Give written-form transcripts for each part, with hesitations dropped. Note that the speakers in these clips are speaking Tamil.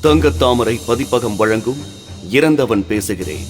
தங்கத்தாமரை பதிப்பகம் வழங்கும் இறந்தவன் பேசுகிறேன்.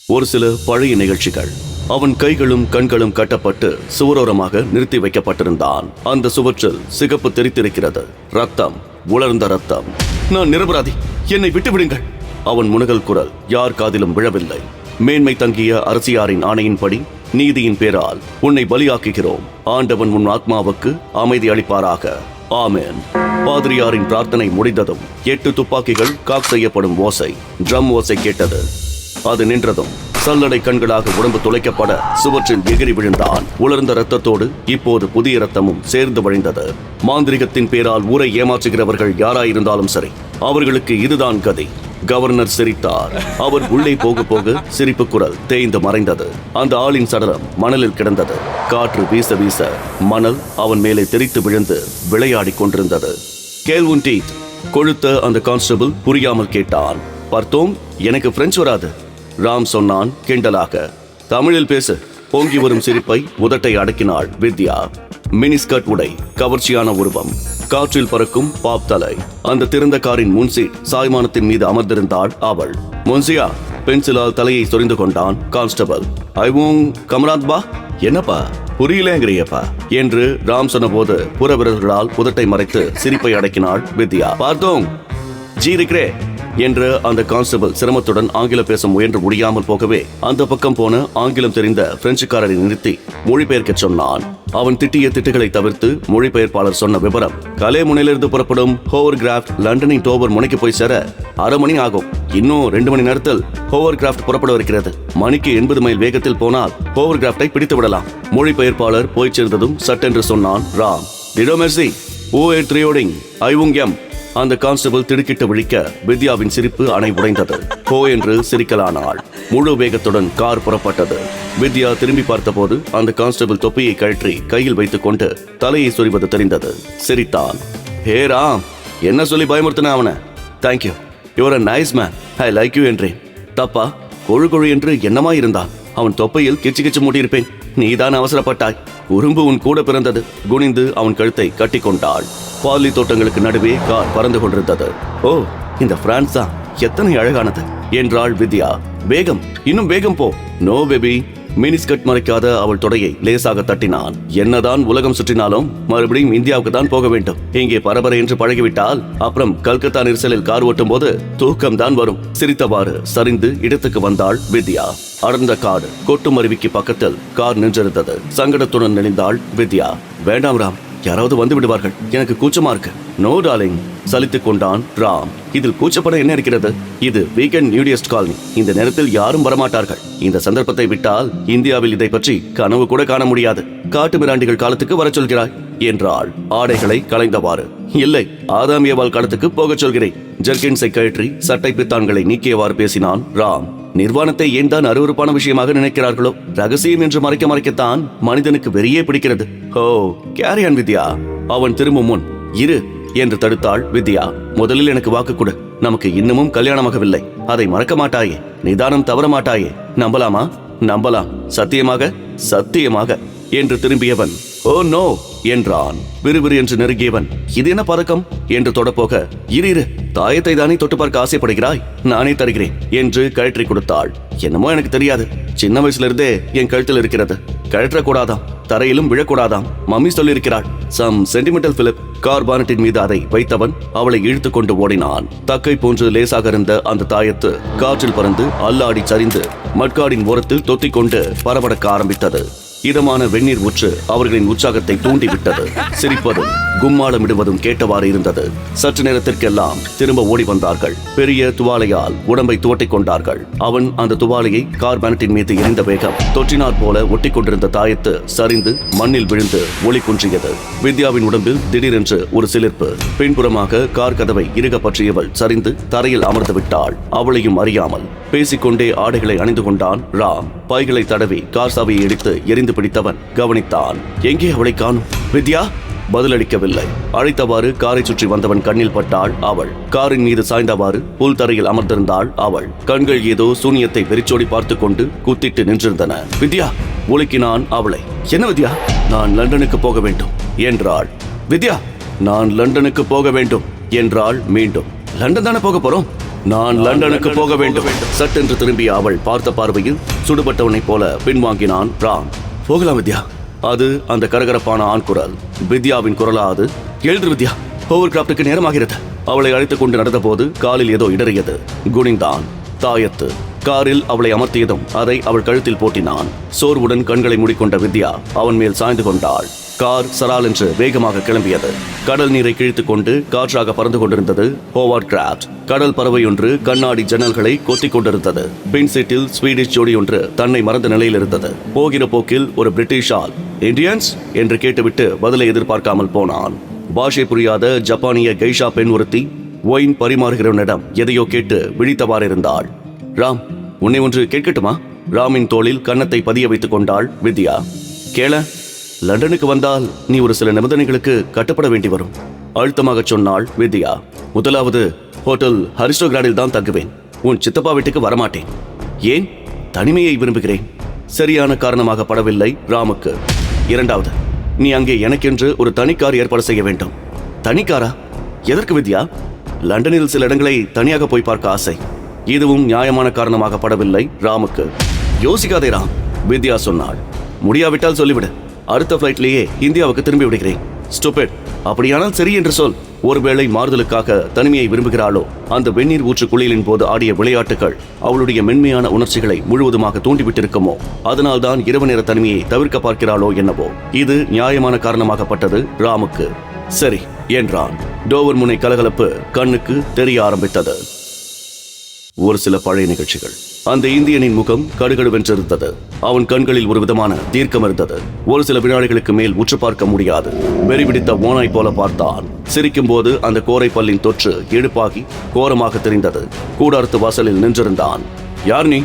ஒரு சில பழைய நிகழ்ச்சிகள். அவன் கைகளும் கண்களும் கட்டப்பட்டு சுவரோரமாக நிறுத்தி வைக்கப்பட்டிருந்தான். அந்த சுவற்றில் சிகப்பு தெரித்திருக்கிறது. ரத்தம், உலர்ந்த ரத்தம். நான் நிரபராதி, என்னை விட்டுவிடுங்கள். அவன் முனகல் குரல் யார் காதிலும் விழவில்லை. மேன்மை தங்கிய அரசியாரின் ஆணையின்படி நீதியின் பேரால் உன்னை பலியாக்குகிறோம். ஆண்டவன் உன் ஆத்மாவுக்கு அமைதி அளிப்பாராக. ஆமென். பாதிரியாரின் பிரார்த்தனை முடிந்ததும் 8 துப்பாக்கிகள் காக் செய்யப்படும் ஓசை, ட்ரம் ஓசை கேட்டது. அது நின்றதும் சல்லடை கண்களாக உடம்பு துளைக்கப்பட சுவற்றில் எகிரி விழுந்தான். உலர்ந்த ரத்தத்தோடு இப்போது புதிய ரத்தமும் சேர்ந்து வழிந்தது. மாந்திரிகத்தின் பேரால் ஊரை ஏமாற்றுகிறவர்கள் யாராயிருந்தாலும் சரி, அவர்களுக்கு இதுதான் கதி. கவர்னர் சிரித்தார். அவர் உள்ளே போக போக சிரிப்பு குரல் தேய்ந்து மறைந்தது. அந்த ஆளின் சடலம் மணலில் கிடந்தது. காற்று வீச வீச மணல் அவன் மேலே தெரித்து விழுந்து விளையாடி கொண்டிருந்தது. கேள்வுன் டீத் கொழுத்த அந்த கான்ஸ்டபிள் புரியாமல் கேட்டான். பார்த்தோம், எனக்கு பிரெஞ்சு வராது. ராம் சொன்னான் கிண்டலாக. தமிழில் பேசு. பொங்கி வரும் சிரிப்பை உதட்டை அடக்கினாள் வித்யா. மினிஸ்கர்ட் உடை, கவர்ச்சியான உருவம், காற்றில் பறக்கும் பாப் தலை. அந்த திறந்த காரின் முன்சீட் சாய்மானத்தின் மீது அமர்ந்திருந்தாள் அவள். முன்சியா, பென்சிலால் தலையை சொரிந்து கொண்டான் கான்ஸ்டபிள். ஐவும் கமராத் பா. என்னப்பா புரியலங்கிறியப்பா என்று ராம் சொன்னபோது புற விரல்களால் உதட்டை மறைத்து சிரிப்பை அடக்கினாள் வித்யா. பார்த்தோம் ஜீரிக்கிறே என்று அந்த கான்ஸ்டபிள் சிரமத்துடன் ஆங்கிலம் பேச முயன்று முடியாமல் போகவே அந்த பக்கம் போன ஆங்கிலம் தெரிந்த பிரெஞ்சுக்காரரை நிறுத்தி மொழிபெயர்க்க சொன்னான். அவன் திட்டிய திட்டுகளை தவிர்த்து மொழிபெயர்ப்பாளர் சொன்ன விவரம்: கலேமுனையிலிருந்து புறப்படும் ஹோவர் கிராஃப்ட் லண்டனின் டோவர் முனைக்கு போய் சேர 1/2 மணி ஆகும். இன்னும் 2 மணி நேரத்தில் ஹோவர் கிராஃப்ட் புறப்பட இருக்கிறது. மணிக்கு 80 மைல் வேகத்தில் போனால் ஹோவர் கிராஃப்டை பிடித்து விடலாம். மொழிபெயர்ப்பாளர் போய் சேர்ந்ததும் சட்டென்று சொன்னான் ராம். டிடோ மெர்சி ஓ ஏ த்ரியோடிங் ஐவுங்யம். அந்த கான்ஸ்டபிள் திடுக்கிட்டு விழிக்க வித்யாவின் சிரிப்பு அணை உடைந்தது. ஹோ என்று சிரிக்கலானாள். முழு வேகத்துடன் கார் புறப்பட்டது. வித்யா திரும்பி பார்த்தபோது அந்த கான்ஸ்டபிள் தொப்பியை கழற்றி கையில் வைத்துக் கொண்டு தலையை சொறிவது தெரிந்தது. சிரித்தான். ஹே ராம், என்ன சொல்லி பயமுறுத்தின அவனை? Thank you, you're a nice man, I like you என்றேன். தப்பா? கொழு கொழு என்று என்னமாயிருந்தான். அவன் தொப்பையில் கிச்சு கிச்சு மூட்டியிருப்பேன். நீதான் அவசரப்பட்டாய். உறும்பு உன் கூட பிறந்தது. குனிந்து அவன் கழுத்தை கட்டி கொண்டாள். பாலி தோட்டங்களுக்கு நடுவே கார் பறந்து கொண்டிருந்தது. ஓ, இந்த பிரான்ஸ் தான் எத்தனை அழகானது என்றாள் வித்யா. வேகம், இன்னும் வேகம் போ. No baby. மினிஸ்கர்ட் மறைக்காத அவள் தொடையை லேசாக தட்டினான். என்னதான் உலகம் சுற்றினாலும் மறுபடியும் இந்தியாவுக்கு தான் போக வேண்டும். இங்கே பரபர என்று பழகிவிட்டால் அப்புறம் கல்கத்தா நெரிசலில் கார் ஓட்டும் போது தூக்கம் தான் வரும். சிரித்தவாறு சரிந்து இடத்துக்கு வந்தாள் வித்யா. அடர்ந்த காடு, கொட்டும் அருவிக்கு பக்கத்தில் கார் நின்றிருந்தது. சங்கடத்துடன் நெளிந்தாள் வித்யா. வேண்டாம் ராம், யாராவது வந்து விடுவார்கள், எனக்கு கூச்சமா இருக்கு. நோ டார்லிங், சலித்துக் கொண்டான் ராம். இதில் கூச்சப்பட என்ன இருக்கிறது? இது வீக்கெண்ட் நியூடியஸ்ட் காலனி. இந்த நேரத்தில் யாரும் வரமாட்டார்கள். இந்த சந்தர்ப்பத்தை விட்டால் இந்தியாவில் இதை பற்றி கனவு கூட காண முடியாது. காட்டு மிராண்டிகள் காலத்துக்கு வர சொல்கிறாய் என்றாள் ஆடைகளை களைந்தவாறு. இல்லை, ஆதாமியவாள் காலத்துக்கு போக சொல்கிறேன். ஜெர்கின்ஸை கழற்றி சட்டை பித்தான்களை நீக்கியவாறு பேசினான் ராம். நிர்வாணத்தை ஏன் தான் அருவருப்பான விஷயமாக நினைக்கிறார்களோ? ரகசியம் என்று மறைக்கத்தான் மனிதனுக்கு வெறியே பிடிக்கிறது. ஓ, கேரி ஆன் வித்யா. அவன் திரும்பும் முன் இரு என்று தடுத்தாள் வித்யா. முதலில் எனக்கு வாக்கு கொடு. நமக்கு இன்னமும் கல்யாணமாகவில்லை. அதை மறக்க மாட்டாயே. நிதானம் தவற மாட்டாயே. நம்பலாமா? நம்பலாம். சத்தியமாக? சத்தியமாக என்று திரும்பியவன் ஓ நோ என்றான். விறுவிறு என்று நெருங்கியவன் இது என்ன பதக்கம் என்று தொடப்போக, இரு, தாயத்தை தானே தொட்டு பார்க்க ஆசைப்படுகிறாய், நானே தருகிறேன் என்று கழற்றி கொடுத்தாள். என்னமோ எனக்கு தெரியாது. சின்ன வயசுல இருந்தே என் கழுத்தில் இருக்கிறது. கழற்றக்கூடாதாம், தரையிலும் விழக்கூடாதாம். மம்மி சொல்லியிருக்கிறாள். Some sentimental feeling. கார் பானட்டின் மீது அதை வைத்தவன் அவளை இழுத்து கொண்டு ஓடினான். தக்கை போன்று லேசாக இருந்த அந்த தாயத்து காற்றில் பறந்து அல்லாடி சரிந்து மட்காடின் ஓரத்தில் தொத்திக் கொண்டு பரபரக்க ஆரம்பித்தது. இதமான வெந்நீர் ஊற்று அவர்களின் உற்சாகத்தை தூண்டிவிட்டது. சிரிப்பதும் கும்மாளமிடுவதும் கேட்டவாறு இருந்தது. சற்று நேரத்திற்கெல்லாம் திரும்ப ஓடி வந்தார்கள். பெரிய துவாலையால் உடம்பை துவட்டிக் கொண்டார்கள். அவன் அந்த துவாலையை கார் பேனட்டின் மீது எரிந்த வேகம் தொற்றினார் போல ஒட்டி கொண்டிருந்த தாயத்து சரிந்து மண்ணில் விழுந்து ஒளி குன்றியது. வித்யாவின் உடம்பில் திடீரென்று ஒரு சிலிர்ப்பு. பின்புறமாக கார் கதவை இறுக பற்றியவள் சரிந்து தரையில் அமர்ந்து விட்டாள். அவளையும் அறியாமல் பேசிக்கொண்டே ஆடைகளை அணிந்து கொண்டான் ராம். பைகளை தடவி கார் சாவியை எடுத்து எரிந்து பிடித்தவன் கவனித்தான். எங்கே அவளை காணும்? வித்யா பதிலளிக்கவில்லை. அழைத்தவாறு காரை சுற்றி வந்தவன் கண்ணில் பட்டாள் அவள். காரின் மீது சாய்ந்தவாறு புல் தரையில் அமர்ந்திருந்தாள் அவள். கண்கள் ஏதோ சூனியத்தை வெறிச்சோடி பார்த்து கொண்டு குத்திட்டு நின்றிருந்தன. வித்யா உலுக்கினான் அவளை. என்ன வித்யா? நான் லண்டனுக்கு போக வேண்டும் என்றாள். வித்யா, நான் லண்டனுக்கு போக வேண்டும் என்றாள் மீண்டும். லண்டன் தானே போக போறோம். நான் லண்டனுக்கு போக வேண்டும். சட்டென்று திரும்பிய அவள் பார்த்த பார்வையில் சுடுபட்டவனைப் போல பின்வாங்கினான் ராம். போகலாம் வித்யா. அது அந்த கரகரப்பான ஆண் குரல். வித்யாவின் குரலா அது? எழுது வித்யா, ஓவர் கிராஃப்டுக்கு நேரமாகிறது. அவளை அழைத்துக் கொண்டு நடந்த போது காலில் ஏதோ இடறியது. குனிந்தான். தாயத்து. காரில் அவளை அமர்த்தியதும் அதை அவள் கழுத்தில் போட்டினான். சோர்வுடன் கண்களை மூடிக்கொண்ட வித்யா அவன் மேல் சாய்ந்து கொண்டாள். கார் சரால் என்று வேகமாக கிளம்பியது. கடல் நீரை கிழித்துக் கொண்டு காற்றாக பறந்து கொண்டிருந்தது ஹோவர்ட் கிராஃப்ட். கடல் பறவை ஒன்று கண்ணாடி ஜன்னல்களை கொத்திக் கொண்டிருந்தது. பின் சீட்டில் ஸ்வீடிஷ் ஜோடி ஒன்று தன்னை மறந்த நிலையில் இருந்தது. போகிற போக்கில் ஒரு பிரிட்டிஷ் ஆள் இந்தியன்ஸ் என்று கேட்டுவிட்டு பதிலை எதிர்பார்க்காமல் போனான். பாஷை புரியாத ஜப்பானிய கெய்ஷா பெண் ஒருத்தி ஒயின் பரிமாறுகிறவனிடம் எதையோ கேட்டு விழித்தவாறு இருந்தாள். ராம், உன்னை ஒன்று கேட்கட்டுமா? ராமின் தோளில் கன்னத்தை பதிய வைத்துக் கொண்டாள் வித்யா. கேள. லண்டனுக்கு வந்தால் நீ ஒரு சில நிபந்தனைகளுக்கு கட்டுப்பட வேண்டி வரும். அழுத்தமாக சொன்னாள் வித்யா. முதலாவது, ஹோட்டல் ஹரிஸ்டோகிராடில் தான் தங்குவேன். உன் சித்தப்பா வீட்டுக்கு வரமாட்டேன். ஏன்? தனிமையை விரும்புகிறேன். சரியான காரணமாக படவில்லை ராமுக்கு. இரண்டாவது, நீ அங்கே எனக்கென்று ஒரு தனிக்கார் ஏற்பாடு செய்ய வேண்டும். தனிக்காரா? எதற்கு வித்யா? லண்டனில் சில இடங்களை தனியாக போய் பார்க்க ஆசை. இதுவும் நியாயமான காரணமாக படவில்லை ராமுக்கு. யோசிக்காதே ராம், வித்யா சொன்னாள். முடியாவிட்டால் சொல்லிவிடு. அடுத்த ஃபிளைட்லேயே இந்தியாவுக்கு திரும்பி விடுகிறேன். ஸ்டூபிட். அப்படியானால் சரி என்று சொல். ஒருவேளை மாறுதலுக்காக தனிமையை விரும்புகிறாளோ? அந்த வெந்நீர் ஊற்று குளியலின் போது ஆடிய விளையாட்டுகள் அவளுடைய மென்மையான உணர்ச்சிகளை முழுவதுமாக தூண்டிவிட்டிருக்குமோ? அதனால்தான் இரவு நேர தனிமையை தவிர்க்க பார்க்கிறாளோ என்னவோ? இது நியாயமான காரணமாகப்பட்டது ராமுக்கு. சரி என்றான். டோவர் முனை கலகலப்பு கண்ணுக்கு தெரிய ஆரம்பித்தது. ஒரு சில பழைய நிகழ்ச்சிகள். அந்த இந்தியனின் முகம் கடுகடுவென்றிருந்தது. அவன் கண்களில் ஒரு விதமான தீர்க்கம் இருந்தது. ஒரு சில வினாடிகளுக்கு மேல் உற்று பார்க்க முடியாது. வெறி பிடித்த ஓனாய் போல பார்த்தான். சிரிக்கும் போது அந்த கோரை பல்லின் தொற்று எடுப்பாகி கோரமாக தெரிந்தது. கூடாரத்து வாசலில் நின்றிருந்தான். யார் நீ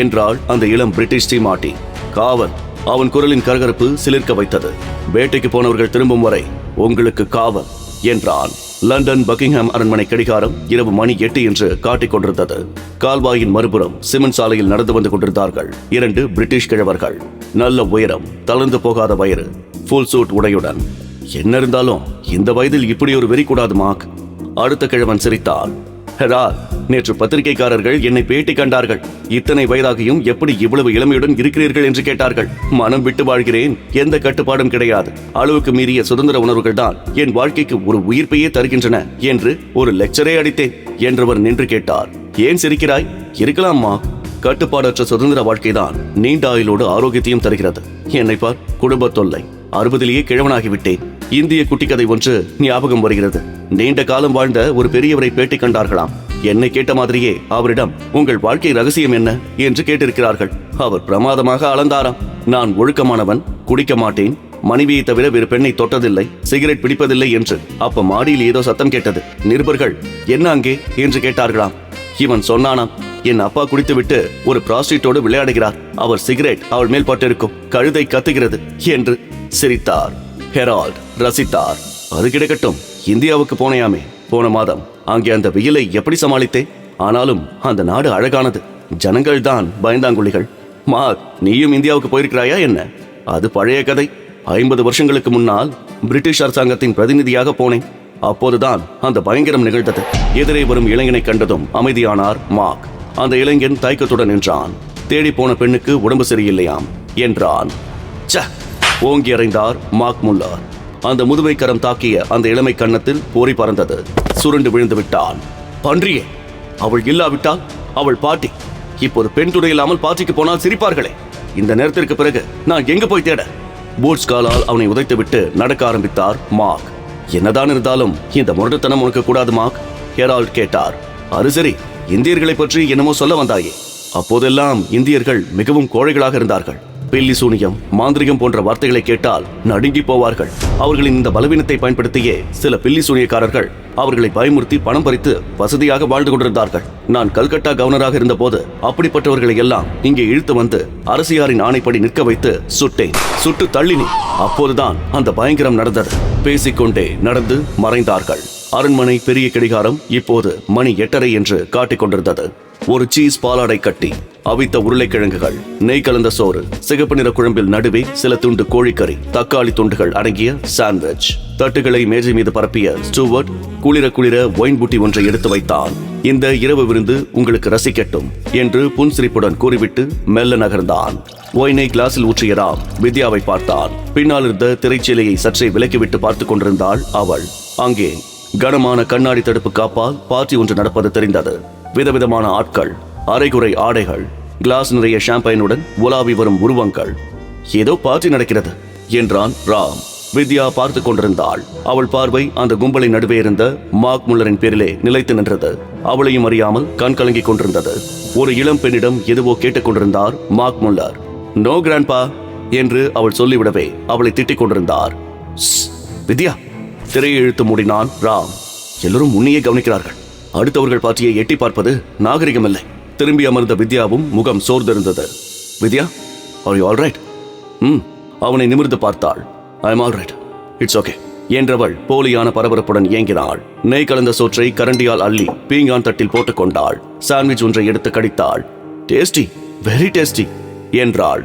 என்றாள் அந்த இளம் பிரிட்டிஷ் சீமாட்டி. காவல். அவன் குரலின் கரகரப்பு சிலிர்க்க வைத்தது. வேட்டைக்கு போனவர்கள் திரும்பும் வரை உங்களுக்கு காவல் என்றான். லண்டன் பக்கிங்ஹாம் அரண்மனை கடிகாரம் இரவு மணி 8 என்று காட்டிக் கொண்டிருந்தது. கால்வாயின் மறுபுறம் சிமெண்ட் சாலையில் நடந்து வந்து கொண்டிருந்தார்கள் 2 பிரிட்டிஷ் கிழவர்கள். நல்ல உயரம், தளர்ந்து போகாத வயிறு, ஃபுல் சூட் உடையுடன். என்ன இருந்தாலும் இந்த வயதில் இப்படி ஒரு வெறி கூடாது மாக். அடுத்த கிழவன் சிரித்தான். ஹெரால், நேற்று பத்திரிகைக்காரர்கள் என்னை பேட்டி கண்டார்கள். இத்தனை வயதாகியும் எப்படி இவ்வளவு இளமையுடன் இருக்கிறீர்கள் என்று கேட்டார்கள். மனம் விட்டு வாழ்கிறேன். எந்த கட்டுப்பாடும் கிடையாது. அளவுக்கு மீறிய சுதந்திர உணர்வுகள் தான் என் வாழ்க்கைக்கு ஒரு உயிர்ப்பையே தருகின்றன என்று ஒரு லெக்சரே அடித்தேன் என்றவர் நின்று கேட்டார். ஏன் சிரிக்கிறாய்? இருக்கலாமா. கட்டுப்பாடற்ற சுதந்திர வாழ்க்கைதான் நீண்ட ஆயுளோடு ஆரோக்கியத்தையும் தருகிறது. என்னை பார், குடும்ப தொல்லை. 60லேயே கிழவனாகிவிட்டேன். இந்திய குட்டிக்கதை ஒன்று ஞாபகம் வருகிறது. நீண்ட காலம் வாழ்ந்த ஒரு பெரியவரை பேட்டி கண்டார்களாம். என்னை கேட்ட மாதிரியே அவரிடம் உங்கள் வாழ்க்கை ரகசியம் என்ன என்று கேட்டிருக்கிறார்கள். அவர் பிரமாதமாக அளந்தாராம். நான் ஒழுக்கமானவன், குடிக்க மாட்டேன், மனைவியை தவிர வேறு பெண்ணை தொட்டதில்லை, சிகரெட் பிடிப்பதில்லை என்று. அப்ப மாடியில் ஏதோ சத்தம் கேட்டது. நிருபர்கள் என்ன அங்கே என்று கேட்டார்களாம். இவன் சொன்னானாம், என் அப்பா குடித்துவிட்டு ஒரு பிராஸ்டியூட்டோடு விளையாடுகிறார். அவர் சிகரெட் அவள் மேல் பட்டிருக்கும், கழுதை கத்துகிறது என்று சிரித்தார். ஹெரால்ட் ரசித்தார். அது கிடக்கட்டும், இந்தியாவுக்கு போனையாமே போன மாதம். அங்கே அந்த வெயிலை எப்படி சமாளித்தே? ஆனாலும் அந்த நாடு அழகானது. ஜனங்கள் தான் பயந்தாங்குழிகள். மாக், நீயும் இந்தியாவுக்கு போயிருக்கிறாயா என்ன? அது பழைய கதை. 50 வருஷங்களுக்கு முன்னால் பிரிட்டிஷ் அரசாங்கத்தின் பிரதிநிதியாக போனேன். அப்போதுதான் அந்த பயங்கரம் நிகழ்ந்தது. எதிரே வரும் இளைஞனை கண்டதும் அமைதியானார் மாக். அந்த இளைஞன் தயக்கத்துடன் நின்றான். தேடி போன பெண்ணுக்கு உடம்பு சரியில்லையாம் என்றான். ச ஓங்கி அறைந்தார் மாக் முல்லர். அந்த முதுவை கரம் தாக்கிய அந்த இளமை கன்னத்தில் போரி பறந்தது. சுருண்டு விழுந்து விட்டான். பன்றியே, அவள் இல்லாவிட்டால் அவள் பாட்டி. இப்போது பெண் துணை இல்லாமல் பாட்டிக்கு போனால் சிரிப்பார்களே. இந்த நேரத்திற்கு பிறகு நான் எங்க போய் தேட? பூட்ஸ் காலால் அவனை உதைத்துவிட்டு நடக்க ஆரம்பித்தார் மாக். என்னதான் இருந்தாலும் இந்த முரட்டுத்தனம் உனக்கு கூடாது மாக்? ஹெரால்ட் கேட்டார். அது சரி, இந்தியர்களை பற்றி என்னமோ சொல்ல வந்தாயே. அப்போதெல்லாம் இந்தியர்கள் மிகவும் கோழைகளாக இருந்தார்கள். பில்லி சூனியம், மாந்திரிகம் போன்ற வார்த்தைகளை கேட்டால் நடுங்கி போவார்கள். அவர்களின் இந்த பலவீனத்தை பயன்படுத்தியே சில பில்லி சூனியக்காரர்கள் அவர்களை பயமுறுத்தி பணம் பறித்து வசதியாக வாழ்ந்து கொண்டிருந்தார்கள். நான் கல்கட்டா கவர்னராக இருந்த போது அப்படிப்பட்டவர்களை எல்லாம் இங்கே இழுத்து வந்து அரசியாரின் ஆணைப்படி நிற்க வைத்து சுட்டேன். சுட்டு தள்ளினேன். அப்போதுதான் அந்த பயங்கரம் நடந்தது. பேசிக்கொண்டே நடந்து மறைந்தார்கள். அரண்மனை பெரிய கடிகாரம் இப்போது மணி 8:30 என்று காட்டிக் கொண்டிருந்தது. ஒரு சீஸ் பாலாடை கட்டி, அவித்த உருளைக்கிழங்குகள், நெய் கலந்த சோறு, சிகப்பு நிற குழம்பில் நடுவே சில துண்டு கோழிக்கறி, தக்காளி துண்டுகள் அடங்கிய சாண்ட்விச். தட்டுகளை மேஜை மீது பரப்பிய ஸ்டூவர்ட் குளிர குளிர ஒயின் புட்டி ஒன்றை எடுத்து வைத்தான். இந்த இரவு விருந்து உங்களுக்கு ரசிக்கட்டும் என்று புன்சிரிப்புடன் கூறிவிட்டு மெல்ல நகர்ந்தான். ஒயினை கிளாஸில் ஊற்றிய ராம் வித்யாவை பார்த்தான். பின்னால் இருந்த திரைச்சீலையை சற்றே விலக்கிவிட்டு பார்த்துக் கொண்டிருந்தாள் அவள். அங்கே கனமான கண்ணாடி தடுப்பு காப்பால் பார்ட்டி ஒன்று நடப்பது தெரிந்தது. விதவிதமான ஆட்கள், அரைகுறை ஆடைகள், கிளாஸ் நிறைய ஷாம்பைனுடன் உலாவி வரும் உருவங்கள். ஏதோ பார்ட்டி நடக்கிறது என்றான் ராம். வித்யா பார்த்து கொண்டிருந்தாள். அவள் பார்வை அந்த கும்பலின் நடுவே இருந்த மார்க் முல்லரின் பேரிலே நிலைத்து நின்றது. அவளையும் அறியாமல் கண் கலங்கிக் கொண்டிருந்தது. ஒரு இளம் பெண்ணிடம் எதுவோ கேட்டுக் கொண்டிருந்தார் மார்க் முல்லர். நோ கிராண்ட்பா என்று அவள் சொல்லிவிடவே அவளை திட்டிக் கொண்டிருந்தார். வித்யா, திரையை இழுத்து மூடினான் ராம். எல்லோரும் முன்னையே கவனிக்கிறார்கள். அடுத்தவர்கள் பார்ட்டியை எட்டி பார்ப்பது நாகரிகமில்லை. திரும்பி அமர்ந்த வித்யாவும் முகம் சோர்ந்திருந்தது. வித்யா, ஆர் யூ ஆல் ரைட்? அவனை நிமிர்ந்து பார்த்தாள். I am all right, it's okay என்றவள் போலியான பரபரப்புடன் இயங்கினாள். நெய் கலந்த சோற்றை கரண்டியால் அள்ளி பீங்கான் தட்டில் போட்டுக் கொண்டாள். சாண்ட்விச் ஒன்றை எடுத்து கடித்தாள். டேஸ்டி, வெரி டேஸ்டி என்றாள்.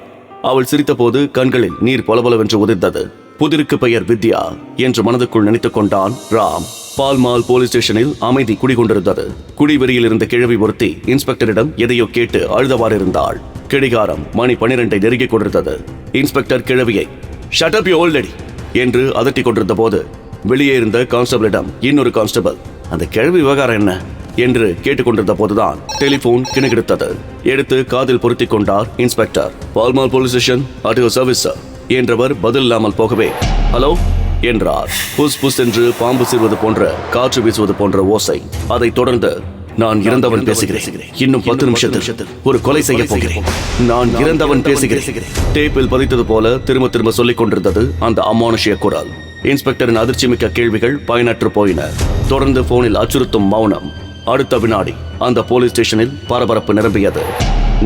அவள் சிரித்தபோது கண்களில் நீர் பொலபொலவென்று உதிர்ந்தது. புதிருக்கு பெயர் வித்யா என்று மனதுக்குள் நினைத்துக் கொண்டான் ராம். பால்மால் போலீஸ் ஸ்டேஷனில் அமைதி குடிகொண்டிருந்தது. குடிவெறியில் இருந்த கிழவி ஒருத்தி இன்ஸ்பெக்டரிடம் எதையோ கேட்டு அழுதவாறு இருந்தாள். கிடிகாரம் மணி 12 நெருங்கிக் கொண்டிருந்தது. இன்ஸ்பெக்டர் கிழவியை shut up you old lady என்று அதட்டிக் கொண்டிருந்த போது வெளியே இருந்த கான்ஸ்டபிளிடம் இன்னொரு கான்ஸ்டபிள் அந்த கிழவி விவகாரம் என்ன என்று கேட்டுக்கொண்டிருந்த போதுதான் டெலிபோன் கிணகிடுத்தது. எடுத்து காதில் பொருத்தி கொண்டார் inspector. Pall Mall police station, at your service sir என்றவர் பதில் இல்லாமல் போகவே ஹலோ என்றார். புஸ் புஸ் என்று பாம்பு சீர்வது போன்ற, காற்று வீசுவது போன்ற ஓசை. அதைத் தொடர்ந்து நான் இறந்தவன் பேசுகிறேன். இன்னும் 10 நிமிஷத்தில் ஒரு கொலை செய்ய போகிறேன். நான் இறந்தவன் பேசுகிறேன். டேப்பில் பதித்தது போல திரும்ப திரும்ப சொல்லிக் கொண்டிருந்தது அந்த அமானுஷ்ய குரல். இன்ஸ்பெக்டரின் அதிர்ச்சிமிக்க கேள்விகள் பயனற்று போயின. தொடர்ந்து போனில் அச்சுறுத்தும் மௌனம். அடுத்த வினாடி அந்த போலீஸ் ஸ்டேஷனில் பரபரப்பு நிரம்பியது.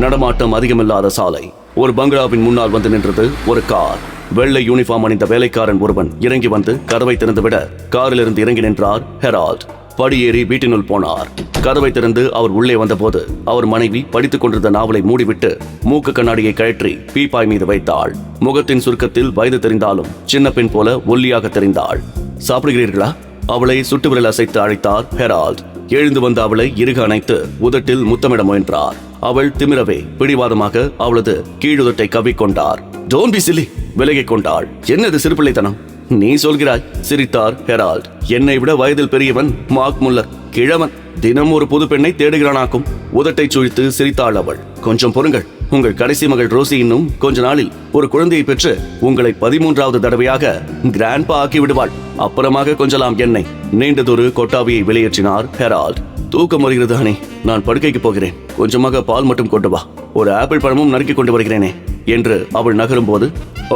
நடமாட்டம் அதிகமில்லாத சாலை. ஒரு பங்களாவின் முன்னால் வந்து நின்றது ஒரு கார். வெள்ளை யூனிஃபார்ம் அணிந்த வேலைக்காரன் ஒருவன் இறங்கி வந்து கதவை திறந்துவிட காரிலிருந்து இறங்கி நின்றார் ஹெரால்ட். படியேறி வீட்டினுள் போனார். கதவை திறந்து அவர் உள்ளே வந்தபோது அவர் மனைவி படித்துக் கொண்டிருந்த நாவலை மூடிவிட்டு மூக்கு கண்ணாடியை கழற்றி பீப்பாய் மீது வைத்தாள். முகத்தின் சுருக்கத்தில் வயது தெரிந்தாலும் சின்ன பெண் போல ஒல்லியாக தெரிந்தாள். சாப்பிடுகிறீர்களா? அவளை சுட்டு விரல் அசைத்து அழைத்தார் ஹெரால்ட். எழுந்து வந்த அவளை இறுக அணைத்து உதட்டில் முத்தமிட முயன்றார். அவள் திமிரவே பிடிவாதமாக அவளது கீழுதட்டை கவ்விக்கொண்டார். டோன்ட் பி சில்லி, விலகிக் கொண்டாள். என்னது சிறுபிள்ளைத்தனம்? நீ சொல்கிறாய், சிரித்தார் ஹெரால்ட். என்னை விட வயதில் பெரியவன் மார்க் முல்லர், கிழவன். தினம் ஒரு புது பெண்ணை தேடுகிறானாக்கும். உதட்டை சுழித்து சிரித்தாள் அவள். கொஞ்சம் பொறுங்கள், உங்கள் கடைசி மகள் ரோசி இன்னும் கொஞ்ச நாளில் ஒரு குழந்தையை பெற்று உங்களை 13வது தடவையாக கிராண்ட்பா ஆக்கி விடுவாள். அப்புறமாக கொஞ்சலாம் என்னை. நீண்டதொரு கொட்டாவியை வெளியேற்றினார் ஹெரால்ட். தூக்கம் வருகிறது அணி, நான் படுக்கைக்கு போகிறேன். கொஞ்சமாக பால் மட்டும் கொண்டு வா. ஒரு ஆப்பிள் பழமும் நறுக்கி கொண்டு வருகிறேனே என்று அவள் நகரும் போது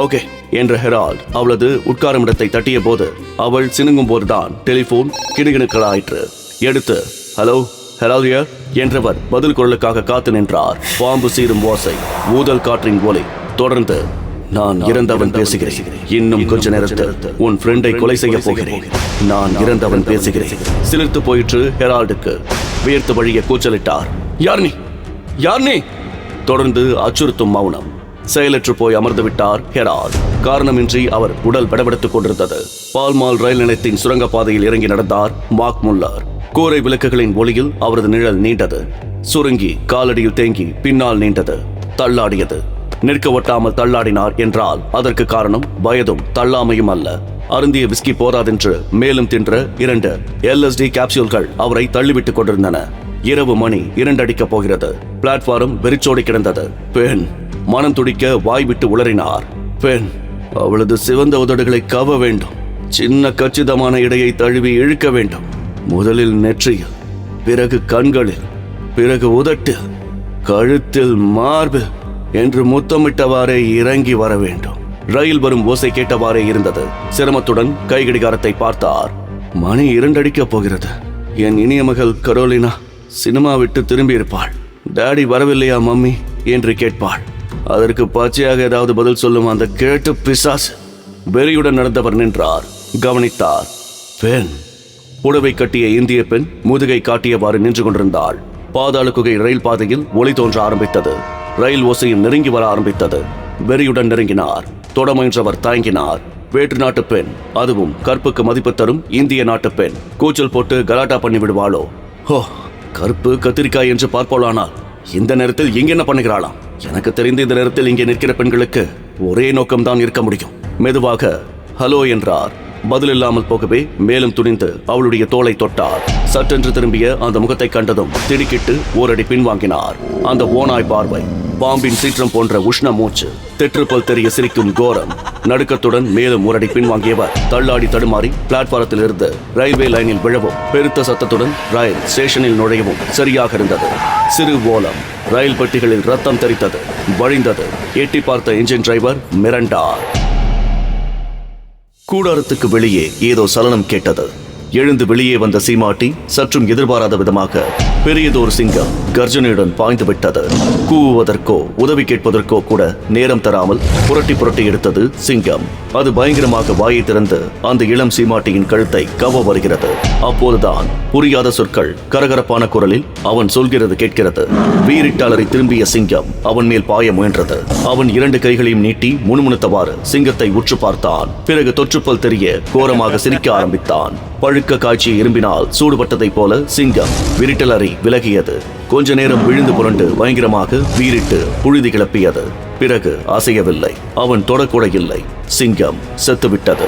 ஓகே என்ற ஹெரால்ட் அவளது உட்காரும் இடத்தை தட்டிய போது அவள் சினுங்கும் போதுதான் டெலிபோன் கிடுகிடுக்கலாயிற்று. எடுத்து ஹலோ ஹெரால்ட் என்றவர் பதில் குரலுக்காக காத்து நின்றார். பாம்பு சீரும் ஓசை, ஊதல் காற்றின் ஒலி. தொடர்ந்து நான் இறந்தவன் பேசுகிறேன். இன்னும் கொஞ்ச நேரத்தில் உன் ஃப்ரெண்டை கொலை செய்ய போகிறேன். நான் இறந்தவன் பேசுகிறேன். சிலிர்த்து போயிற்று ஹெரால்டுக்கு. வியர்த்து வழிய கூச்சலிட்டார். யார் நீ? யார் நீ? தொடர்ந்து அச்சுறுத்தும் மௌனம். செயலற்று போய் அமர்ந்து விட்டார் ஹெரால்ட். காரணமின்றி அவர் உடல் படபடுத்துக் கொண்டிருந்தது. பால்மால் ரயில் நிலையத்தின் சுரங்கப்பாதையில் இறங்கி நடந்தார் மார்க் முல்லர். கூரை விளக்குகளின் ஒளியில் அவரது நிழல் நீண்டது. சுருங்கி காலடியில் தேங்கி பின்னால் நீண்டது. தள்ளாடியது. நிற்க ஒட்டாமல் தள்ளாடினார் என்றால் அதற்கு காரணம் வயதும் தள்ளாமையும் அல்ல. அருந்திய விஸ்கி போதாதென்று மேலும் தின்ற 2 LSD கேப்சூல்கள் அவரை தள்ளிவிட்டுக் கொண்டிருந்தன. இரவு மணி 2 அடிக்கப் போகிறது. பிளாட்பாரம் வெறிச்சோடி கிடந்தது. பெண் மனம் துடிக்க வாய் விட்டு உளறினார். பெண் அவளது சிவந்த உதடுகளை கவ வேண்டும். சின்ன கச்சிதமான இடையை தழுவி இழுக்க வேண்டும். முதலில் நெற்றியில், பிறகு கண்களில், பிறகு உதட்டில், கழுத்தில், மார்பில் என்று முத்தமிட்டவாறே இறங்கி வர வேண்டும். ரயில் வரும் ஓசை கேட்டவாறே இருந்தது. சிரமத்துடன் கைகடிகாரத்தை பார்த்தார். மணி 2 அடிக்கப் போகிறது. என் இனிய மகள் கரோலினா சினிமா விட்டு திரும்பி இருப்பாள். டாடி வரவில்லையா மம்மி என்று கேட்பாள். அதற்கு பச்சையாக ஏதாவது பதில் சொல்லும் அந்த கேட்டு பிசாசு. வெறியுடன் நடந்தவர் நின்றார். கவனித்தார். பெண் புடவை கட்டிய இந்திய பெண் முதுகை காட்டியவாறு நின்று கொண்டிருந்தாள். பாதாள குகை ரயில் பாதையில் ஒளி தோன்ற ஆரம்பித்தது. ரயில் ஓசையும் நெருங்கி வர ஆரம்பித்தது. வெறியுடன் நெருங்கினார். தொட முயன்றவர் தயங்கினார். வேற்று நாட்டு பெண், அதுவும் கற்புக்கு மதிப்பு தரும் இந்திய நாட்டு பெண், கூச்சல் போட்டு கலாட்டா பண்ணி விடுவாளோ? ஹோ, கற்பு கத்திரிக்காய் என்று பார்ப்போளானால் இந்த நேரத்தில் இங்க என்ன பண்ணுகிறாளாம்? எனக்கு தெரிந்த இந்த நேரத்தில் இங்கே நிற்கிற பெண்களுக்கு ஒரே நோக்கம்தான் இருக்க முடியும். மெதுவாக ஹலோ என்றார். பதில் இல்லாமல் போகவே மேலும் துணிந்து அவளுடைய தோளை தொட்டார். சட்டென்று திரும்பிய அந்த முகத்தை கண்டதும் திடுக்கிட்டு ஓரடி பின்வாங்கினார். அந்த ஓநாய் பார்வை, பாம்பின் சீற்றம் போன்ற உஷ்ண மூச்சு, தெற்றுப்பல் தெரிய சிரிக்கும் கோரம். நடுக்கத்துடன் மேலும் ஓரடி பின்வாங்கியவர் தள்ளாடி தடுமாறி பிளாட்பாரத்தில் இருந்து ரயில்வே லைனில் விழவும் பெருத்த சத்தத்துடன் ரயில் ஸ்டேஷனில் நுழையவும் சரியாக இருந்தது. சிறு ஓலம், ரயில் பெட்டிகளில் ரத்தம் தெரித்தது, வழிந்தது. எட்டி பார்த்த இன்ஜின் டிரைவர் மிரண்டார். கூடாரத்துக்கு வெளியே ஏதோ சலனம் கேட்டது. எழுந்து வெளியே வந்த சீமாட்டி சற்றும் எதிர்பாராத விதமாக பெரியதொரு சிங்கம் கர்ஜனையுடன் பாய்ந்து விட்டது. கூவுவதற்கோ உதவி கேட்பதற்கோ கூட நேரம் தராமல் புரட்டி புரட்டி எடுத்தது சிங்கம். அது பயங்கரமாக வாயை திறந்து அந்த இளம் சீமாட்டியின் கழுத்தை கவ்வ வருகிறது. அப்போதுதான் புரியாத சொற்கள் கரகரப்பான குரலில் அவன் சொல்கிறது கேட்கிறது. வீரிட்டாளரை திரும்பிய சிங்கம் அவன் மேல் பாய முயன்றது. அவன் 2 கைகளையும் நீட்டி முணுமுணுத்தவாறு சிங்கத்தை உற்று பார்த்தான். பிறகு தொற்றுப்பல் தெரிய கோரமாக சிரிக்க ஆரம்பித்தான். பழுக்க காய்ச்சி இரும்பினால் சூடுபட்டதைப் போல சிங்கம் விரிட்டலறி விலகியது. கொஞ்ச நேரம் விழுந்து புரண்டு பயங்கரமாக வீரிட்டு புழுதி கிளப்பியது. பிறகு அசையவில்லை. அவன் தொடக்கூட இல்லை. சிங்கம் செத்துவிட்டது.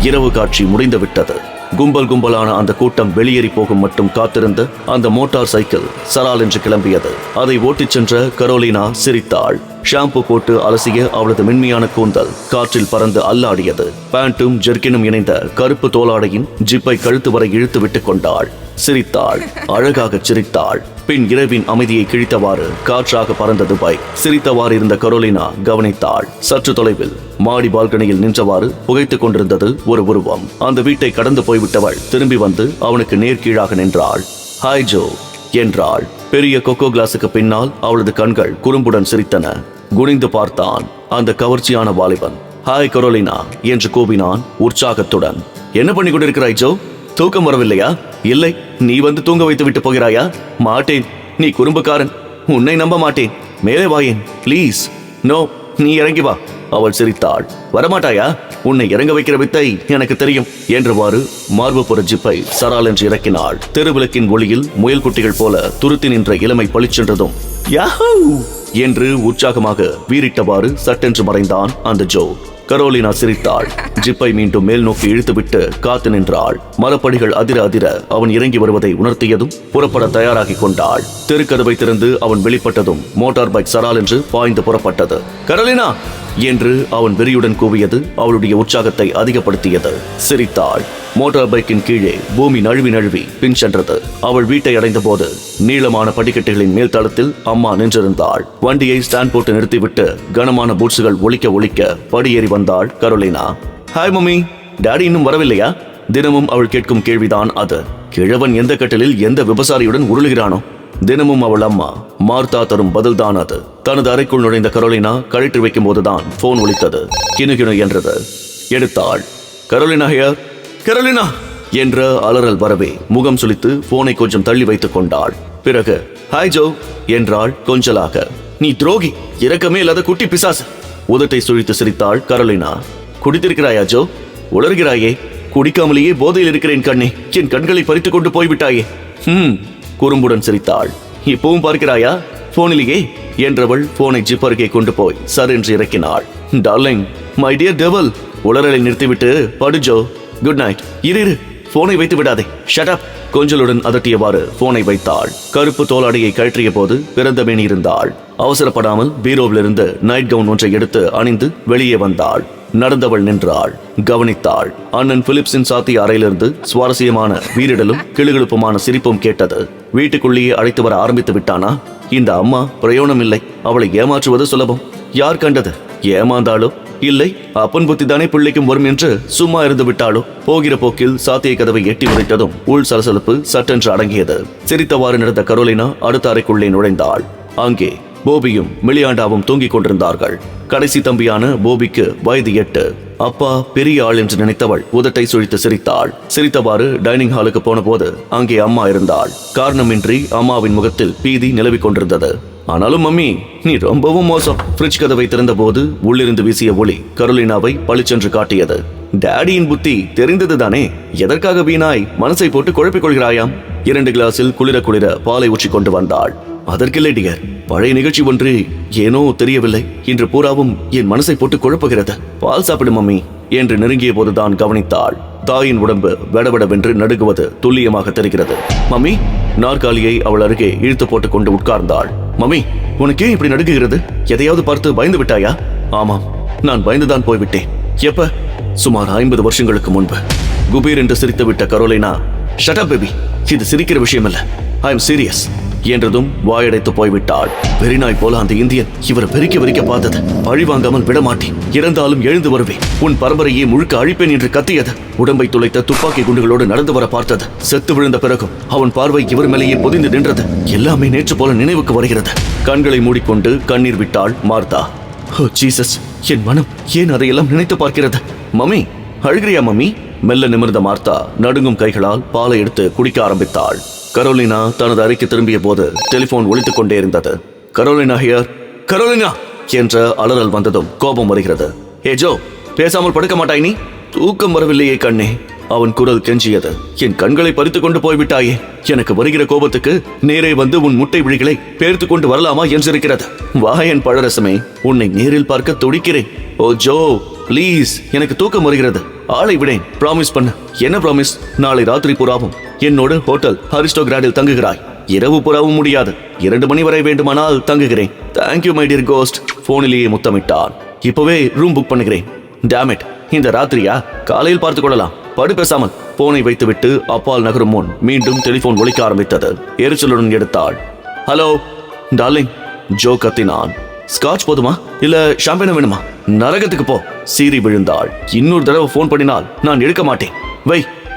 இரவு காட்சி முடிந்து விட்டது. கும்பல் கும்பலான அந்த கூட்டம் வெளியேறி போகும் மட்டும் காத்திருந்த அந்த மோட்டார் சைக்கிள் சரால் என்று கிளம்பியது. அதை ஓட்டிச் சென்ற கரோலினா சிரித்தாள். ஷாம்பு போட்டு அலசிய அவளது மென்மையான கூந்தல் காற்றில் பறந்து அல்லாடியது. பேண்ட்டும் ஜெர்கினும் இணைந்த கருப்பு தோலாடையின் ஜிப்பை கழுத்து வரை இழுத்து விட்டுக் கொண்டாள். சிரித்தாள். அழகாக சிரித்தாள். பின் இரவின் அமைதியை கிழித்தவாறு காற்றாக பறந்தது பைக். சிரித்தவாறு இருந்த கரோலினா கவனித்தாள். சற்று தொலைவில் மாடி பால்கனியில் நின்றவாறு புகைத்துக் கொண்டிருந்தது ஒரு உருவம். அந்த வீட்டை கடந்து போய்விட்டவள் திரும்பி வந்து அவனுக்கு நேர்கீழாக நின்றாள். ஹாய் ஜோ என்றாள். பெரிய கொக்கோ கிளாஸுக்கு பின்னால் அவளது கண்கள் குறும்புடன் சிரித்தன. குனிந்து பார்த்தான். அந்த கவர்ச்சியான வாலிபன் ஹாய் கரோலினா என்று கூவினான் உற்சாகத்துடன். என்ன பண்ணி கொண்டிருக்கிறாய் ஜோ? தூக்கம் வரவில்லையா? இல்லை, நீ வந்து தூங்க வைத்து விட்டு போகிறாயா? மாட்டேன், நீ குறும்புக்காரன், உன்னை நம்ப மாட்டேன். மேலே வாயேன் ப்ளீஸ். நோ, நீ இறங்கி வா. அவள் சிரித்தாள். வரமாட்டாயா? உன்னை இறங்க வைக்கிற வித்தை எனக்கு தெரியும் என்றவாறு மார்புப்புற ஜிப்பை சரால் என்று இறக்கினாள். தெருவிளக்கின் ஒளியில் முயல் குட்டிகள் போல துருத்தி நின்ற இளமை பளிச்சென்றதும் யாஹூ என்று உற்சாகமாக வீரிட்டவாறு சட்டென்று மறைந்தான் அந்த ஜோ. கரோலினா சிரித்தாள். ஜிப்பை மீண்டும் மேல் நோக்கி இழுத்துவிட்டு காத்து நின்றாள். மரப்படிகள் அதிர அதிர அவன் இறங்கி வருவதை உணர்த்தியதும் புறப்பட தயாராகி கொண்டாள். தெருக்கதவை திறந்து அவன் வெளிப்பட்டதும் மோட்டார் பைக் சரால் என்று பாய்ந்து புறப்பட்டது. கரோலினா என்று அவன் வெறியுடன் கூவியது அவளுடைய உற்சாகத்தை அதிகப்படுத்தியது. சிரித்தாள். மோட்டார் பைக்கின் கீழே பூமி நழுவி நழுவி பின் சென்றது. அவள் வீட்டை அடைந்த போது நீளமான படிக்கட்டுகளின் மேல் தளத்தில் அம்மா நின்றிருந்தாள். வண்டியை ஸ்டாண்ட் போட்டு நிறுத்திவிட்டு கனமான பூட்ஸுகள் ஒலிக்க ஒலிக்க படியேறி வந்தாள் கரோலினா. ஹாய் மம்மி, டாடி இன்னும் வரவில்லையா? தினமும் அவள் கேட்கும் கேள்விதான் அது. கிழவன் எந்த கட்டிலில் எந்த விபசாரியுடன் உருளுகிறானோ? தினமும் அவள் அம்மா மார்த்தா தரும் பதில்தான் அது. தனது அறைக்குள் நுழைந்த கரோலினா கழற்றி வைக்கும் போதுதான் போன் ஒலித்தது. கிணு என்றது. எடுத்தாள். Carolina here. கரோலினா என்ற அலறல் வரவே முகம் சுளித்து போனை கொஞ்சம் தள்ளி வைத்துக் கொண்டாள். பிறகு ஹாய் ஜோ என்றாள் கொஞ்சலாக. நீ துரோகி, இரக்கமே இல்லாத குட்டி பிசாசு. உதட்டை சுழித்து சிரித்தாள் கரோலினா. குடித்திருக்கிறாயா ஜோ? உளர்கிறாயே. குடிக்காமலேயே போதையில் இருக்கிறேன் கண்ணே. என் கண்களை பறித்துக் கொண்டு போய்விட்டாயே. குறும்புடன் சிரித்தாள். இப்பவும் பார்க்கிறாயா போனிலேயே என்றவள் போனை ஜிப் அருகே கொண்டு போய் சர் என்று இறக்கினாள். டார்லிங், மை டியர் டெவல், உளறலை நிறுத்திவிட்டு படு ஜோ. Good night. இரு, போனை வைத்து விடாதே. Shut up. கொஞ்சலுடன் அதட்டியவாறு போனை வைத்தாள். கருப்பு தோலாடையை கழற்றிய போது பிறந்த மேனி இருந்தாள். அவசரப்படாமல் பீரோவிலிருந்து நைட் கவுன் ஒன்றை எடுத்து அணிந்து வெளியே வந்தாள். நடந்தவள் நின்றாள். கவனித்தாள். அண்ணன் பிலிப்ஸின் சாத்திய அறையிலிருந்து சுவாரஸ்யமான வீரிடலும் கிளுகிழுப்புமான சிரிப்பும் கேட்டது. வீட்டுக்குள்ளேயே அழைத்து வர ஆரம்பித்து விட்டானா? இந்த அம்மா பிரயோணம் இல்லை. அவளை ஏமாற்றுவது சுலபம். யார் கண்டது? ஏமாந்தாளோ இல்லை அப்பன் புத்தி தானே பிள்ளைக்கும் வரும் என்று சும்மா இருந்து விட்டாளோ? போகிற போக்கில் சாத்திய கதவை எட்டி உதைத்ததும் உள் சலசலப்பு சட்டென்று அடங்கியது. சிரித்தவாறு நடந்த கரோலினா அடுத்த அறைக்குள்ளே நுழைந்தாள். அங்கே போபியும் மிலியாண்டாவும் தூங்கிக் கொண்டிருந்தார்கள். கடைசி தம்பியான போபிக்கு வயது 8. அப்பா பெரிய ஆள் என்று நினைத்தவள் உதட்டை சுழித்து சிரித்தாள். சிரித்தவாறு டைனிங் ஹாலுக்கு போன போது அங்கே அம்மா இருந்தாள். காரணமின்றி அம்மாவின் முகத்தில் பீதி நிலவிக் கொண்டிருந்தது. ஆனாலும் மம்மி, நீ ரொம்பவும் மோசம். ஃப்ரிட்ஜ் கதவை திறந்த போது உள்ளிருந்து வீசிய ஒளி கரோலினாவை பளிச்சென்று காட்டியது. டாடியின் புத்தி தெரிந்தது தானே, எதற்காக வீணாய் மனசை போட்டு குழப்பிக் கொள்கிறாயாம்? 2 கிளாஸில் குளிர குளிர பாலை ஊற்றி கொண்டு வந்தாள். அதற்கில்லை டியர், பழைய நிகழ்ச்சி ஒன்று ஏனோ தெரியவில்லை, இன்று பூராவும் என் மனசை போட்டு குழப்புகிறது. பால் சாப்பிடு மம்மி என்று நெருங்கிய போதுதான் கவனித்தாள். தாயின் உடம்பு வெடவெடவென்று நடுங்குவது துல்லியமாக தெரிகிறது. மம்மி, நாற்காலியை அவள் அருகே இழுத்து போட்டுக் கொண்டு உட்கார்ந்தாள். மம்மி, உனக்கே இப்படி நடுங்குகிறது? எதையாவது பார்த்து பயந்து விட்டாயா? ஆமாம், நான் பயந்துதான் போய்விட்டேன். எப்ப? சுமார் 50 வருஷங்களுக்கு முன்பு. குபீர் என்று சிரித்து விட்ட கரோலினா, ஷட் அப் பேபி, இது சிரிக்கிற விஷயம் இல்ல, ஐ எம் சீரியஸ் என்றதும் வாயடைத்து போய்விட்டாள். வெறிநாய் போல அந்த இந்தியன் இவர் வெறிக்க பார்த்தது. பழி வாங்காமல் விடமாட்டேன், இறந்தாலும் எழுந்து வருவேன், உன் பரம்பரையை முழுக்க அழிப்பேன் என்று கத்தியது. உடம்பை துளைத்த துப்பாக்கி குண்டுகளோடு நடந்து வர பார்த்தது. செத்து விழுந்த பிறகும் அவன் பார்வை இவர் மேலேயே பொதிந்து நின்றது. எல்லாமே நேற்று போல நினைவுக்கு வருகிறது. கண்களை மூடிக்கொண்டு கண்ணீர் விட்டாள் மார்த்தா. ஓ ஜீசஸ், என் மனம் ஏன் அதையெல்லாம் நினைத்து பார்க்கிறது? மம்மி, அழுகிறியா மம்மி? மெல்ல நிமிர்ந்த மார்த்தா நடுங்கும் கைகளால் பாலை எடுத்து குடிக்க ஆரம்பித்தாள். கரோலினா தனது அறைக்கு திரும்பிய போது டெலிபோன் ஒலித்துக் கொண்டே இருந்தது. Carolina here. கரோலினா என்ற அலறல் வந்ததும் கோபம் வருகிறது. ஏ ஜோ, பேசாமல் படுக்க மாட்டாய் நீ? தூக்கம் வரவில்லையே கண்ணே, அவன் குரல் கெஞ்சியது. என் கண்களை பறித்து கொண்டு போய்விட்டாயே. எனக்கு வருகிற கோபத்துக்கு நேரே வந்து உன் முட்டை விழிகளை பேர்த்து கொண்டு வரலாமா என்றிருக்கிறது. வா என் பழரசமே, உன்னை நேரில் பார்க்க துடிக்கிறேன். ஓ ஜோ ப்ளீஸ், எனக்கு தூக்கம் வருகிறது. ஆளை விடேன், ப்ராமிஸ் பண்ணு. என்ன ப்ராமிஸ்? நாளை ராத்திரி புறாவும் என்னோடு ஹோட்டல் அரிஸ்டோகிராடில் தங்குகிறாய். இரவு புறாவும் முடியாது, 2 மணி வரை வேண்டுமானால் தங்குகிறேன். Thank you my dear ghost. போனிலேயே முத்தமிட்டான். இப்பவே ரூம் புக் பண்ணுகிறேன். டேமிட், இந்த ராத்திரியா? காலையில் பார்த்துக் கொள்ளலாம். படு பேசாமல். போனை வைத்துவிட்டு அப்பால் நகரும் முன் மீண்டும் டெலிபோன் ஒலிக்க ஆரம்பித்தது. எரிச்சலுடன் எடுத்தாள். ஹலோ டார்லிங், ஜோ கத்தினான். ஸ்காட்ச் போதுமா இல்ல ஷாம்பேனா வேணுமா? நரகத்துக்கு போ. சீறி விழுந்தாள். இன்னொரு தடவை போன் பண்ணினால் நான் எடுக்க மாட்டேன்.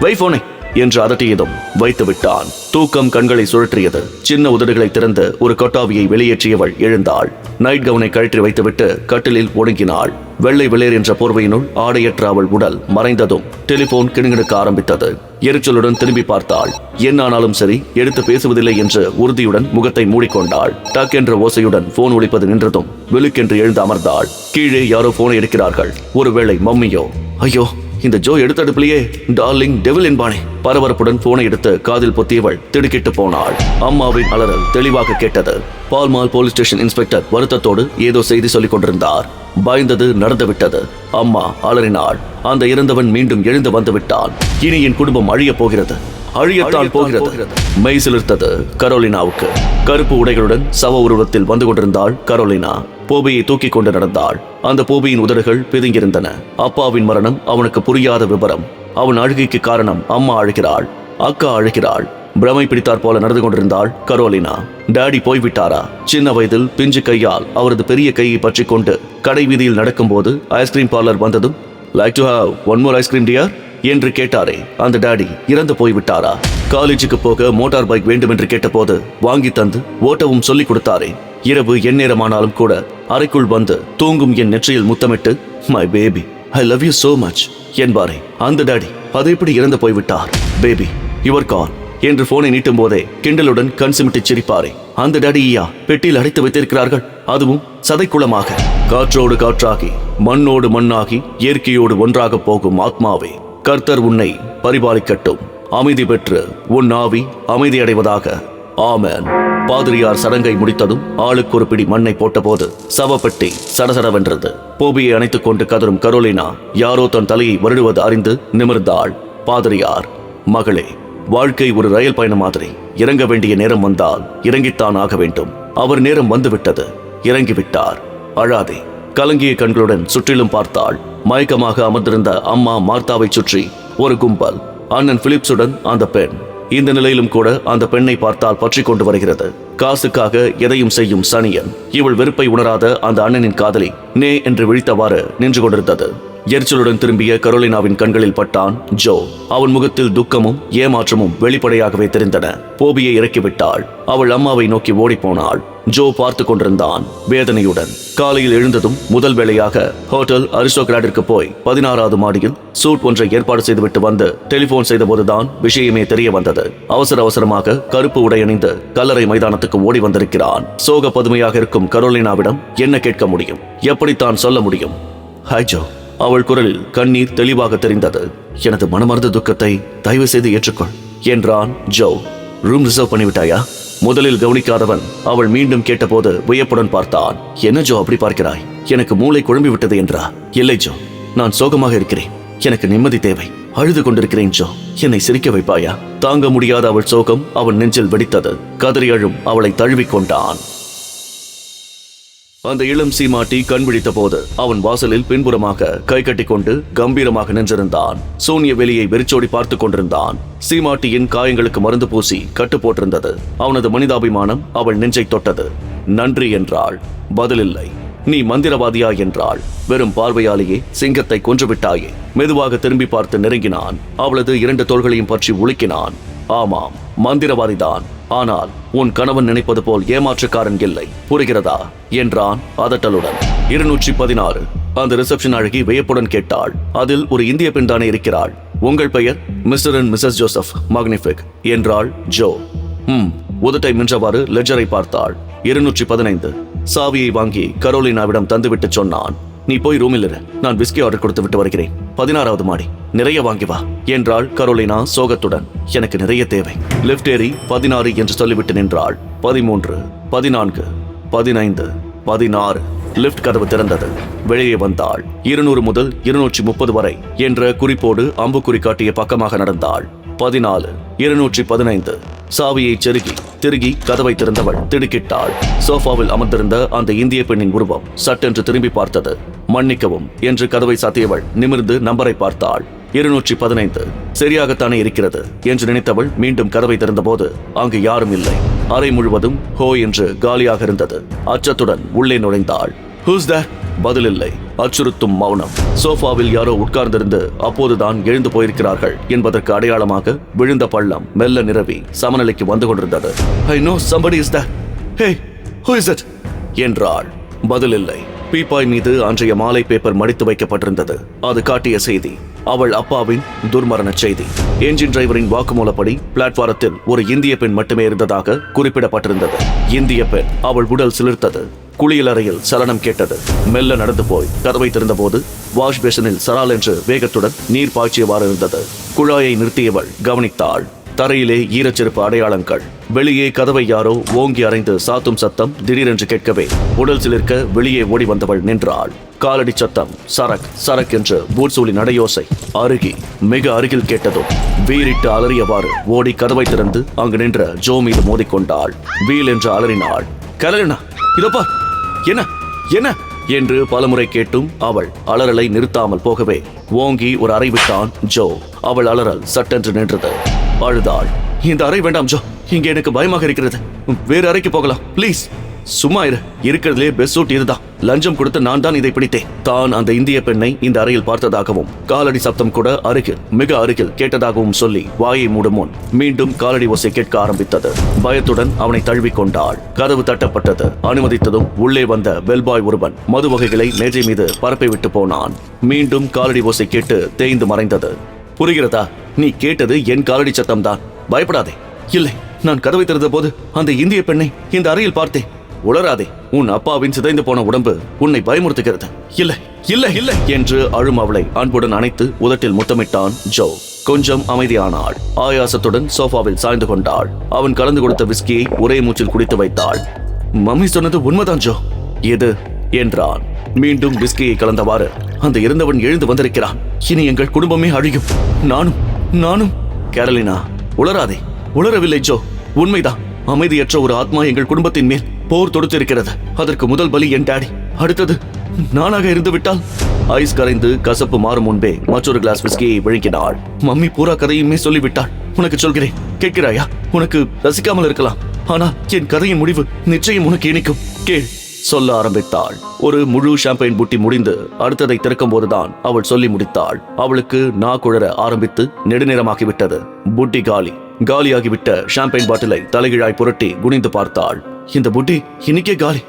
வை போனை என்று அதட்டியதும் வைத்து விட்டான். தூக்கம் கண்களை சுழற்றியது. சின்ன உதடுகளை திறந்து ஒரு கொட்டாவியை வெளியேற்றியவள் எழுந்தாள். நைட் கவுனை கழற்றி வைத்துவிட்டு கட்டிலில் ஒடுங்கினாள். வெள்ளை வெளியேற என்ற போர்வையினுள் ஆடையற்ற அவள் உடல் மறைந்ததும் டெலிபோன் கிணுகிணுக்க ஆரம்பித்தது. எரிச்சலுடன் திரும்பி பார்த்தாள். என்னானாலும் சரி, எடுத்து பேசுவதில்லை என்று உறுதியுடன் முகத்தை மூடிக்கொண்டாள். டக் என்ற ஓசையுடன் போன் ஒலிப்பது நின்றதும் விழுக்கென்று எழுந்து அமர்ந்தாள். கீழே யாரோ போனை எடுக்கிறார்கள். ஒருவேளை மம்மியோ? ஐயோ, இந்த ஜோ எடுத்தடுப்பிலேயே டார்லிங் டெவில் என்பானே. பரபரப்புடன் போனை எடுத்து காதில் பொத்தியவள் திடுக்கிட்டு போனாள். அம்மாவின் அலறல் தெளிவாக கேட்டது. பால்மால் போலீஸ் ஸ்டேஷன் இன்ஸ்பெக்டர் வருத்தத்தோடு ஏதோ செய்தி சொல்லிக் கொண்டிருந்தார். பயந்தது நடந்துவிட்டது. அம்மா அலறினாள். அந்த இறந்தவன் மீண்டும் எழுந்து வந்து விட்டான். இனி என் குடும்பம் அழிய போகிறது, அழியத்தான் போகிறது. மெய் சிலிர்த்தது கரோலினாவுக்கு. கருப்பு உடைகளுடன் சவ உருவத்தில் வந்து கொண்டிருந்தாள் கரோலினா. போபியை தூக்கி கொண்டு நடந்தாள். அந்த போபியின் உதடுகள் பிதுங்கியிருந்தன. அப்பாவின் மரணம் அவனுக்கு புரியாத விபரம். அவன் அழுகைக்கு காரணம் அம்மா அழுகிறாள், அக்கா அழுகிறாள். பிரமை பிடித்தார் போல நடந்து கொண்டிருந்தாள் கரோலினா. டாடி போய்விட்டாரா? சின்ன வயதில் பிஞ்சு கையால் அவரது பெரிய கையை பற்றி கொண்டு கடை வீதியில் நடக்கும் போது ஐஸ்கிரீம் பார்லர் வந்ததும் like to have one more ice cream dear என்று கேட்டாரே, அந்த டாடி இறந்து போய்விட்டாரா? காலேஜுக்கு போக மோட்டார் பைக் வேண்டும் என்று கேட்டபோது வாங்கி தந்து ஓட்டவும் சொல்லிக் கொடுத்தாரே. இரவு எந்நேரமானாலும் கூட அறைக்குள் வந்து தூங்கும் என் நெற்றியில் முத்தமிட்டு my baby I love you so much என்பாரே, அந்த டாடி அதை எப்படி இறந்து போய்விட்டார்? பேபி யுவர் கால் என்று போனை நீட்டும் போதே கிண்டலுடன் கண் சிமிட்டி சிரிப்பாரே, அந்த டாடியா பெட்டியில் அடைத்து வைத்திருக்கிறார்கள், அதுவும் சதைக்குளமாக. காற்றோடு காற்றாகி மண்ணோடு மண்ணாகி இயற்கையோடு ஒன்றாக போகும் ஆத்மாவே, கர்த்தர் உன்னை பரிபாலிக்கட்டும். அமைதி பெற்று உன் ஆவி அமைதி அடைவதாக. ஆமென். பாதிரியார் சடங்கை முடித்ததும் ஆளுக்கு ஒரு பிடி மண்ணை போட்டபோது சவப்பெட்டி சடசடவென்றது. போபியை அணைத்துக் கொண்டு கதரும் கரோலினா யாரோ தன் தலையை வருடுவது அறிந்து நிமிர்ந்தாள். பாதிரியார், மகளே, வாழ்க்கை ஒரு ரயில் பயணம் மாதிரி. இறங்க வேண்டிய நேரம் வந்தால் இறங்கித்தான் ஆக வேண்டும். அவர் நேரம் வந்துவிட்டது, இறங்கிவிட்டார். அழாதே. கலங்கிய கண்களுடன் சுற்றிலும் பார்த்தாள். மயக்கமாக அமர்ந்திருந்த அம்மா மார்த்தாவை சுற்றி ஒரு கும்பல். அண்ணன் பிலிப்ஸுடன் அந்த பெண். இந்த நிலையிலும் கூட அந்த பெண்ணை பார்த்தால் பற்றி கொண்டு வருகிறது. காசுக்காக எதையும் செய்யும் சனியன். இவள் வெறுப்பை உணராத அந்த அண்ணனின் காதலி நே என்று விழித்தவாறு நின்று கொண்டிருந்தது. எரிச்சலுடன் திரும்பிய கரோலினாவின் கண்களில் பட்டான் ஜோ. அவன் முகத்தில் துக்கமும் ஏமாற்றமும் வெளிப்படையாகவே தெரிந்தன. போபியை இறக்கிவிட்டாள். அவள் அம்மாவை நோக்கி ஓடிப்போனாள். ஜோ பார்த்து கொண்டிருந்தான் வேதனையுடன். காலையில் எழுந்ததும் முதல் வேளையாக ஹோட்டல் அரிஸ்டோகிராட்டிற்கு போய் 16வது மாடியில் சூட் ஒன்றை ஏற்பாடு செய்துவிட்டு வந்து டெலிபோன் செய்தபோதுதான் விஷயமே தெரிய வந்தது. அவசரமாக கருப்பு உடை அணிந்து கல்லறை மைதானத்துக்கு ஓடி வந்திருக்கிறான். சோக பதுமையாக இருக்கும் கரோலினாவிடம் என்ன கேட்க முடியும்? எப்படித்தான் சொல்ல முடியும்? Hi Joe. அவள் குரலில் கண்ணீர் தெளிவாக தெரிந்தது. எனது மனமார்ந்த துக்கத்தை தயவு செய்து ஏற்றுக்கொள் என்றான் ஜோ. Room reserve பண்ணிவிட்டாயா? முதலில் கவனிக்காதவன் அவள் மீண்டும் கேட்டபோது வியப்புடன் பார்த்தான். என்ன ஜோ அப்படி பார்க்கிறாய்? எனக்கு மூளை குழம்பி விட்டது என்றா? இல்லை ஜோ, நான் சோகமாக இருக்கிறேன். எனக்கு நிம்மதி தேவை. அழுது கொண்டிருக்கிறேன் ஜோ, என்னை சிரிக்க வைப்பாயா? தாங்க முடியாத அவள் சோகம் அவன் நெஞ்சில் வெடித்தது. கதறி அழும் அவளை தழுவிக் கொண்டான். அந்த இளம் சீமாட்டி கண் விழித்த போது அவன் வாசலில் பின்புறமாக கை கட்டி கொண்டு கம்பீரமாக நின்றிருந்தான். சூன்ய வெளியை வெறிச்சோடி பார்த்து கொண்டிருந்தான். சீமாட்டியின் காயங்களுக்கு மருந்து பூசி கட்டு போட்டிருந்தது. அவனது மனிதாபிமானம் அவள் நெஞ்சை தொட்டது. நன்றி என்றாள். பதிலில்லை. நீ மந்திரவாதியா என்றாள். வெறும் பார்வையாலேயே சிங்கத்தை கொன்றுவிட்டாயே. மெதுவாக திரும்பி பார்த்து நெருங்கினான். அவளது 2 தோள்களையும் பற்றி உலுக்கினான். ஆமாம், மந்திரவாதிதான். ஆனால் உன் கணவன் நினைப்பது போல் ஏமாற்றுக்காரன் இல்லை, புரிகிறதா என்றான் அதட்டலுடன். 216. அந்த ரிசப்ஷன் அழகி வியப்புடன் கேட்டாள். அதில் ஒரு இந்திய பெண் தானே இருக்கிறாள்? உங்கள் பெயர்? மிஸ்டர் அண்ட் மிஸ்ஸஸ் ஜோசப் மேக்னிஃபிக் என்றாள் ஜோ. உதட்டை மின்றவாறு லெஜரை பார்த்தாள். 215. சாவியை வாங்கி கரோலினாவிடம் தந்துவிட்டு சொன்னான். நீ போய் ரூமில் இரு, நான் விஸ்கி ஆர்டர் கொடுத்து விட்டு வருகிறேன். 16வது மாடி, நிறைய வாங்கி வா என்றாள் கரோலினா சோகத்துடன். எனக்கு நிறைய தேவை. லிஃப்ட் ஏறி 16 என்று சொல்லிவிட்டு நின்றாள். 13, 14, 15, 16. லிஃப்ட் கதவு திறந்தது. வெளியே வந்தாள். 200 முதல் 230 வரை என்ற குறிப்போடு அம்புக்குறி காட்டிய பக்கமாக நடந்தாள். 14, 215. சாவியை செருகி திருகி கதவை திறந்தவள் திடுக்கிட்டாள். சோஃபாவில் அமர்ந்திருந்த அந்த இந்திய பெண்ணின் உருவம் சட்டென்று திரும்பி பார்த்தது. மன்னிக்கவும் என்று கதவை சாத்தியவள் நிமிர்ந்து நம்பரை பார்த்தாள். 215. சரியாகத்தானே இருக்கிறது என்று நினைத்தவள் மீண்டும் கதவை திறந்தபோது அங்கு யாரும் இல்லை. அறை முழுவதும் ஹோ என்று காலியாக இருந்தது. அச்சத்துடன் உள்ளே நுழைந்தாள். Who's there? பதிலில்லை. அச்சுறுத்தும் மௌனம். சோஃபாவில் யாரோ உட்கார்ந்திருந்து அப்போதுதான் எழுந்து போயிருக்கிறார்கள் என்பதற்கு அடையாளமாக விழுந்த பள்ளம் மெல்ல நிரவி சமநிலைக்கு வந்து கொண்டிருந்தது. I know somebody is there. Hey, who is it? என்றாள். பதிலில்லை. பீப்பாய் மீது அன்றைய மாலை பேப்பர் மடித்து வைக்கப்பட்டிருந்தது. அது காட்டிய செய்தி அவள் அப்பாவின் துர்மரண செய்தி. என்ஜின் டிரைவரின் வாக்குமூலப்படி பிளாட்பாரத்தில் ஒரு இந்திய பெண் மட்டுமே இருந்ததாக குறிப்பிடப்பட்டிருந்தது. இந்திய பெண். அவள் உடல் சிலிர்த்தது. குளியலறையில் சலனம் கேட்டது. மெல்ல நடந்து போய் கதவை திறந்தபோது வாஷ் பேசனில் சரால் என்று வேகத்துடன் நீர் பாய்ச்சியவாறு இருந்தது. குழாயை நிறுத்தியவள் கவனித்தாள். தரையிலே ஈரச்செருப்பு அடையாளங்கள். வெளியே கதவை யாரோ ஓங்கி அறைந்து சாத்தும் சத்தம் திடீரென்று கேட்கவே உடல் சிலிர்க்க வெளியே ஓடி வந்தவள் நின்றாள். காலடி சத்தம் சரக் சரக் என்று பூட்சூலி நடையோசை அருகி மிக அருகில் கேட்டதும் வீறிட்டு அலறியவாறு ஓடி கதவை திறந்து அங்கு நின்ற ஜோ மீது மோதிக்கொண்டாள். வீல் என்று அலறினாள். கலரினா, இதோப்பா, என்ன என்ன என்று பலமுறை கேட்டும் அவள் அலறலை நிறுத்தாமல் போகவே ஓங்கி ஒரு அறை விட்டான் ஜோ. அவள் அலறல் சட்டென்று நின்றது. அழுதாள். இந்த அறை வேண்டாம் ஜோ, இங்க எனக்கு பயமாக இருக்கிறது. வேறு அறைக்கு போகலாம் ப்ளீஸ். சும்மா இரு, இருக்கிறதுலே பெஸ்ட் சூட் இதுதான். லஞ்சம் கொடுத்து நான் தான் இதை பிடித்தேன். தான் அந்த இந்திய பெண்ணை இந்த அறையில் பார்த்ததாகவும் காலடி சப்தம் கூட அருகில் மிக அருகில் கேட்டதாகவும் சொல்லி வாயை மூடும் முன் மீண்டும் காலடி ஓசை கேட்க ஆரம்பித்தது. பயத்துடன் அவனை தழுவிக்கொண்டாள். கதவு தட்டப்பட்டது. அனுமதித்ததும் உள்ளே வந்த பெல்பாய் ஒருவன் மது வகைகளை மேஜை மீது பரப்பி விட்டு போனான். மீண்டும் காலடி ஓசை கேட்டு தேய்ந்து மறைந்தது. புரிகிறதா? நீ கேட்டது என் காலடி சத்தம் தான். பயப்படாதே. இல்லை, நான் கதவை திறந்த போது அந்த இந்திய பெண்ணை இந்த அறையில் பார்த்தேன். உளராதே. உன் அப்பாவின் சிதைந்து போன உடம்பு உன்னை பயமுறுத்துகிறது. இல்லை இல்லை இல்லை என்று அழும் அவளை அன்புடன் அணைத்து உதட்டில் முத்தமிட்டான் ஜோ. கொஞ்சம் அமைதியானாள். ஆயாசத்துடன் சோஃபாவில் சாய்ந்து கொண்டாள். அவன் கலந்து கொடுத்த விஸ்கியை ஒரே மூச்சில் குடித்து வைத்தாள். மம்மி சொன்னது உண்மைதான் ஜோ. எது என்றான். மீண்டும் விஸ்கியை கலந்தவாறு, அந்த இறந்தவன் எழுந்து வந்திருக்கிறான். இனி எங்கள் குடும்பமே அழியும். நானும் கேரலினா, உளராதே. உளரவில்லை ஜோ, உண்மைதான். அமைதியற்ற ஒரு ஆத்மா எங்கள் குடும்பத்தின் மேல் போர் தொடுத்திருக்கிறது. அதற்கு முதல் பலி என் டாடி. அடுத்தது நானாக இருந்து விட்டால்? ஐஸ் கரைந்து கசப்பு மாறும் முன்பே மற்றொரு கிளாஸ் விஸ்கியை விழுங்கினாள். மம்மி பூரா கதையுமே சொல்லிவிட்டாள். உனக்கு சொல்கிறேன், கேட்கிறாயா? உனக்கு ரசிக்காமல் இருக்கலாம், ஆனால் என் கதையின் முடிவு நிச்சயம் உனக்கு இனிக்கும். கேள். சொல்ல ஆரம்பித்தாள். ஒரு முழு ஷாம்பைன் புட்டி முடிந்து அடுத்ததை திறக்கும் போதுதான் அவள் சொல்லி முடித்தாள். அவளுக்கு நா குழற ஆரம்பித்து நெடுநேரமாகிவிட்டது. புட்டி காலியாகிவிட்ட ஷாம்பைன் பாட்டிலை தலைகீழாய் புரட்டி குனிந்து பார்த்தாள். இந்த புட்டி இன்னைக்கே காலி,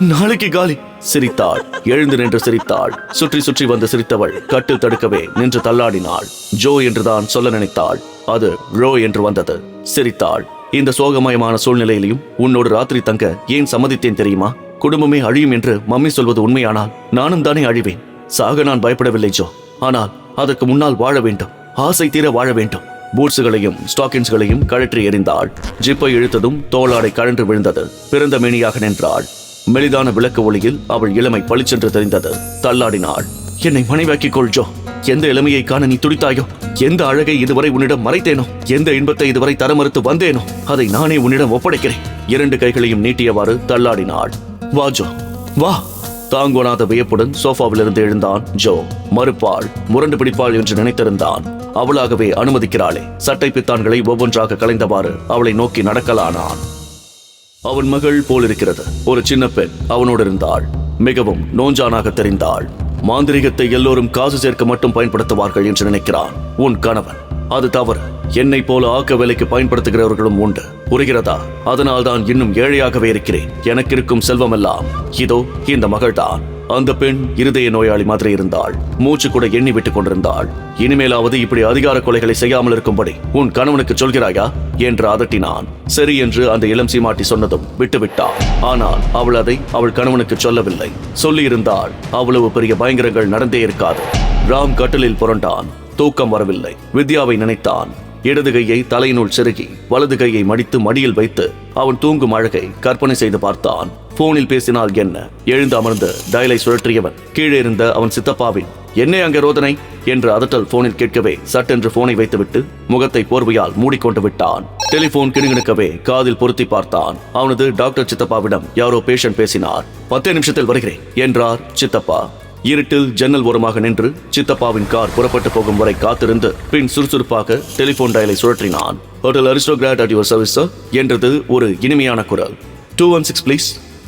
நாளைக்கு காலி. சிரித்தாள். எழுந்து நின்று சிரித்தாள். சுற்றி சுற்றி வந்து சிரித்தவள் கட்டில் தடுக்கவே நின்று தள்ளாடினாள். ஜோ என்றுதான் சொல்ல நினைத்தாள். அது ரோ என்று வந்தது. சிரித்தாள். இந்த சோகமயமான சூழ்நிலையிலும் உன்னோடு ராத்திரி தங்க ஏன் சம்மதித்தேன் தெரியுமா? குடும்பமே அழியும் என்று மம்மி சொல்வது உண்மையானால் நானும் தானே அழிவேன். சாக நான் பயப்படவில்லை ஜோ. ஆனால் அதற்கு முன்னால் வாழ வேண்டும், ஆசை தீர வாழ வேண்டும். பூட்ஸுகளையும் ஸ்டாக்கின்ஸ்களையும் கழற்றி எறிந்தாள். ஜிப்பை இழுத்ததும் தோளாடை கழன்று விழுந்தது. பிறந்த மேனியாக நின்றாள். மெலிதான விளக்கு ஒளியில் அவள் இளமை பளிச்சென்று தெரிந்தது. தள்ளாடினாள். என்னை மனைவாக்கிக் கொள் ஜோ. எந்த இளமையை காண நீ துடித்தாயோ, எந்த அழகை இதுவரை உன்னிடம் மறைத்தேனோ, எந்த இன்பத்தை இதுவரை தர மறுத்து வந்தேனோ, அதை நானே உன்னிடம் ஒப்படைக்கிறேன். 2 கைகளையும் நீட்டியவாறு தள்ளாடினாள். வா ஜோ, வா. தாங்கோனாத வியப்புடன் சோஃபாவிலிருந்து எழுந்தான் ஜோ. மறுப்பாள், முரண்டு பிடிப்பாள் என்று நினைத்திருந்தான். அவளாகவே அனுமதிக்கிறாளே. சட்டை பித்தான்களை ஒவ்வொன்றாக கலைந்தவாறு அவளை நோக்கி நடக்கலானான். அவன் மகள் போலிருக்கிறது. ஒரு சின்ன பெண் அவனோடு இருந்தாள். மிகவும் நோஞ்சானாக தெரிந்தாள். மாந்திரிகத்தை எல்லோரும் காசு சேர்க்க மட்டும் பயன்படுத்துவார்கள் என்று நினைக்கிறான் உன் கணவன். அது தவறு. என்னை போல ஆக்க வேலைக்கு பயன்படுத்துகிறவர்களும் உண்டு, புரிகிறதா? அதனால்தான் இன்னும் ஏழையாகவே இருக்கிறேன். எனக்கு இருக்கும் செல்வமெல்லாம் இதோ இந்த மகள்தான். அந்த பெண் இருதய நோயாளி மாதிரி இருந்தாள். மூச்சு கூட எண்ணி விட்டுக் கொண்டிருந்தாள். இனிமேலாவது இப்படி அதிகார கொலைகளை செய்யாமல் இருக்கும்படி உன் கணவனுக்கு சொல்கிறாயா என்று அதட்டினான். சரி என்று அந்த இளம் சீமாட்டி சொன்னதும் விட்டுவிட்டாள். ஆனால் அவள் அதை அவள் கணவனுக்கு சொல்லவில்லை. சொல்லியிருந்தால் அவ்வளவு பெரிய பயங்கரங்கள் நடந்தே இருக்காது. ராம் கட்டிலில் புரண்டான். தூக்கம் வரவில்லை. வித்யாவை நினைத்தான். இடது கையை தலையினுள் செருகி வலது கையை மடித்து மடியில் வைத்து அவன் தூங்கும் அழகை கற்பனை செய்து பார்த்தான். போனில் பேசினால் என்ன? எழுந்து அமர்ந்து டயலை சுழற்றியவன் கீழே இருந்த அவன் சித்தப்பாவின் "என்ன அங்கே ரோதனை?" என்று அதட்டல் போனில் கேட்கவே சட்டென்று போனை வைத்துவிட்டு முகத்தை போர்வையால் மூடிக்கொண்டு விட்டான். டெலிபோன் கிணுகிணுக்கவே காதில் பொருத்தி பார்த்தான். அவனது டாக்டர் சித்தப்பாவிடம் யாரோ பேஷண்ட் பேசினார். 10 நிமிஷத்தில் வருகிறேன் என்றார் சித்தப்பா. இருட்டில் ஜன்னல் ஓரமாக நின்று சித்தப்பாவின் கார் புறப்பட்டு போகும் வரை காத்திருந்து பின் சுறுசுறுப்பாக டெலிபோன் டயலை சுழற்றினான். Hotel Aristocrat at your service sir என்றது ஒரு இனிமையான குரல். 216 ப்ளீஸ்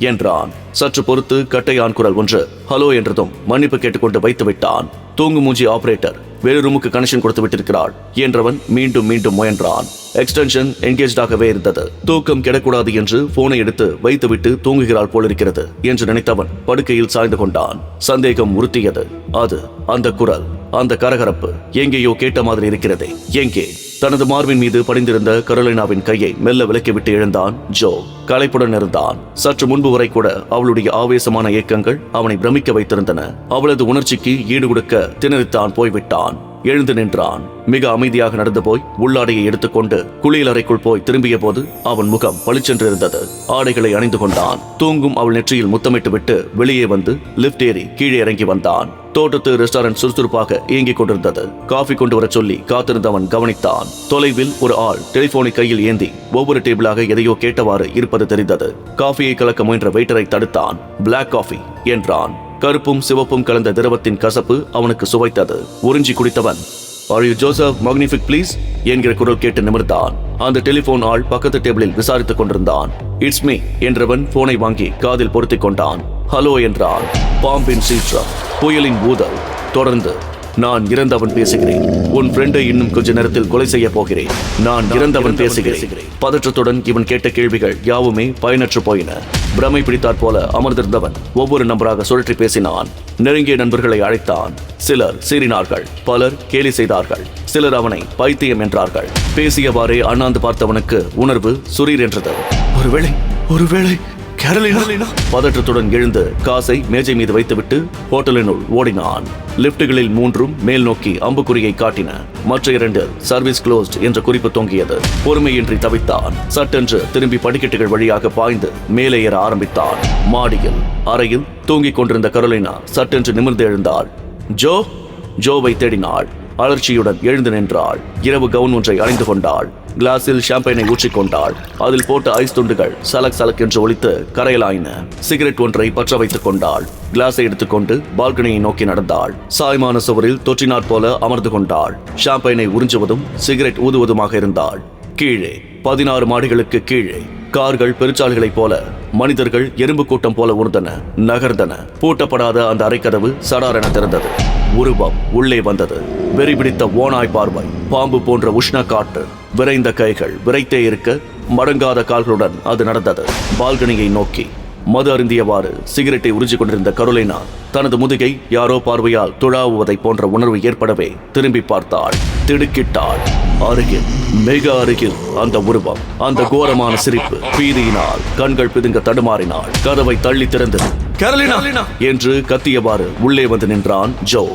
என்றான். சற்று பொறுத்து கட்டையான் குரல் ஒன்று ஹலோ என்றதும் மன்னிப்பு கேட்டுக்கொண்டு வைத்து விட்டான். தூங்கு மூஞ்சி ஆபரேட்டர் வேறு ரூமுக்கு கனெக்ஷன் கொடுத்து விட்டிருக்கிறாள் என்றவன் மீண்டும் முயன்றான். எக்ஸ்டென்ஷன் என்கேஜ்டாகவே இருந்தது. தூக்கம் கெடக்கூடாது என்று போனை எடுத்து வைத்துவிட்டு தூங்குகிறாள் போலிருக்கிறது என்று நினைத்தவன் படுக்கையில் சாய்ந்து கொண்டான். சந்தேகம் உறுத்தியது. அது அந்த குரல், அந்த கரகரப்பு எங்கேயோ கேட்ட மாதிரி இருக்கிறதே. எங்கே? தனது மார்பின் மீது படிந்திருந்த கரோலினாவின் கையை மெல்ல விலக்கிவிட்டு எழுந்தான் ஜோ. களைப்புடன் இருந்தான். சற்று முன்பு வரை கூட அவளுடைய ஆவேசமான இயக்கங்கள் அவனை பிரமிக்க வைத்திருந்தன. அவளது உணர்ச்சிக்கு ஈடு கொடுக்க திணறித்தான் போய்விட்டான். எழுந்து நின்றான். மிக அமைதியாக நடந்து போய் உள்ளாடையை எடுத்துக்கொண்டு குளியல் அறைக்குள் போய் திரும்பிய போது அவன் முகம் பளிச்சென்றிருந்தது. ஆடைகளை அணிந்து கொண்டான். தூங்கும் அவள் நெற்றியில் முத்தமிட்டு விட்டு வெளியே வந்து லிப்ட் ஏறி கீழே இறங்கி வந்தான். தோட்டத்து ரெஸ்டாரண்ட் சுறுசுறுப்பாக இயங்கிக் கொண்டிருந்தது. காஃபி கொண்டு வர சொல்லி காத்திருந்தவன் கவனித்தான். தொலைவில் ஒரு ஆள் டெலிபோனை கையில் ஏந்தி ஒவ்வொரு டேபிளாக எதையோ கேட்டவாறு இருப்பது தெரிந்தது. காஃபியை கலக்க முயன்ற வெயிட்டரை தடுத்தான். பிளாக் காஃபி என்றான். கருப்பும் சிவப்பும் கலந்த திரவத்தின் கசப்பு அவனுக்கு சுவைத்தது. உறிஞ்சி குடித்தவன் "Are you Joseph Magnific please?" என்கிற குரல் கேட்டு நிமிர்ந்தான். அந்த டெலிபோன் ஆள் பக்கத்து டேபிளில் விசாரித்துக் கொண்டிருந்தான். "It's me" என்றவன் போனை வாங்கி காதில் பொருத்திக் கொண்டான். "ஹலோ" என்றான். பாம்பின் சீற்றம், புயலின் ஊதல். தொடர்ந்து "நான் இறந்தவன் பேசுகிறேன். உன் ஃப்ரெண்டை இன்னும் கொஞ்ச நேரத்தில் கொலை செய்ய போகிறேன். நான் இறந்தவன் பேசுகிறேன்." பதற்றத்துடன் இவன் கேட்ட கேள்விகள் யாவுமே பயனற்று போயின. பிரமை பிடித்தாற் போல அமர்ந்திருந்தவன் ஒவ்வொரு நம்பராக சுழற்றி பேசினான். நெருங்கிய நண்பர்களை அழைத்தான். சிலர் சீறினார்கள், பலர் கேலி செய்தார்கள், சிலர் அவனை பைத்தியம் என்றார்கள். பேசியவாறே அண்ணாந்து பார்த்தவனுக்கு உணர்வு சுரீர் என்றது. ஒருவேளை கேரளினா? பதற்றத்துடன் எழுந்து காசை மேஜை மீது வைத்துவிட்டு ஹோட்டலினுள் ஓடினான். லிப்டுகளில் 3 மேல் நோக்கி அம்புக்குறியை காட்டின. மற்ற 2 சர்வீஸ் க்ளோஸ்ட் என்ற குறிப்பு தொங்கியது. பொறுமையின்றி தவித்தான். சட்டென்று திரும்பி படிக்கட்டுகள் வழியாக பாய்ந்து மேலே ஏற ஆரம்பித்தான். மாடியில் அறையில் தூங்கிக் கொண்டிருந்த கரோலினா சட்டென்று நிமிர்ந்து எழுந்தாள். ஜோவை தேடினாள். அலர்ச்சியுடன் எழுந்து நின்றாள். இரவு கவுன் ஒன்றை அணிந்து கொண்டாள். கிளாஸில் ஷாம்பைனை ஊற்றிக்கொண்டாள். அதில் போட்ட ஐஸ் துண்டுகள் சலக் சலக் என்று ஒலித்து கரையலாயின. சிகரெட் ஒன்றை பற்ற வைத்துக் கொண்டாள். கிளாஸை எடுத்துக்கொண்டு பால்கனியை நோக்கி நடந்தாள். சாய்மான சுவரில் தொற்றினாற் போல அமர்ந்து கொண்டாள். ஷாம்பைனை உறிஞ்சுவதும் சிகரெட் ஊதுவதுமாக இருந்தாள். கீழே 16 மாடிகளுக்கு கீழே கார்கள் பெருச்சாலைகளைப் போல, மனிதர்கள் எறும்பு கூட்டம் போல உருந்தன, நகர்ந்தன. பூட்டப்படாத அந்த அறைக்கதவு சடாரென திறந்தது. உருவம் உள்ளே வந்தது. வெறி பிடித்த ஓநாய் பார்வை, பாம்பு போன்ற உஷ்ண காற்று, விரைந்த கைகள், விரைத்தே இருக்க மடங்காத கால்களுடன் அது நடந்தது. பால்கனியை நோக்கி. மது அருந்தியவாறு சிகரெட்டை உறிஞ்சிக் கொண்டிருந்த கரோலினா தனது முதுகை யாரோ பார்வையால் துழாவுவதை போன்ற உணர்வு ஏற்படவே திரும்பி பார்த்தாள். திடுக்கிட்டாள். அருகில், மிக அருகில் அந்த உருவம், அந்த கோரமான சிரிப்பு. பீதியினால் கண்கள் பிதுங்க தடுமாறினாள். கதவை தள்ளி திறந்தது. கரோலினா என்று கத்தியவாறு உள்ளே வந்து நின்றான் ஜோ.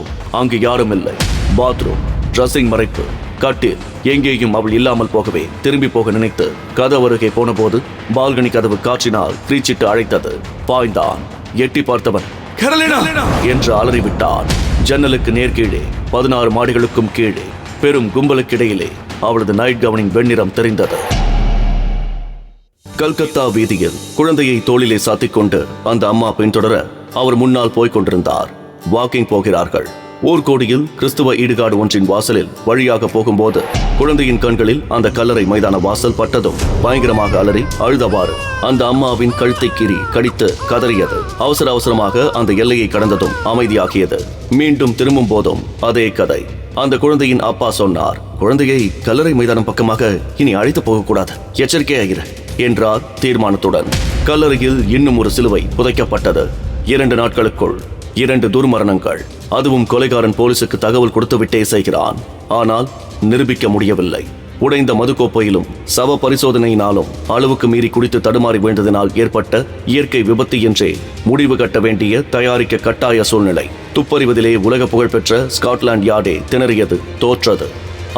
அங்கு யாரும் இல்லை. பாத்ரூம், ட்ரெஸ்ஸிங் மறைப்பு, கட்டில், எங்கேயும் அவள் இல்லாமல் போகவே திரும்பி போக நினைத்து கதவு அருகே போன போது பால்கனி கதவு காற்றினால் கிரீச்சிட்டு அழைத்தது. பாய்ந்தான். எட்டி பார்த்தவன் கரோலினா என்று அலறிவிட்டான். ஜன்னலுக்கு நேர்கீழே, 16 மாடிகளுக்கும் கீழே, பெரும் கும்பலுக்கிடையிலே அவளது நைட் கவனின் வெண்ணிறம் தெரிந்தது. கல்கத்தா வீதியில் குழந்தையை தோளிலே சாத்திக்கொண்டு அந்த அம்மா பின்தொடர அவர் முன்னால் போய்க் கொண்டிருந்தார். வாக்கிங் போகிறார்கள். ஊர்கோடியில் கிறிஸ்துவ ஈடுகாடு ஒன்றின் வாசலில் வழியாக போகும்போது குழந்தையின் கண்களில் அந்த கல்லறை மைதான வாசல் பட்டதும் பயங்கரமாக அலறி அழுதவாறு அந்த அம்மாவின் கழுத்தை கீறி கடித்து கதறியது. அவசர அவசரமாக அந்த எல்லையை கடந்ததும் அமைதியாகியது. மீண்டும் திரும்பும் போதும் அதே கதை. அந்த குழந்தையின் அப்பா சொன்னார், குழந்தையை கல்லறை மைதானம் பக்கமாக இனி அழைத்து போகக்கூடாது, எச்சரிக்கையாகிற என்றார் தீர்மானத்துடன். கல்லறையில் இன்னும் ஒரு சிலுவை புதைக்கப்பட்டது. 2 நாட்களுக்குள் 2 துர்மரணங்கள். அதுவும் கொலைகாரன் போலீசுக்கு தகவல் கொடுத்து விட்டே செய்கிறான். ஆனால் நிரூபிக்க முடியவில்லை. உடைந்த மதுக்கோப்பையிலும் சவ பரிசோதனையினாலும் அளவுக்கு மீறி குடித்து தடுமாறி விழுந்ததினால் ஏற்பட்ட இயற்கை விபத்து என்றே முடிவு கட்ட வேண்டிய தயாரிக்க கட்டாய சூழ்நிலை. துப்பறிவதிலே உலக புகழ்பெற்ற ஸ்காட்லாந்து யார்டே திணறியது, தோற்றது.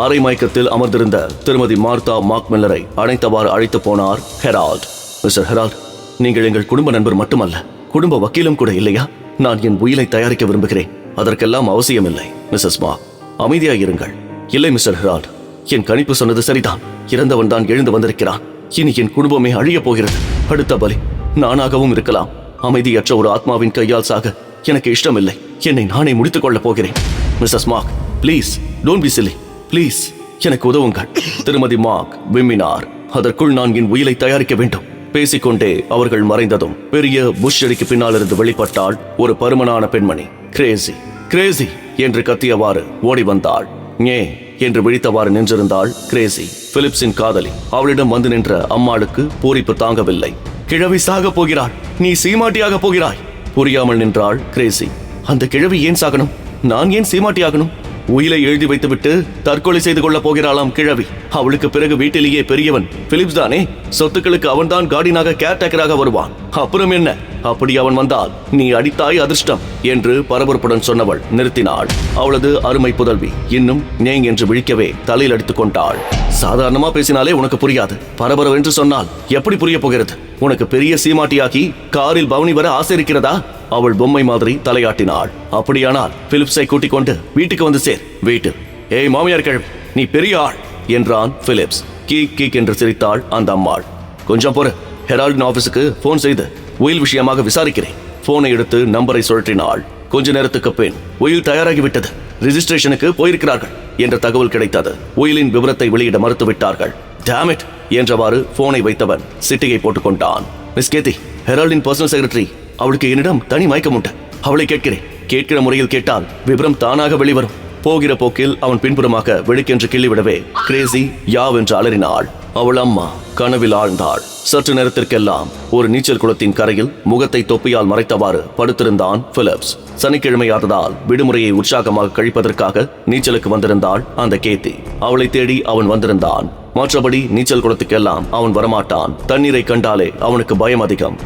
அரை மயக்கத்தில் அமர்ந்திருந்த திருமதி மார்த்தா மாக்மில்லரை அணைத்தவாறு அழைத்து போனார் ஹெரால்ட். மிஸ்டர் ஹெரால்ட், நீங்கள் எங்கள் குடும்ப நண்பர் மட்டுமல்ல, குடும்ப வக்கீலும் கூட இல்லையா? நான் என் உயிரை தயாரிக்க விரும்புகிறேன். அதற்கெல்லாம் அவசியமில்லை. மிஸ்ஸஸ் மார்க், அமைதியாயிருங்கள். இல்லை மிஸ்டர் ஹெரால்ட், என் கணிப்பு சொன்னது சரிதான். இறந்தவன் தான் எழுந்து வந்திருக்கிறான். இனி என் குடும்பமே அழியப் போகிறது. அடுத்த பலி நானாகவும் இருக்கலாம். அமைதியற்ற ஒரு ஆத்மாவின் கையால் சாக எனக்கு இஷ்டமில்லை. என்னை நானே முடித்துக் கொள்ளப் போகிறேன். Mrs Mark, please don't be silly. Please எனக்கு உதவுங்கள். திருமதி மார்க் விம்மினார். அதற்குள் நான் என் உயிரை தயாரிக்க வேண்டும். பேசிக்கொண்டே அவர்கள் மறைந்ததும் பெரிய புஷ் செடிக்கு பின்னால் இருந்து வெளிப்பட்டாள் ஒரு பருமனான பெண்மணி. கிரேசி, கிரேசி என்று கத்தியவாறு ஓடி வந்தாள். ஏ என்று விழித்தவாறு நின்றிருந்தாள் கிரேசி, பிலிப்ஸின் காதலி. அவளிடம் வந்து நின்ற அம்மாளுக்கு பூரிப்பு தாங்கவில்லை. கிழவி சாக போகிறாள், நீ சீமாட்டியாக போகிறாய். புரியாமல் நின்றாள் கிரேசி. அந்த கிழவி ஏன் சாகணும்? நான் ஏன் சீமாட்டியாகணும்? உயிலை எழுதி வைத்துவிட்டு தற்கொலை செய்து கொள்ள போகிறாளாம் கிழவி. அவளுக்கு பிறகு வீட்டிலேயே பெரியவன் பிலிப்ஸ் தானே. சொத்துக்களுக்கு அவன்தான் கார்டினாக கேர்டேக்கராக வருவான். அப்புறம் என்ன? அப்படி அவன் வந்தால் நீ அடித்தாய் அதிர்ஷ்டம் என்று பரபரப்புடன் சொன்னவள் நிறுத்தினாள். அவளது அருமை புதல்வி இன்னும் நேங் என்று விழிக்கவே தலையில் அடித்துக் கொண்டாள். சாதாரணமா பேசினாலே உனக்கு புரியாது, பரபரவென்று சொன்னால் எப்படி புரிய போகிறது? உனக்கு பெரிய சீமாட்டியாக்கி காரில் பவனி வர ஆசை இருக்கிறதா? அவள் பொம்மை மாதிரி தலையாட்டினாள். அப்படியானால் பிலிப்ஸை கூட்டிக் கொண்டு வீட்டுக்கு வந்து சேர். வீட்டு, ஏய் மாமியார் கிழவி, நீ பெரிய ஆள் என்றான் பிலிப்ஸ். கீக் கீக் என்று சிரித்தாள் அந்த அம்மாள். கொஞ்சம் பொறு, ஹெரால்டின் ஆபீஸுக்கு போன் செய்து உயில் விஷயமாக விசாரிக்கிறேன். போனை எடுத்து நம்பரை சுழற்றினாள். கொஞ்ச நேரத்துக்கு பின் உயில் தயாராகிவிட்டது, ரிஜிஸ்ட்ரேஷனுக்கு போயிருக்கிறார்கள் என்ற தகவல் கிடைத்தது. உயிலின் விவரத்தை வெளியிட மறுத்துவிட்டார்கள். டேம் இட் என்றவாறு போனை வைத்தவன் சிட்டியை போட்டுக் கொண்டான். மிஸ் கேத்தி, ஹெரால்டின் பர்சனல் செக்ரட்டரி. அவளுக்கு என்னிடம் தனி மயக்கம் உண்டு. அவளை கேட்கிறேன். கேட்கிற முறையில் கேட்டால் விவரம் தானாக வெளிவரும். போகிற போக்கில் அவன் பின்புறமாக வெடுக்கென்று கிள்ளிவிடவே கிரேசி யாவென்று அலறினாள். அவள் அம்மா கனவில் ஆழ்ந்தாள். சற்று நேரத்திற்கெல்லாம் ஒரு நீச்சல் குளத்தின் கரையில் முகத்தை தொப்பியால் மறைத்தவாறு படுத்திருந்தான் பிலிப்ஸ். சனிக்கிழமையானதால் விடுமுறையை உற்சாகமாக கழிப்பதற்காக நீச்சலுக்கு வந்திருந்தாள் அந்த கேத்தி. அவளை தேடி அவன் வந்திருந்தான். மற்றபடி நீச்சல் குளத்துக்கெல்லாம் அவன் வரமாட்டான். தண்ணீரை கண்டாலே அவனுக்கு பயம் அதிகம்.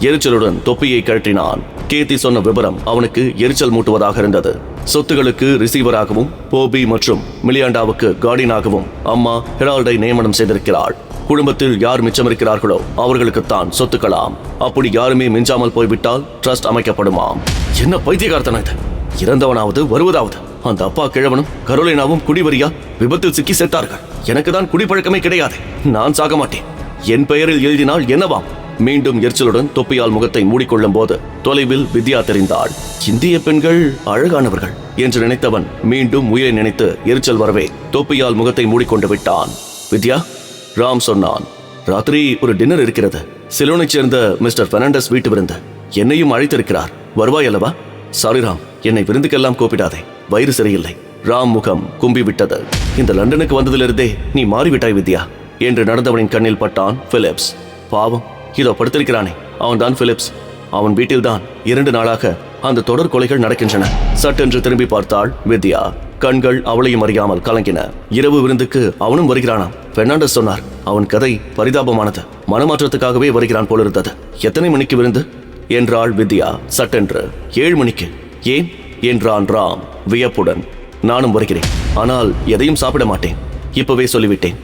எரிச்சலுடன் தொப்பியை கழற்றினான். கேத்தி சொன்ன விவரம் அவனுக்கு எரிச்சல் மூட்டுவதாக இருந்தது. சொத்துகளுக்கு ரிசீவராகவும் போபி மற்றும் மிலியாண்டாவுக்கு கார்டினாகவும் அம்மா ஹெரால்டை நியமனம் செய்திருக்கிறாள். குடும்பத்தில் யார் மிச்சமிருக்கிறார்களோ அவர்களுக்குத்தான் சொத்துக்களாம். அப்படி யாருமே மிஞ்சாமல் போய்விட்டால் ட்ரஸ்ட் அமைக்கப்படுமாம். என்ன பைத்தியகார்த்தனம் இது! இறந்தவனாவது வருவதாவது. அந்த அப்பா கிழவனும் கரோலினாவும் குடிவரியா விபத்தில் சிக்கி செத்தார்கள். எனக்கு தான் குடிப்பழக்கமே கிடையாது. நான் சாக மாட்டேன். என் பெயரில் எழுதினால் என்னவாம்? மீண்டும் எரிச்சலுடன் தொப்பியால் முகத்தை மூடிக்கொள்ளும் போது தொலைவில் வித்யா தெரிந்தாள். இந்திய பெண்கள் அழகானவர்கள் என்று நினைத்தவன் மீண்டும் உயிரை நினைத்து எரிச்சல் வரவே தொப்பியால் முகத்தை மூடிக்கொண்டு விட்டான். வித்யா, ராம் சொன்னான். ராத்திரி ஒரு டின்னர் இருக்கிறது. சிலோனைச் சேர்ந்த மிஸ்டர் பெர்னாண்டஸ் வீட்டு விருந்து. என்னையும் அழைத்திருக்கிறார். வருவாய் அல்லவா? சாரி ராம், என்னை விருந்துக்கெல்லாம் கூப்பிடாதே, வயிறு சரியில்லை. ராம் முகம் கும்பி விட்டது. இந்த லண்டனுக்கு வந்ததிலிருந்தே நீ மாறிவிட்டாய் வித்யா என்று நடந்தவனின் கண்ணில் பட்டான் பிலிப்ஸ். பாவம், இதோ படுத்திருக்கிறானே, அவன் தான் பிலிப்ஸ். அவன் வீட்டில்தான் 2 நாளாக அந்த தொடர் கொலைகள் நடக்கின்றன. சட்டென்று திரும்பி பார்த்தாள் வித்யா. கண்கள் அவளையும் அறியாமல் கலங்கின. இரவு விருந்துக்கு அவனும் வருகிறானாம். பெர்னாண்டஸ் சொன்னார். அவன் கதை பரிதாபமானது. மனமாற்றத்துக்காகவே வருகிறான் போலிருந்தது. எத்தனை மணிக்கு விருந்து என்றாள் வித்யா சட்டென்று. 7 மணிக்கு. ஏன் என்றான் ராம் வியப்புடன். நானும் வருகிறேன், ஆனால் எதையும் சாப்பிட மாட்டேன். இப்பவே சொல்லிவிட்டேன்.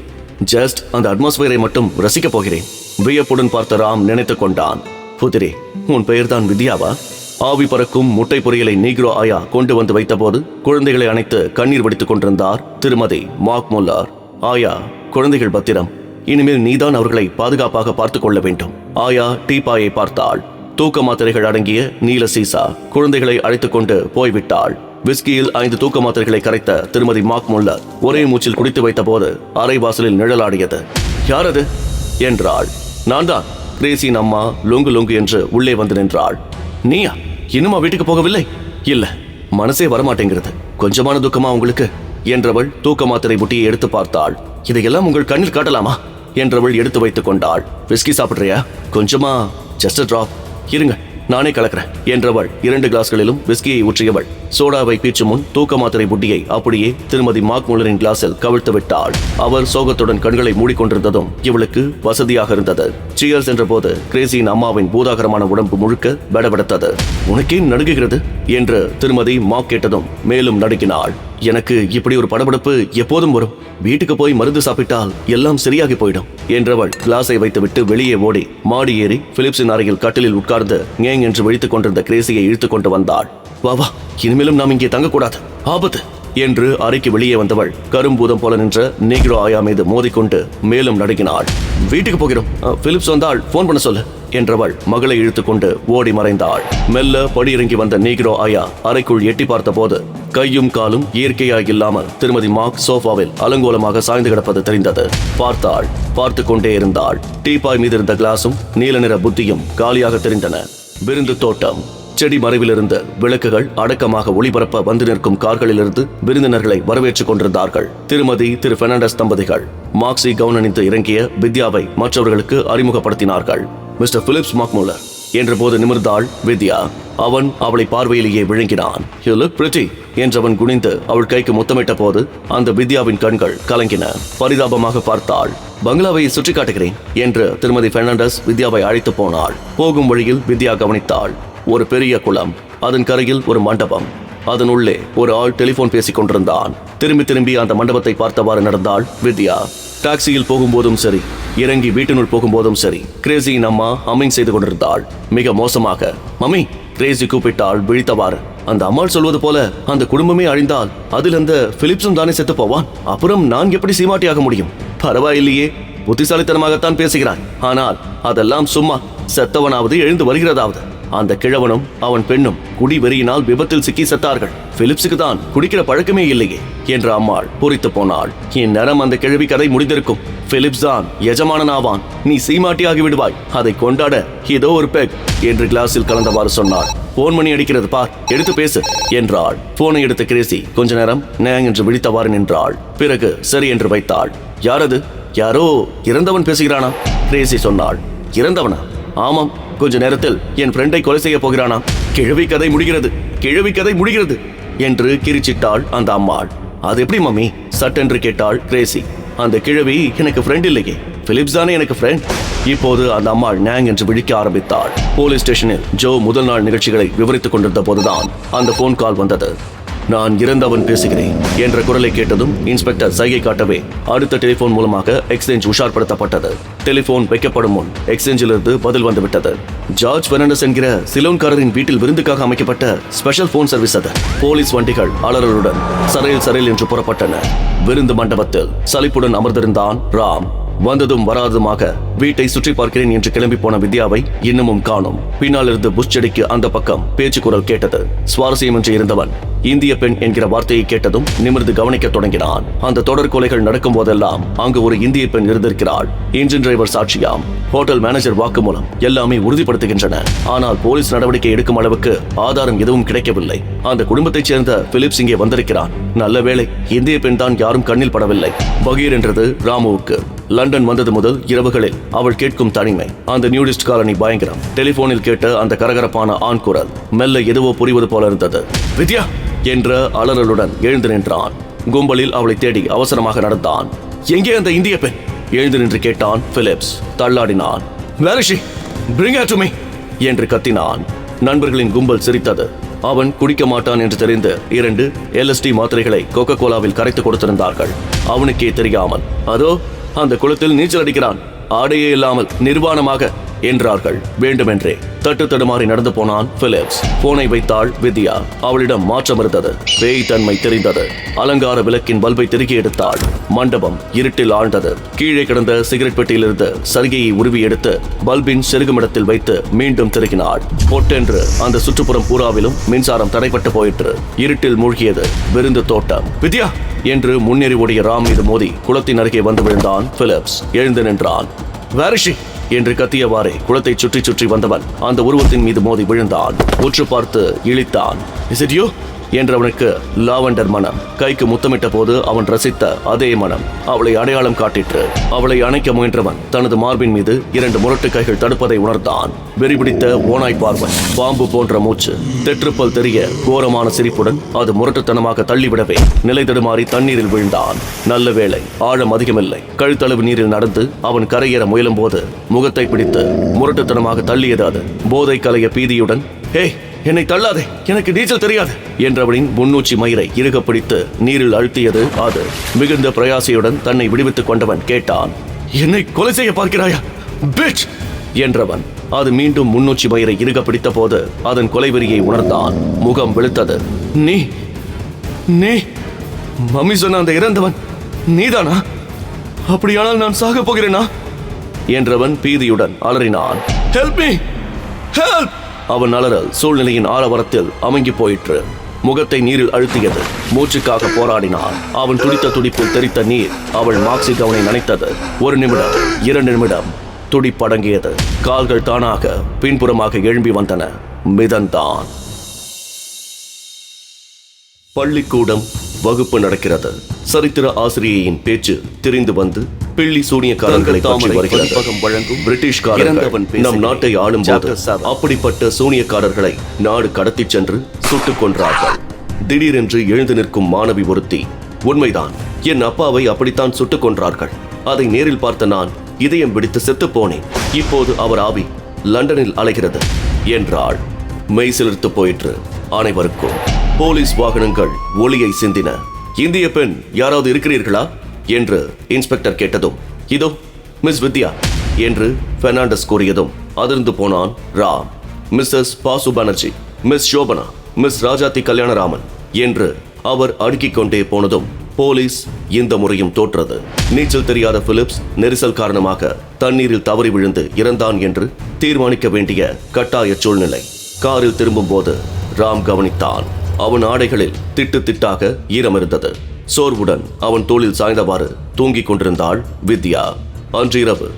ஜஸ்ட் அந்த அட்மாஸ்பியரை மட்டும் ரசிக்கப் போகிறேன். வியப்புடன் பார்த்த ராம் நினைத்து கொண்டான். புதிரே, உன் பெயர்தான் வித்யாவா? ஆவி பறக்கும் முட்டை பொரியலை நீக்ரோ ஆயா கொண்டு வந்து வைத்தபோது குழந்தைகளை அணைத்து கண்ணீர் வடித்துக் கொண்டிருந்தார் திருமதி மார்க் முல்லர். ஆயா, குழந்தைகள் பத்திரம். இனிமேல் நீதான் அவர்களை பாதுகாப்பாக பார்த்துக் கொள்ள வேண்டும். ஆயா டீப்பாயை பார்த்தாள். தூக்க மாத்திரைகள் அடங்கிய நீல சீசா. குழந்தைகளை அழைத்துக் கொண்டு போய்விட்டாள். விஸ்கியில் 5 தூக்க மாத்திரைகளை கரைத்த திருமதி மார்க் முல்லர் ஒரே மூச்சில் குடித்து வைத்த போது அரை வாசலில் நிழலாடியது. யார் அது என்றாள். நான் தான், கிரேசியின் அம்மா லொங்கு லொங்கு என்று உள்ளே வந்து நின்றாள். நீயா? இன்னுமா வீட்டுக்கு போகவில்லை? இல்ல, மனசே வரமாட்டேங்கிறது. கொஞ்சமான துக்கமா உங்களுக்கு என்றவள் தூக்க மாத்திரை புட்டியை எடுத்து பார்த்தாள். இதையெல்லாம் உங்கள் கண்ணில் காட்டலாமா என்றவள் எடுத்து வைத்துக் கொண்டாள். விஸ்கி சாப்பிட்றியா? கொஞ்சமா, ஜஸ்ட் டிராப். இருங்க, நானே கலக்கிறேன் என்றவள் 2 கிளாஸ்களிலும் விஸ்கியை ஊற்றியவள் சோடாவை பீச்சும் முன் தூக்க மாத்திரை புட்டியை அப்படியே திருமதி மார்க் முல்லரின் கிளாஸில் கவிழ்த்து விட்டாள். அவர் சோகத்துடன் கண்களை மூடிக்கொண்டிருந்ததும் இவளுக்கு வசதியாக இருந்தது. சியர்ஸ் என்ற போது கிரேசியின் அம்மாவின் பூதாகரமான உடம்பு முழுக்க படபடத்தது. உனக்கே நடுங்குகிறது என்று திருமதி மார்க் கேட்டதும் மேலும் நடுங்கினாள். எனக்கு இப்படி ஒரு படபடப்பு எப்போதும் வரும். வீட்டுக்கு போய் மருந்து சாப்பிட்டால் எல்லாம் சரியாகி போயிடும் என்றவள் கிளாஸை வைத்துவிட்டு வெளியே ஓடி மாடி ஏறி பிலிப்ஸின் அறையில் கட்டிலில் உட்கார்ந்து ஏங் என்று விழித்துக் கொண்டிருந்த கிரேசியை இழுத்துக் கொண்டு வந்தாள். வா வா, இனிமேலும் நாம் இங்கே தங்கக்கூடாது, ஆபத்து என்று அறைக்கு வெளியே வந்தவள் கரும்பூதம் போல நின்ற நீக்ரோ ஆயா மீது மோதிக்கொண்டு மேலும் நடுங்கினாள். வீட்டுக்கு போகிறோம், பிலிப்ஸ் வந்தால் போன் பண்ண சொல்லு என்றவள் மகளை இழுத்துக்கொண்டு ஓடி மறைந்தாள். மெல்ல படியிறங்கி வந்த நீக்ரோ ஆயா அறைக்குள் எட்டி பார்த்த போது கையும் காலும் இயற்கையாக இல்லாமல் திருமதி மார்க் சோஃபாவில் அலங்கோலமாக சாய்ந்து கிடப்பது தெரிந்தது. பார்த்தாள். பார்த்து கொண்டே இருந்தாள். டீப்பாய் மீது இருந்த கிளாஸும் நீல நிற புத்தியும் காலியாக தெரிந்தன. விருந்து தோட்டம். செடி மறைவிலிருந்து விளக்குகள் அடக்கமாக ஒளிபரப்ப வந்து நிற்கும் கார்களிலிருந்து விருந்தினர்களை வரவேற்றுக் கொண்டிருந்தார்கள். திருமதி திரு பெர்னாண்டஸ் தம்பதிகள் மார்க்சி கவுன் அணிந்து இறங்கிய வித்யாவை மற்றவர்களுக்கு அறிமுகப்படுத்தினார்கள். மிஸ்டர் பிலிப்ஸ் மார்க் முல்லர் என்ற போது நிமிர்ந்தாள் வித்யா. அவன் அவளை பார்வையிலேயே விழுங்கினான். You look pretty என்றவன் குனிந்து அவள் கைக்கு முத்தமிட்ட போது அந்த வித்யாவின் கண்கள் கலங்கின. பரிதாபமாக பார்த்தாள். பங்களாவை சுற்றி காட்டுகிறேன் என்று திருமதி பெர்னாண்டஸ் வித்யாவை அழைத்து போனாள். போகும் வழியில் வித்யா கவனித்தாள். ஒரு பெரிய குளம், அதன் கரையில் ஒரு மண்டபம், அதன் உள்ளே ஒரு ஆள் டெலிபோன் பேசிக் கொண்டிருந்தான். திரும்பி திரும்பி அந்த மண்டபத்தை பார்த்தவாறு நடந்தாள் வித்யா. டாக்ஸியில் போகும்போதும் சரி, இறங்கி வீட்டினுள் போகும்போதும் சரி, கிரேசியின் அம்மா அம்மிங் செய்து கொண்டிருந்தாள். மிக மோசமாக. மம்மி, கிரேசி கூப்பிட்டாள் விழித்தவாறு. அந்த அம்மாள் சொல்வது போல அந்த குடும்பமே அழிந்தால் அதில் அந்த பிலிப்ஸும் தானே செத்து போவான். அப்புறம் நான் எப்படி சீமாட்டியாக முடியும்? பரவாயில்லையே, புத்திசாலித்தனமாகத்தான் பேசுகிறான். ஆனால் அதெல்லாம் சும்மா. செத்தவனாவது எழுந்து வருகிறதாவது. அந்த கிழவனும் அவன் பெண்ணும் குடி வெறியினால் விபத்தில் சிக்கி செத்தார்கள். பிலிப்ஸுக்கு தான் குடிக்கிற பழக்கமே இல்லையே என்ற அம்மாள் பொறித்து போனாள். இந்நேரம் அந்த கிழவி கதை முடிந்திருக்கும். பிலிப்ஸ் தான் எஜமானனாவான். நீ சீமாட்டியாகி விடுவாய். அதை கொண்டாட இதோ ஒரு பெக் என்று கிளாஸில் கலந்தவாறு சொன்னாள். போன் மணி அடிக்கிறது பார், எடுத்து பேசு என்றாள். போனை எடுத்த கிரேசி கொஞ்ச நேரம் நேங் என்று விழித்தவாறு நின்றாள். பிறகு சரி என்று வைத்தாள். யாரது? யாரோ இறந்தவன் பேசுகிறானா? கிரேசி சொன்னாள். இறந்தவனா? ஆமாம், கொஞ்ச நேரத்தில் என் ஃப்ரெண்டை கொலை செய்ய போகிறானா. கிழவி கதை முடிகிறது, கிழவி கதை முடிகிறது என்று கிரிச்சிட்டாள் அந்த அம்மாள். அது எப்படி மம்மி சட்டென்று கேட்டாள் கிரேசி. அந்த கிழவி எனக்கு ஃப்ரெண்ட் இல்லையே, பிலிப்ஸ் தானே எனக்கு ஃப்ரெண்ட். இப்போது அந்த அம்மாள் நேங் என்று விழிக்க ஆரம்பித்தாள். போலீஸ் ஸ்டேஷனில் ஜோ முதல் நாள் நிகழ்ச்சிகளை விவரித்துக் கொண்டிருந்த போதுதான் அந்த போன் கால் வந்தது. நான் இறந்தவன் பேசுகிறேன் என்ற குரலை கேட்டதும் இன்ஸ்பெக்டர் சைகை காட்டவே அடுத்த டெலிபோன் மூலமாக எக்ஸ்சேஞ்ச் உஷார்படுத்தப்பட்டது. டெலிபோன் வைக்கப்படும் முன் எக்ஸ்சேஞ்சிலிருந்து பதில் வந்துவிட்டது. ஜார்ஜ் பெர்னாண்டஸ் என்கிற சிலோன்காரரின் வீட்டில் விருந்துக்காக அமைக்கப்பட்ட ஸ்பெஷல் போன் சர்வீஸ் அது. போலீஸ் வண்டிகள் அலறலுடன் சரையில் சரையில் என்று புறப்பட்டன. விருந்து மண்டபத்தில் சலிப்புடன் அமர்ந்திருந்தான் ராம். வந்ததும் வராதுமாக வீட்டை சுற்றி பார்க்கிறேன் என்று கிளம்பி போன வித்யாவை இன்னமும் காணும். பின்னால் இருந்து புஷ் செடிக்கு அந்த பக்கம் பேச்சு குரல் கேட்டது. சுவாரஸ்யமின்றி இருந்தவன் இந்திய பெண் என்கிற வார்த்தையை கேட்டதும் நிமிர்ந்து கவனிக்க தொடங்கினான். அந்த தொடர் கொலைகள் நடக்கும் போதெல்லாம் அங்கு ஒரு இந்திய பெண் இருந்திருக்கிறாள். இன்ஜின் டிரைவர் சாட்சியாம், ஹோட்டல் மேனேஜர் வாக்குமூலம் எல்லாமே உறுதிப்படுத்துகின்றன. ஆனால் போலீஸ் நடவடிக்கை எடுக்கும் அளவுக்கு ஆதாரம் எதுவும் கிடைக்கவில்லை. அந்த குடும்பத்தைச் சேர்ந்த பிலிப்ஸ் இங்கே வந்திருக்கிறான். நல்ல வேளை இந்திய பெண் தான் யாரும் கண்ணில் படவில்லை. பகீர் என்றது ராமுவுக்கு. லண்டன் வந்தது முதல் இரவுகளில் அவள் கேட்கும் தனிமை, அந்த நியூடிஸ்ட் காலனி பயங்கரம், டெலிபோனில் கேட்ட அந்த கரகரப்பான ஆண் குரல் மெல்ல எதுவோ புரிவது போல இருந்தது. வித்யா என்ற அலறலுடன் எழுந்து நின்றான். கும்பலில் அவளை தேடி அவசரமாக நடந்தான். எங்கே அந்த இந்திய பெண்? எழுந்து நின்று கேட்டான் Philips. தள்ளாடினான். Where is she? Bring her to me என்று கத்தினான். நண்பர்களின் கும்பல் சிரித்தது. அவன் குடிக்க மாட்டான் என்று தெரிந்து 2 LSD மாத்திரைகளை கோகோ கோலாவில் கரைத்து கொடுத்திருந்தார்கள். அவனுக்கே தெரியாமல் அதோ அந்த குளத்தில் நீச்சல் அடிக்கிறான், ஆடையே இல்லாமல் நிர்வாணமாக என்றார்கள். வேண்டுமென்றே தட்டு தடுமாறி நடந்து போனான் பிலிப்ஸ். போனை வைத்தாள் வித்யா. அவளிடம் மாற்றம் இருந்தது. பேய் தன்மை தெரிந்தது. அலங்கார விளக்கின் பல்பை திருக்கி எடுத்தாள். மண்டபம் இருட்டில் ஆழ்ந்தது. கீழே கிடந்த சிகரெட் பெட்டியிலிருந்து சரிகையை உருவி எடுத்து பல்பின் செருகுமிடத்தில் வைத்து மீண்டும் திருக்கினாள். பொட்டென்று அந்த சுற்றுப்புறம் பூராவிலும் மின்சாரம் தடைப்பட்டு போயிற்று. இருட்டில் மூழ்கியது விருந்து தோட்டம். வித்யா என்று முன்னேறி ஓடிய ராம் மீது மோதி குளத்தின் அருகே வந்து விழுந்தான் பிலிப்ஸ். எழுந்து நின்றான். Where is she? என்று கத்தியவாறே குளத்தை சுற்றி சுற்றி வந்தவன் அந்த உருவத்தின் மீது மோதி விழுந்தான். உற்று பார்த்து இழித்தான். Is it you? என்றவனுக்கு லாவெண்டர் மனம். கைக்கு முத்தமிட்ட போது அவன் ரசித்த அதே மனம் அவளை அடையாளம் காட்டிற்று. அவளை அணைக்க முயன்றவன் தனது மார்பின் மீது 2 முரட்டு கைகள் தடுப்பதை உணர்ந்தான். வெறிபிடித்த ஓனாய் பார்வை, பாம்பு போன்ற மூச்சு, தெற்றுப்பல் தெரிய கோரமான சிரிப்புடன் அது முரட்டுத்தனமாக தள்ளிவிடவே நிலை தடுமாறி தண்ணீரில் விழுந்தான். நல்ல வேளை ஆழம் அதிகமில்லை. கழுத்தளவு நீரில் நடந்து அவன் கரையேற முயலும் போது முகத்தை பிடித்து முரட்டுத்தனமாக தள்ளியது அது. போதை கலைய பீதியுடன், ஹே என்னை தள்ளாதே, எனக்கு நீச்சல் தெரியாது என்றவனின் முன்னூச்சி மயிரை இறுக பிடித்து நீரில் அழுத்தியது அது. மிகுந்த பிரயாசையுடன் தன்னை விடுவித்துக் கொண்டவன் கேட்டான். என்னை கொலை செய்ய பார்க்கிறாயா பிட்ச் என்றவன். அது மீண்டும் முன்னூச்சி மயிரை இறுக பிடித்த போது அதன் கொலைவெறியை உணர்ந்தான். முகம் வெளுத்தது. நீ நீ மம்மி சொன்ன அந்த இறந்தவன் நீதானா? அப்படியானால் நான் சாக போகிறேனா என்றவன் பீதியுடன் அலறினான். Help me, help! அவன் அலறல் சூழ்நிலையின் ஆரவரத்தில் அமங்கி போயிற்று. முகத்தை நீரில் அழுத்தியது. மூச்சுக்காக போராடினான். அவன் துடித்த துடிப்பில் தெரித்த நீர் அவள் மாக்சி கவுனை நனைத்தது. 1 நிமிடம், 2 நிமிடம், துடிப்படங்கியது. கால்கள் தானாக பின்புறமாக எழும்பி வந்தன. மிதந்தான். பள்ளிக்கூடம் வகுப்பு நடக்கிறது. சரித்திர ஆசிரியையின் பேச்சு தெரிந்து வந்து பிள்ளி சூனியக்காரர்களை பற்றி வருகிறது. பிரிட்டிஷ்காரர்கள் நம் நாட்டை ஆளும் போது அப்படிப்பட்ட சூனியக்காரர்களை நாடு கடத்திச் சென்று சுட்டுக் கொன்றார்கள். திடீரென்று எழுந்து நிற்கும் மாணவி ஒருத்தி, உண்மைதான், என் அப்பாவை அப்படித்தான் சுட்டுக் கொன்றார்கள். அதை நேரில் பார்த்த நான் இதயம் பிடித்து செத்து போனேன். இப்போது அவர் ஆவி லண்டனில் அலைகிறது என்றாள். மெய் சிலிர்த்து போயிற்று அனைவருக்கும். போலீஸ் வாகனங்கள் ஒளியை சிந்தின. இந்திய பெண் யாராவது இருக்கிறீர்களா என்று இன்ஸ்பெக்டர் கேட்டதும், இதோ மிஸ் வித்யா என்று பெர்னாண்டஸ் கூறியதும் அதிர்ந்து போனான் Ram. Mrs Basu Banerjee, Miss Shobana, Miss Rajathi Kalyanaraman என்று அவர் அடுக்கிக் கொண்டே போனதும் போலீஸ் இந்த முறையும் தோற்றது. நீச்சல் தெரியாத பிலிப்ஸ் நெரிசல் காரணமாக தண்ணீரில் தவறி விழுந்து இறந்தான் என்று தீர்மானிக்க வேண்டிய கட்டாய சூழ்நிலை. காரில் திரும்பும் போது ராம் கவனித்தான். அவன் ஆடைகளில் திட்டு திட்டாக ஈரம் இருந்தது. சோர்வுடன் அவன் தோளில் சாய்ந்தவாறு தூங்கிக் கொண்டிருந்தாள் வித்யா. அன்று இரவு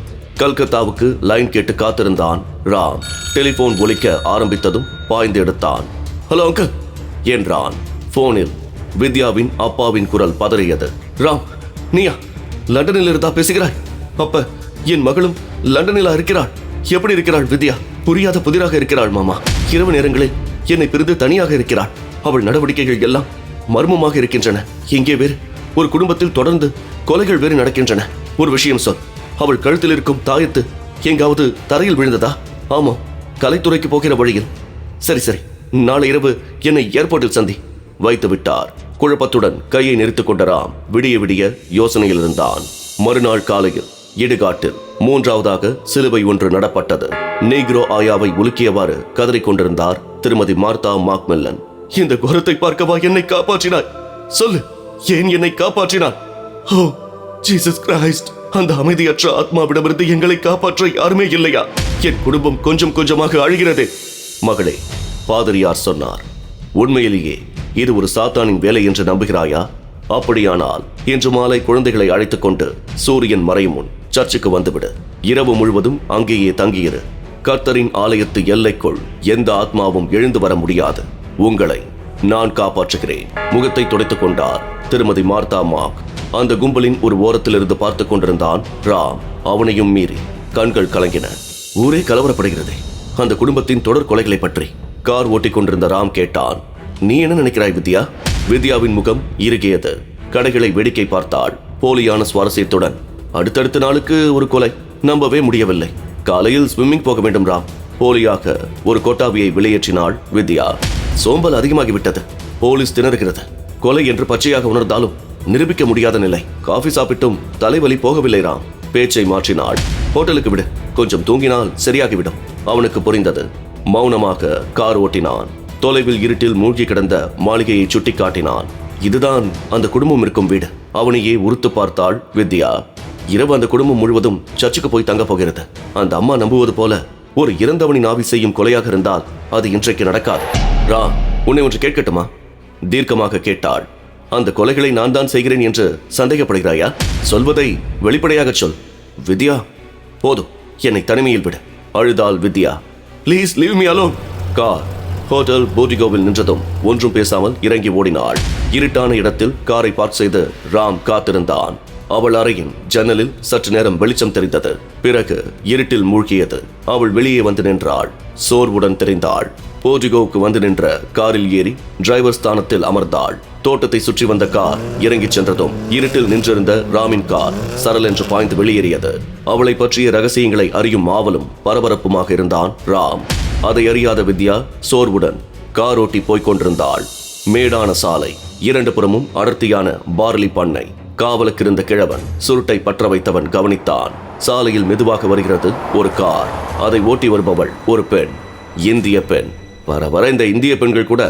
கல்கத்தாவுக்கு லைன் கேட்டு காத்திருந்தான் ராம். டெலிபோன் ஒலிக்க ஆரம்பித்ததும் பாய்ந்து எடுத்தான். ஹலோ அங்கிள் என்றான். போனில் வித்யாவின் அப்பாவின் குரல் பதறியது. ராம், நீயா லண்டனில் இருந்தா பேசுகிறாய்? அப்ப என் மகளும் லண்டனிலா இருக்கிறாள்? எப்படி இருக்கிறாள் வித்யா? புரியாத புதிராக இருக்கிறாள் மாமா. இரவு நேரங்களில் என்னை பிரிந்து தனியாக இருக்கிறாள். அவள் நடவடிக்கைகள் எல்லாம் மர்மமாக இருக்கின்றன. இங்கே வேறு ஒரு குடும்பத்தில் தொடர்ந்து கொலைகள் வேறு நடக்கின்றன. ஒரு விஷயம் சொல், அவள் கழுத்தில் இருக்கும் தாயத்து எங்காவது தரையில் விழுந்ததா? ஆமாம், கலைத்துறைக்கு போகிற வழியில். சரி சரி, நாளை இரவு என்னை ஏர்போர்ட்டில் சந்தி வைத்து விட்டார். குழப்பத்துடன் கையை நிறுத்திக் கொண்ட ராம் விடிய விடிய யோசனையில் இருந்தான். மறுநாள் காலையில் இடுகாட்டில் 3வது சிலுவை ஒன்று நடப்பட்டது. நீக்ரோ ஆயாவை உலுக்கியவாறு கதறிக்கொண்டிருந்தார் திருமதி மார்த்தா மாக்மெல்லன். இந்த கோரத்தை பார்க்கவா என்னை காப்பாற்றினாய்? சொல்லு, ஏன் என்னை காப்பாற்றினாய்? ஓ ஜீசஸ் கிரைஸ்ட், அந்த அமைதியற்ற ஆத்மாவிடமிருந்து எங்களை காப்பாற்ற யாருமே இல்லையா? என் குடும்பம் கொஞ்சம் கொஞ்சமாக அழுகிறதே. மகளே, பாதிரியார் சொன்னார், உண்மையிலேயே இது ஒரு சாத்தானின் வேலை என்று நம்புகிறாயா? அப்படியானால் இன்று மாலை குழந்தைகளை அழைத்துக் கொண்டு சூரியன் மறையும் முன் சர்ச்சுக்கு வந்துவிடு. இரவு முழுவதும் அங்கேயே தங்கியிரு. கர்த்தரின் ஆலயத்து எல்லைக்குள் எந்த ஆத்மாவும் எழுந்து வர முடியாது. உங்களை நான் காப்பாற்றுகிறேன். முகத்தை துடைத்துக் கொண்டார் திருமதி மார்த்தா மார்க். அந்த கும்பலின் ஒரு ஓரத்திலிருந்து பார்த்துக் கொண்டிருந்தான் ராம். அவனையும் மீறி கண்கள் கலங்கின. ஊரே கலவரப்படுகிறது. அந்த குடும்பத்தின் தொடர் கொலைகளை பற்றி கார் ஓட்டிக் கொண்டிருந்த ராம் கேட்டான். நீ என்ன நினைக்கிறாய் வித்யா? வித்யாவின் முகம் இறுகியது. கடைகளை வேடிக்கை பார்த்தாள் போலியான சுவாரஸ்யத்துடன். அடுத்தடுத்த நாளுக்கு ஒரு கொலை, நம்பவே முடியவில்லை. காலையில் ஸ்விம்மிங் போக வேண்டும் ராம். போலியாக ஒரு கொட்டாவியை வெளியேற்றினாள் வித்யா. சோம்பல் அதிகமாகிவிட்டது. போலீஸ் திணறுகிறது. கொலை என்று பச்சையாக உணர்ந்தாலும் நிரூபிக்க முடியாத நிலை. காஃபி சாப்பிட்டும் தலைவலி போகவில்லை ராம். பேச்சை மாற்றினாள். ஹோட்டலுக்கு விடு, கொஞ்சம் தூங்கினால் சரியாகிவிடும். அவனுக்கு புரிந்தது. மௌனமாக கார் ஓட்டினான். தொலைவில் இருட்டில் மூழ்கி கிடந்த மாளிகையை சுட்டி காட்டினான். இதுதான் அந்த குடும்பம் இருக்கும் வீடு. அவனையே உறுத்து பார்த்தாள் வித்யா. இரவு அந்த குடும்பம் முழுவதும் சர்ச்சுக்கு போய் தங்க போகிறது. அந்த அம்மா நம்புவது போல ஒரு இறந்தவனின் ஆவி செய்யும் கொலையாக இருந்தால் அது இன்றைக்கு நடக்காது. ராம், உன்னை ஒன்று கேட்கட்டுமா? தீர்க்கமாக கேட்டாள். அந்த கொலைகளை நான் தான் செய்கிறேன் என்று சந்தேகப்படுகிறாயா? சொல்வதை வெளிப்படையாக சொல். வித்யா, போதும், என்னை தனிமையில் விடு. அழுதாள் Vidya. Please leave me alone. Car hotel போர்டிகோவில் நின்றதும் ஒன்றும் பேசாமல் இறங்கி ஓடினாள். இருட்டான இடத்தில் காரை பார்க் செய்து ராம் காத்திருந்தான். அவள் அறையின் ஜன்னலில் சற்று நேரம் வெளிச்சம் தெரிந்தது. பிறகு இருட்டில் மூழ்கியது. அவள் வெளியே வந்து நின்றாள். சோர்வுடன் தெரிந்தாள். போர்டிகோவுக்கு வந்து நின்ற காரில் ஏறி டிரைவர் ஸ்தானத்தில் அமர்ந்தாள். தோட்டத்தை சுற்றி வந்த கார் இறங்கிச் சென்றதும் இருட்டில் நின்றிருந்த ராமின் கார் சரல் என்று பாய்ந்து வெளியேறியது. அவளை பற்றிய ரகசியங்களை அறியும் ஆவலும் பரபரப்புமாக இருந்தான் ராம். அதை அறியாத வித்யா சோர்வுடன் கார் ஓட்டி போய்க் கொண்டிருந்தாள். மேடான சாலை, இரண்டு புறமும் அடர்த்தியான பார்லி பண்ணை. காவலுக்கு இருந்த கிழவன் சுருட்டை பற்ற வைத்தவன் கவனித்தான். சாலையில் மெதுவாக வருகிறது ஒரு கார். அதை ஓட்டி வருபவள் ஒரு பெண், இந்திய பெண். வர வர இந்த இந்திய பெண்கள் கூட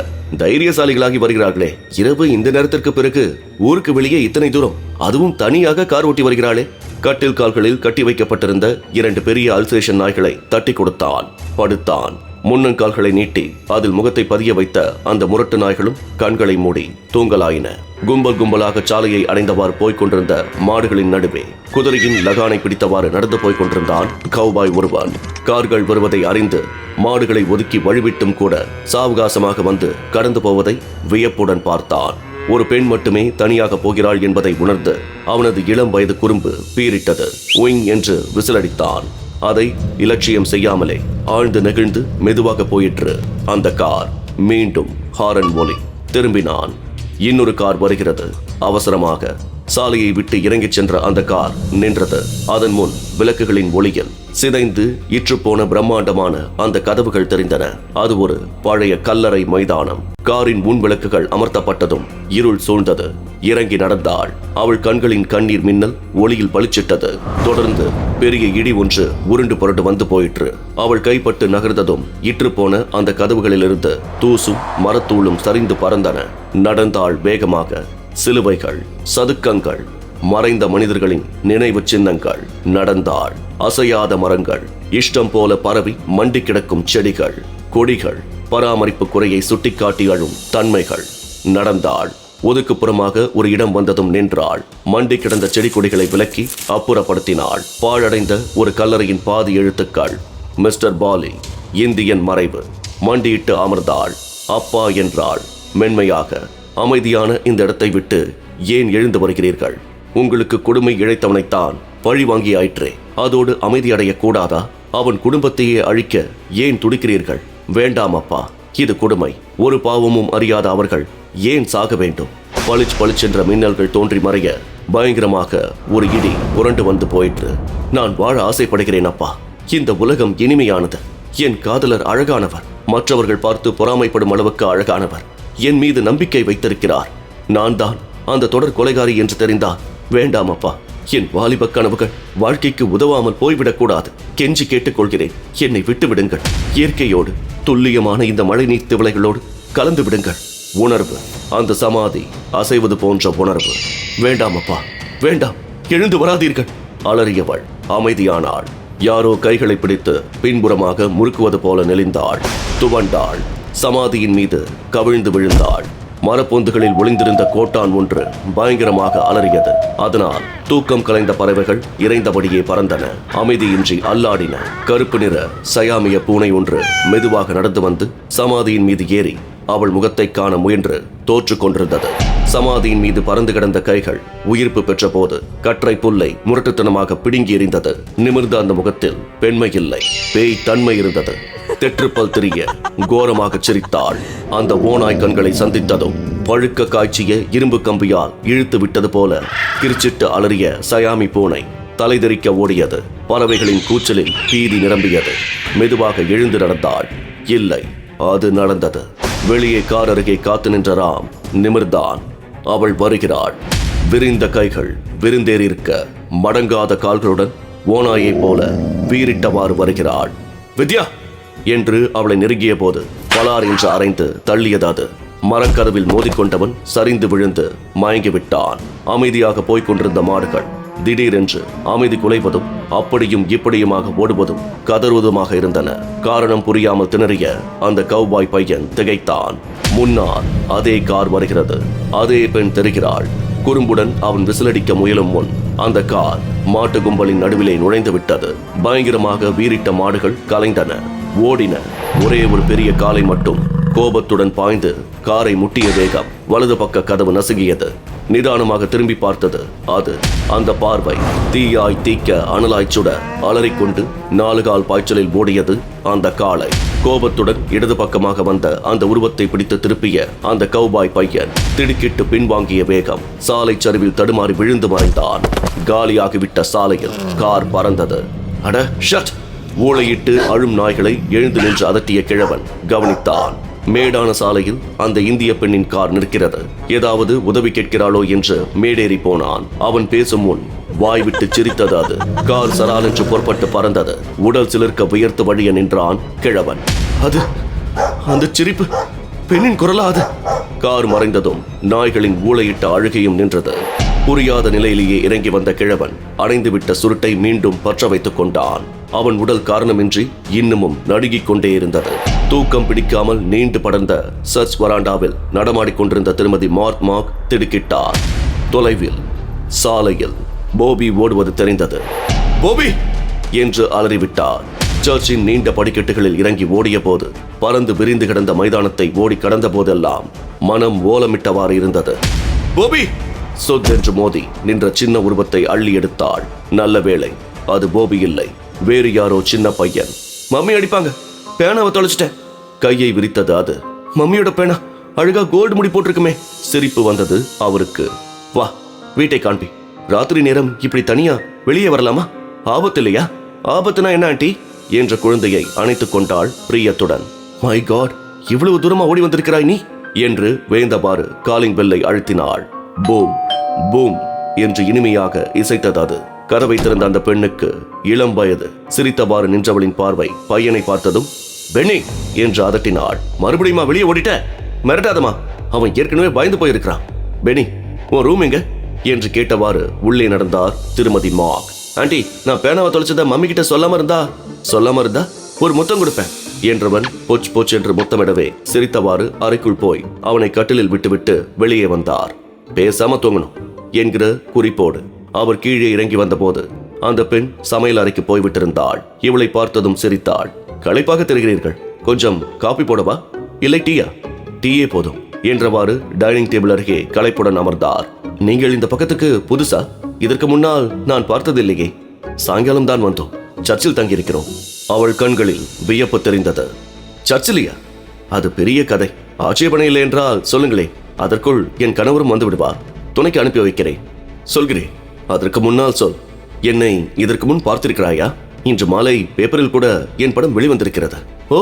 தைரியசாலிகளாகி வருகிறார்களே. இரவு இந்த நேரத்திற்கு பிறகு ஊருக்கு வெளியே இத்தனை தூரம், அதுவும் தனியாக கார் ஓட்டி வருகிறாளே. கட்டில் கால்களில் கட்டி வைக்கப்பட்டிருந்த இரண்டு பெரிய அல்சேஷன் நாய்களை தட்டி கொடுத்தான். படுத்தான். முன்னங்கால்களை நீட்டி அதில் முகத்தை பதிய வைத்த அந்த முரட்டு நாய்களும் கண்களை மூடி தூங்கலாயின. கும்பல் கும்பலாக சாலையை அடைந்தவாறு போய்கொண்டிருந்த மாடுகளின் நடுவே குதிரையின் லகானை பிடித்தவாறு நடந்து போய்கொண்டிருந்தான் கௌபாய் ஒருவன். கார்கள் வருவதை அறிந்து மாடுகளை ஒதுக்கி வழிவிட்டும் கூட சாவகாசமாக வந்து கடந்து போவதை வியப்புடன் பார்த்தான். ஒரு பெண் மட்டுமே தனியாக போகிறாள் என்பதை உணர்ந்து அவனது இளம் வயது குறும்பு பீரிட்டது. உயிங் என்று விசிலடித்தான். அதை இலட்சியம் செய்யாமலே ஆழ்ந்து நெகிழ்ந்து மெதுவாக போயிற்று அந்த கார். மீண்டும் ஹாரன் ஒலி. திரும்பினான். இன்னொரு கார் வருகிறது. அவசரமாக சாலையை விட்டு இறங்கிச் சென்ற அந்த கார் நின்றது. அதன் முன் விளக்குகளின் ஒளியில் சிதைந்து இற்றுப்போன பிரம்மாண்டமான அந்த கதவுகள் தெரிந்தன. அது ஒரு பழைய கல்லறை மைதானம். காரின் முன் விளக்குகள் அமர்த்தப்பட்டதும் இருள் சூழ்ந்தது. இறங்கி நடந்தாள். அவள் கண்களின் கண்ணீர் மின்னல் ஒளியில் பளிச்சிட்டது. தொடர்ந்து பெரிய இடி ஒன்று உருண்டு புரண்டு வந்து போயிற்று. அவள் கைப்பட்டு நகர்ந்ததும் இற்றுப்போன அந்த கதவுகளிலிருந்து தூசும் மரத்தூளும் சரிந்து பறந்தன. நடந்தாள் வேகமாக. சிலுவைகள், சதுக்கங்கள், மறைந்த மனிதர்களின் நினைவு சின்னங்கள். நடந்தாள். அசையாத மரங்கள், இஷ்டம் போல பரவி மண்டி கிடக்கும் செடிகள், கொடிகள், பராமரிப்பு குறையை சுட்டிக்காட்டி அழும் தன்மைகள். நடந்தாள். ஒதுக்குப்புறமாக ஒரு இடம் வந்ததும் நின்றாள். மண்டி கிடந்த செடி கொடிகளை விலக்கி அப்புறப்படுத்தினாள். பாழடைந்த ஒரு கல்லறையின் பாதி எழுத்துக்கள். மிஸ்டர் பாலி, இந்தியன் மறைவு. மண்டியிட்டு அமர்ந்தாள். அப்பா என்றாள் மென்மையாக. அமைதியான இந்த இடத்தை விட்டு ஏன் எழுந்து வருகிறீர்கள்? உங்களுக்கு கொடுமை இழைத்தவனைத்தான் பழி வாங்கி ஆயிற்றே. அதோடு அமைதியடைய கூடாதா? அவன் குடும்பத்தையே அழிக்க ஏன் துடிக்கிறீர்கள்? வேண்டாம் அப்பா, இது கொடுமை. ஒரு பாவமும் அறியாத அவர்கள் ஏன் சாக வேண்டும்? பளிச் பளிச்சென்ற மின்னல்கள் தோன்றி மறைய பயங்கரமாக ஒரு இடி புரண்டு வந்து போயிற்று. நான் வாழ ஆசைப்படுகிறேன் அப்பா. இந்த உலகம் இனிமையானது. என் காதலர் அழகானவர். மற்றவர்கள் பார்த்து பொறாமைப்படும் அளவுக்கு அழகானவர். என் மீது நம்பிக்கை வைத்திருக்கிறார். நான் தான் அந்த தொடர் கொலைகாரி என்று தெரிந்தால் வேண்டாம் அப்பா. என் வாலிப கனவுகள் வாழ்க்கைக்கு உதவாமல் போய்விடக்கூடாது. கெஞ்சி கேட்டுக்கொள்கிறேன், என்னை விட்டு விடுங்கள். இயற்கையோடு துல்லியமான இந்த மழை நீர் திவளைகளோடு கலந்து விடுங்கள். உணர்வு, அந்த சமாதி அசைவது போன்ற உணர்வு. வேண்டாம் அப்பா, வேண்டாம், எழுந்து வராதீர்கள். அலறியவள் அமைதியானாள். யாரோ கைகளை பிடித்து பின்புறமாக முறுக்குவது போல நெளிந்தாள். துவண்டாள். சமாதியின் மீது கவிழ்ந்து விழுந்தாள். மரப்பொந்துகளில் ஒளிந்திருந்த கோட்டான் ஒன்று பயங்கரமாக அலறியது. அதனால் தூக்கம் கலைந்த பறவைகள் இறைந்தபடியே பறந்தன, அமைதியின்றி அல்லாடின. கருப்பு நிற சயாமிய பூனை ஒன்று மெதுவாக நடந்து வந்து சமாதியின் மீது ஏறி அவள் முகத்தை காண முயன்று தோற்று கொண்டிருந்தது. சமாதியின் மீது பறந்து கிடந்த கைகள் உயிர்ப்பு பெற்ற போது கற்றை புல்லை முரட்டுத்தனமாக பிடுங்கி எறிந்தது. நிமிர்ந்த அந்த முகத்தில் பெண்மை இல்லை, பேய் தன்மை இருந்தது. தெற்றுப்பல் திரிய கோரமாக சிரித்தாள். அந்த ஓநாய் கண்களை சந்தித்ததும் பழுக்க காய்ச்சிய இரும்பு கம்பியால் இழுத்து விட்டது போல கிரிச்சிட்டு அலறிய சயாமி பூனை தலைதெறிக்க ஓடியது. பறவைகளின் கூச்சலில் பீதி நிரம்பியது. மெதுவாக எழுந்து நடந்தாள். இல்லை, அது நடந்தது. வெளியே கார் அருகே காத்து நின்ற ராம் நிமிர்ந்தான். அவள் வருகிறாள். விரிந்த கைகள் விருந்தேறியிருக்க மடங்காத கால்களுடன் ஓநாயைப் போல வீறிட்டவாறு வருகிறாள். வித்யா என்று அவளை நெருங்கிய போது பலார் என்று அரைந்து தள்ளியது அது. மரக்கதவில் மோதிக்கொண்டவன் சரிந்து விழுந்து மயங்கிவிட்டான். அமைதியாக போய்கொண்டிருந்த மாடுகள் திடீரென்று அமைதி குலைவதும் அப்படியும் இப்படியுமாக ஓடுவதும் கதறுவதுமாக இருந்தன. காரணம் புரியாமல் திணறிய அந்த கவ்பாய் பையன் திகைத்தான். முன்னால் அதே கார் வருகிறது. அதே பெண் தெரிகிறாள். குறும்புடன் அவன் விசிலடிக்க முயலும் முன் அந்த கார் மாட்டு கும்பலின் நடுவிலே நுழைந்து விட்டது. பயங்கரமாக வீறிட்ட மாடுகள் கலைந்தன, ஓடின. ஒரே ஒரு பெரிய காலை மட்டும் கோபத்துடன் பாய்ந்து காரை முட்டிய வேகம் வலது பக்க கதவு நசுங்கியது. நிதானமாக திரும்பி பார்த்தது. அது அந்த பார்வை தீயாய் தீக்க அனலாய் சுட அலறிக்கொண்டு 4 கால் பாய்ச்சலில் ஓடியது அந்த காளை. கோபத்துடன் இடது பக்கமாக வந்த அந்த உருவத்தை பிடித்து திருப்பிய அந்த கவ்பாய் பையன் திடுக்கிட்டு பின்வாங்கிய வேகம் சாலை சரிவில் தடுமாறி விழுந்து மறைந்தான். காலியாகிவிட்ட சாலையில் கார் பறந்தது. அட ஷட்! ஊளையிட்டு அழும் நாய்களை எழுந்து நின்று அதட்டிய கிழவன் கவனித்தான். மேடான சாலையில் அந்த இந்திய பெண்ணின் கார் நிற்கிறது. ஏதாவது உதவி கேட்கிறாளோ என்று மேடேறி போனான். அவன் பேசும் முன் வாய் விட்டு சிரித்தது அது. கார் சரால் என்று புறப்பட்டு பறந்தது. உடல் சிலிர்க்க வியர்த்து வழிய நின்றான் கிழவன். அது அந்த சிரிப்பு பெண்ணின் குரலா? அது கார் மறைந்ததும் நாய்களின் ஊளையிட்ட அழுகையும் நின்றது. புரியாத நிலையிலேயே இறங்கி வந்த கிழவன் அடைந்துவிட்ட சுருட்டை மீண்டும் பற்ற வைத்துக் கொண்டான். அவன் உடல் காரணமின்றி இன்னமும் நடுங்கிக் கொண்டே இருந்தது. தூக்கம் பிடிக்காமல் நீண்டு படர்ந்த சர்ச் வராண்டாவில் நடமாடிக்கொண்டிருந்த திருமதி மார்க் திடுக்கிட்டார். தொலைவில் சாலையில் போபி ஓடுவது தெரிந்தது. போபி என்று அலறிவிட்டார். சர்ச்சின் நீண்ட படிக்கட்டுகளில் இறங்கி ஓடிய போது பறந்து விரிந்து கிடந்த மைதானத்தை ஓடி கடந்த போதெல்லாம் மனம் ஓலமிட்டவாறு இருந்தது. போபி சொத்தென்று மோதி நின்ற சின்ன உருவத்தை அள்ளி எடுத்தாள். நல்ல வேளை, அது போபி இல்லை, வேறு யாரோ சின்ன பையன். மம்மி அடிப்பாங்க, பேனாவை தொலைச்சிட்டேன். கையை விரித்தது அது. மம்மியோட பேனா அழகா கோல்டு முடி போட்டிருக்குமே. சிரிப்பு வந்தது அவருக்கு. வா, வீட்டை காண்பி. ராத்திரி நேரம் இப்படி தனியா வெளியே வரலாமா? ஆபத்து இல்லையா? ஆபத்துனா என்ன ஆண்டி என்ற குழந்தையை அணைத்துக் கொண்டாள் பிரியத்துடன். மை காட், இவ்வளவு தூரமா ஓடி வந்திருக்கிறாய் நீ என்று வேந்தபாறு காலிங் பெல்லை அழுத்தினாள். பூம் பூம் என்று இனிமையாக இசைத்தது அது. கதவை திறந்த அந்த பெண்ணுக்கு இளம் வயது. சிரித்தவாறு நின்றவளின் பார்வை பையனை பார்த்ததும் பெண்ணி என்று அதட்டினாள். மறுபடியுமா வெளியே ஓடிட்ட? மிரட்டாதமா, அவன் ஏற்கனவே பயந்து போயிருக்கிறான். பெனி, உன் ரூம் எங்க என்று கேட்டவாறு உள்ளே நடந்தார் திருமதி மார்க். ஆண்டி, நான் பேனாவை தொலைச்சத மம்மி கிட்ட சொல்லாம இருந்தா ஒரு முத்தம் கொடுப்பேன் என்றவன் பொச் பொச் என்று முத்தமிடவே சிரித்தவாறு அறைக்குள் போய் அவனை கட்டிலில் விட்டுவிட்டு வெளியே வந்தார். பேசாம தூங்கணும் என்கிற குறிப்போடு அவர் கீழே இறங்கி வந்தபோது அந்த பெண் சமையல் அறைக்கு போய்விட்டிருந்தாள். இவளை பார்த்ததும் சிரித்தாள். களைப்பாக தெரிகிறீர்கள், கொஞ்சம் காபி போடவா, இல்லை டீயா? டீயே போதும் என்றவாறு டைனிங் டேபிள் அருகே களைப்புடன் அமர்ந்தார். நீங்கள் இந்த பக்கத்துக்கு புதுசா? இதற்கு முன்னால் நான் பார்த்ததில்லையே. சாயங்காலம் தான் வந்தோம், சர்ச்சில் தங்கியிருக்கிறோம். அவள் கண்களில் வியப்பு தெரிந்தது. சர்ச்சிலியா? அது பெரிய கதை. ஆட்சேபனை இல்லை என்றால் சொல்லுங்களே, அதற்குள் என் கணவரும் வந்து விடுவார். துணைக்கு அனுப்பி வைக்கிறேன். சொல்கிறேன், அதற்கு முன்னால் சொல். என்னை இதற்கு முன் பார்த்திருக்கிறாயா? இன்று மாலை பேப்பரில் கூட என் படம் வெளிவந்திருக்கிறது. ஓ,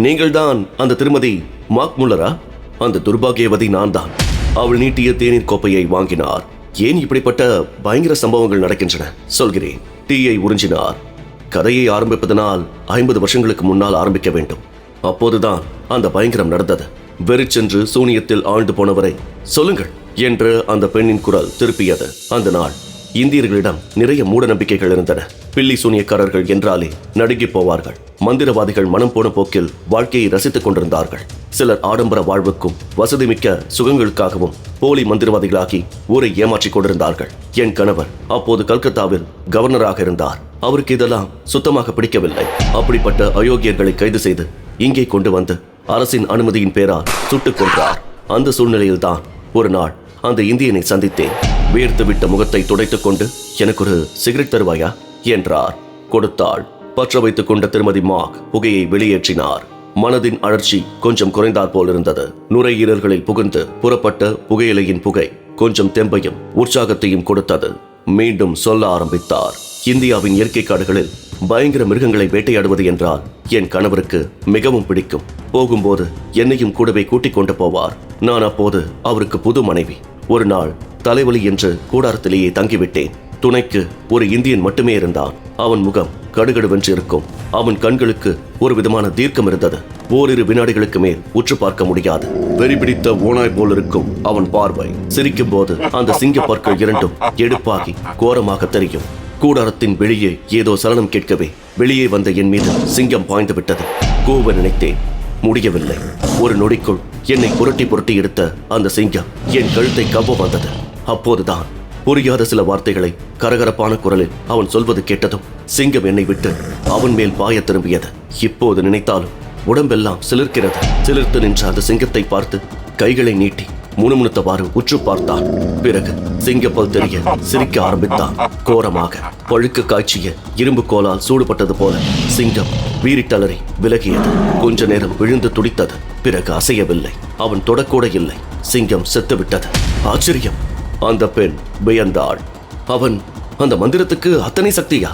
நீங்கள் தான் அந்த திருமதி மார்க் முல்லரா? அந்த துர்பாகியவதி நான் தான். அவள் நீட்டிய தேநீர் கோப்பையை வாங்கினார். ஏன் இப்படிப்பட்ட பயங்கர சம்பவங்கள் நடக்கின்றன? சொல்கிறேன். டீயை உறிஞ்சினார். கதையை ஆரம்பிப்பதனால் 50 வருஷங்களுக்கு முன்னால் ஆரம்பிக்க வேண்டும். அப்போதுதான் அந்த பயங்கரம் நடந்தது. வெறிச்சென்று சூனியத்தில் ஆழ்ந்து போனவரை சொல்லுங்கள் என்று அந்த பெண்ணின் குரல் திருப்பியது. அந்த நாள் இந்தியர்களிடம் நிறைய மூட நம்பிக்கைகள் இருந்தன. பில்லி சூனியக்காரர்கள் என்றாலே நடுங்கி போவார்கள். மந்திரவாதிகள் மனம் போன போக்கில் வாழ்க்கையை ரசித்துக் கொண்டிருந்தார்கள். சிலர் ஆடம்பர வாழ்வுக்கும் வசதிமிக்க சுகங்களுக்காகவும் போலி மந்திரவாதிகளாகி ஊரை ஏமாற்றிக் கொண்டிருந்தார்கள். என் கணவர் அப்போது கல்கத்தாவில் கவர்னராக இருந்தார். அவருக்கு இதெல்லாம் சுத்தமாக பிடிக்கவில்லை. அப்படிப்பட்ட அயோக்கியர்களை கைது செய்து இங்கே கொண்டு வந்து அரசின் அனுமதியின் பேரால் சுட்டுக் கொன்றார். அந்த சூழ்நிலையில்தான் ஒரு நாள் அந்த இந்தியனை சந்தித்தேன். வேர்த்து விட்ட முகத்தை துடைத்துக் கொண்டு, எனக்கு ஒரு சிகரெட் தருவாயா என்றார். கொடுத்தாள். பற்ற வைத்துக் கொண்ட திருமதி மாக் புகையை வெளியேற்றினார். மனதின் அழற்சி கொஞ்சம் குறைந்தாற் போல் இருந்தது. நுரையீரல்களில் புகுந்து புறப்பட்ட புகையிலையின் புகை கொஞ்சம் தெம்பையும் உற்சாகத்தையும் கொடுத்தது. மீண்டும் சொல்ல ஆரம்பித்தார். இந்தியாவின் இயற்கை காடுகளில் பயங்கர மிருகங்களை வேட்டையாடுவது என்றால் என் கணவருக்கு மிகவும் பிடிக்கும். போகும்போது என்னையும் கூடவே கூட்டிக் கொண்டு போவார். நான் அப்போது அவருக்கு புது மனைவி. ஒரு நாள் தலைவலி என்று கூடாரத்திலேயே தங்கிவிட்டேன். துணைக்கு ஒரு இந்தியன் மட்டுமே இருந்தான். அவன் முகம் கடுகடுவென்று இருக்கும். அவன் கண்களுக்கு ஒரு விதமான தீர்க்கம் இருந்தது. ஓரிரு வினாடிகளுக்கு மேல் உற்று பார்க்க முடியாது. வெறி பிடித்த ஓனாய் போல் இருக்கும் அவன் பார்வை. சிரிக்கும் போது அந்த சிங்க பற்கள் இரண்டும் எடுப்பாகி கோரமாக தெரியும். கூடாரத்தின் வெளியே ஏதோ சலனம் கேட்கவே வெளியே வந்த என் மீது சிங்கம் பாய்ந்து விட்டது. கூவ நினைத்தேன், முடியவில்லை. ஒரு நொடிக்குள் என்னை புரட்டி புரட்டி எடுத்த அந்த சிங்கம் என் கழுத்தை கவ்வ வந்தது. அப்போதுதான் புரியாத சில வார்த்தைகளை கரகரப்பான குரலில் அவன் சொல்வது கேட்டதும் சிங்கம் என்னை விட்டு அவன் மேல் பாய திரும்பியது. இப்போது நினைத்தாலும் உடம்பெல்லாம் சிலிர்க்கிறது. சிலிர்த்து நின்ற அந்த சிங்கத்தை பார்த்து கைகளை நீட்டி முணுமுணுத்தவாறு உற்று பார்த்தான். பிறகு சிங்கப்பல் தெரிய சிரிக்க ஆரம்பித்தான். கோரமாக பழுக்க காய்ச்சிய இரும்பு கோலால் சூடுபட்டது போல சிங்கம் வீறிட்டலறி விலகியது. கொஞ்ச நேரம் விழுந்து துடித்தது. பிறகு அசையவில்லை. அவன் தொடக்கூட இல்லை. சிங்கம் செத்துவிட்டது. ஆச்சரியம்! அந்த பெண் வியந்தாள். அவன் அந்த மந்திரத்துக்கு அத்தனை சக்தியா?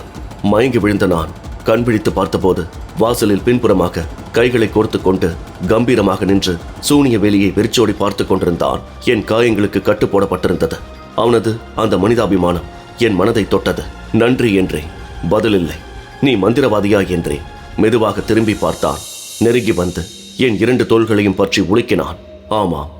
மயங்கி விழுந்த நான் கண் விழித்து பார்த்தபோது வாசலில் பின்புறமாக கைகளை கோர்த்து கொண்டு கம்பீரமாக நின்று சூனிய வேலியை வெறிச்சோடி பார்த்து கொண்டிருந்தான். என் காயங்களுக்கு கட்டு போடப்பட்டிருந்தது. அவனது அந்த மனிதாபிமானம் என் மனதை தொட்டது. நன்றி என்றே. பதிலில்லை. நீ மந்திரவாதியா என்றே. மெதுவாக திரும்பி பார்த்தான். நெருங்கி வந்து என் 2 தோள்களையும் பற்றி உலுக்கினான். ஆமாம்,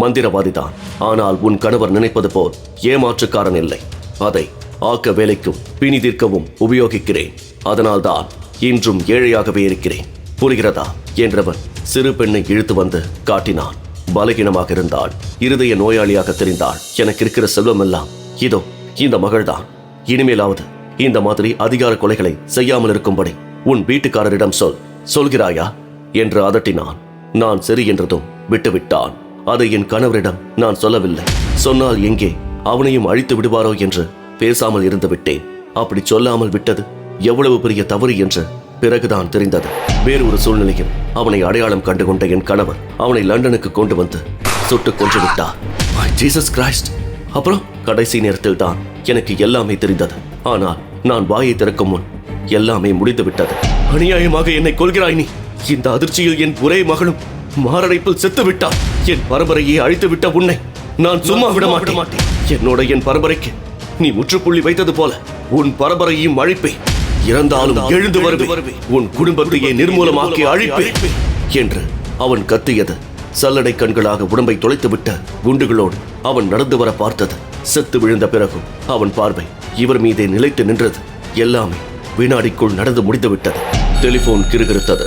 மந்திரவாதிதான். ஆனால் உன் கணவர் நினைப்பது போல் ஏமாற்றுக்காரன் இல்லை. அதை ஆக்க வேலைக்கும் பிணி தீர்க்கவும் உபயோகிக்கிறேன். அதனால்தான் இன்றும் ஏழையாகவே இருக்கிறேன். புரிகிறதா என்றவன் சிறு பெண்ணை இழுத்து வந்து காட்டினான். பலகீனமாக இருந்தாள். இருதய நோயாளியாக தெரிந்தாள். எனக்கு இருக்கிற செல்வம் எல்லாம் இதோ இந்த மகள்தான். இனிமேலாவது இந்த மாதிரி அதிகார கொலைகளை செய்யாமல் இருக்கும்படி உன் வீட்டுக்காரரிடம் சொல்கிறாயா என்று அதட்டினான். நான் சரி என்றதும் விட்டுவிட்டான். அதை என் கணவரிடம் நான் சொல்லவில்லை. சொன்னால் எங்கே அவனையும் அழித்து விடுவாரோ என்று பேசாமல் இருந்து விட்டேன். அப்படி சொல்லாமல் விட்டது எவ்வளவு பெரிய தவறு என்று பிறகுதான் தெரிந்தது. வேறு ஒரு சூழ்நிலையில் அவனை அடையாளம் கண்டுகொண்ட என் கணவர் அவனை லண்டனுக்கு கொண்டு வந்து சுட்டுக் கொன்று விட்டார். Jesus Christ! அப்புறம் கடைசி நேரத்தில் தான் எனக்கு எல்லாமே தெரிந்தது. ஆனால் நான் வாயை திறக்கும் முன் எல்லாமே முடிந்து விட்டது. அநியாயமாக என்னை கொல்கிறாய் நீ! இந்த அதிர்ச்சியில் என் ஒரே மகளும் மாரடைப்பில் செத்து விட்டார். என் பரம்பரையை அழித்து விட்ட உன்னை நான் சும்மா விட மாட்டேன். என்னோட என் பரம்பரைக்கு நீ முற்றுப்புள்ளி வைத்தது போல உன் பரம்பரையும் அழிப்பேன். இறந்தாலும் எழுந்து வருவேன். உன் குடும்பத்தையே நிர்மூலமாக்கி அழிப்பேன் என்று அவன் கத்தியது. சல்லடை கண்களாக உடம்பை தொலைத்துவிட்ட குண்டுகளோடு அவன் நடந்து வர பார்த்தது. செத்து விழுந்த பிறகும் அவன் பார்வை இவர் மீதே நிலைத்து நின்றது. எல்லாமே வினாடிக்குள் நடந்து முடிந்துவிட்டது. டெலிபோன் கிறுகிறுத்தது.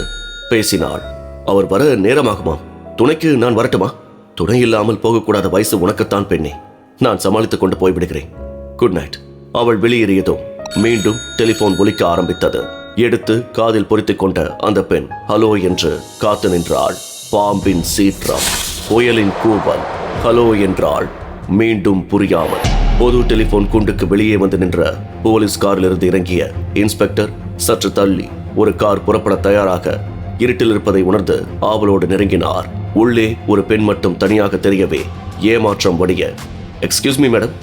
பேசினாள். அவர் வர நேரமாகுமா? துணைக்கு நான் வரட்டுமா? துணை இல்லாமல் போகக்கூடாத வயசு உனக்குத்தான் பெண்ணே. நான் சமாளித்துக் கொண்டு போய்விடுகிறேன். Good night. அவள் வெளியேறியதும் மீண்டும் டெலிபோன் ஒலிக்க ஆரம்பித்தது. எடுத்து காதில் பொறித்துக் கொண்ட அந்த பெண் ஹலோ என்று காத்து நின்றாள். பாம்பின் சீற்றம், புயலின் கூவல். ஹலோ என்றாள். மீண்டும் புரியாமல். பொது டெலிபோன் குண்டுக்கு வெளியே வந்து நின்ற போலீஸ் காரிலிருந்து இறங்கிய இன்ஸ்பெக்டர் சற்று தள்ளி ஒரு கார் புறப்பட தயாராக இருட்டில் இருப்பதை உணர்ந்து ஆவலோடு நெருங்கினார். உள்ளே ஒரு பெண் மட்டும் தனியாக தெரியவே ஏமாற்றம் வடிய, எக்ஸ்கியூஸ் மீ மேடம்,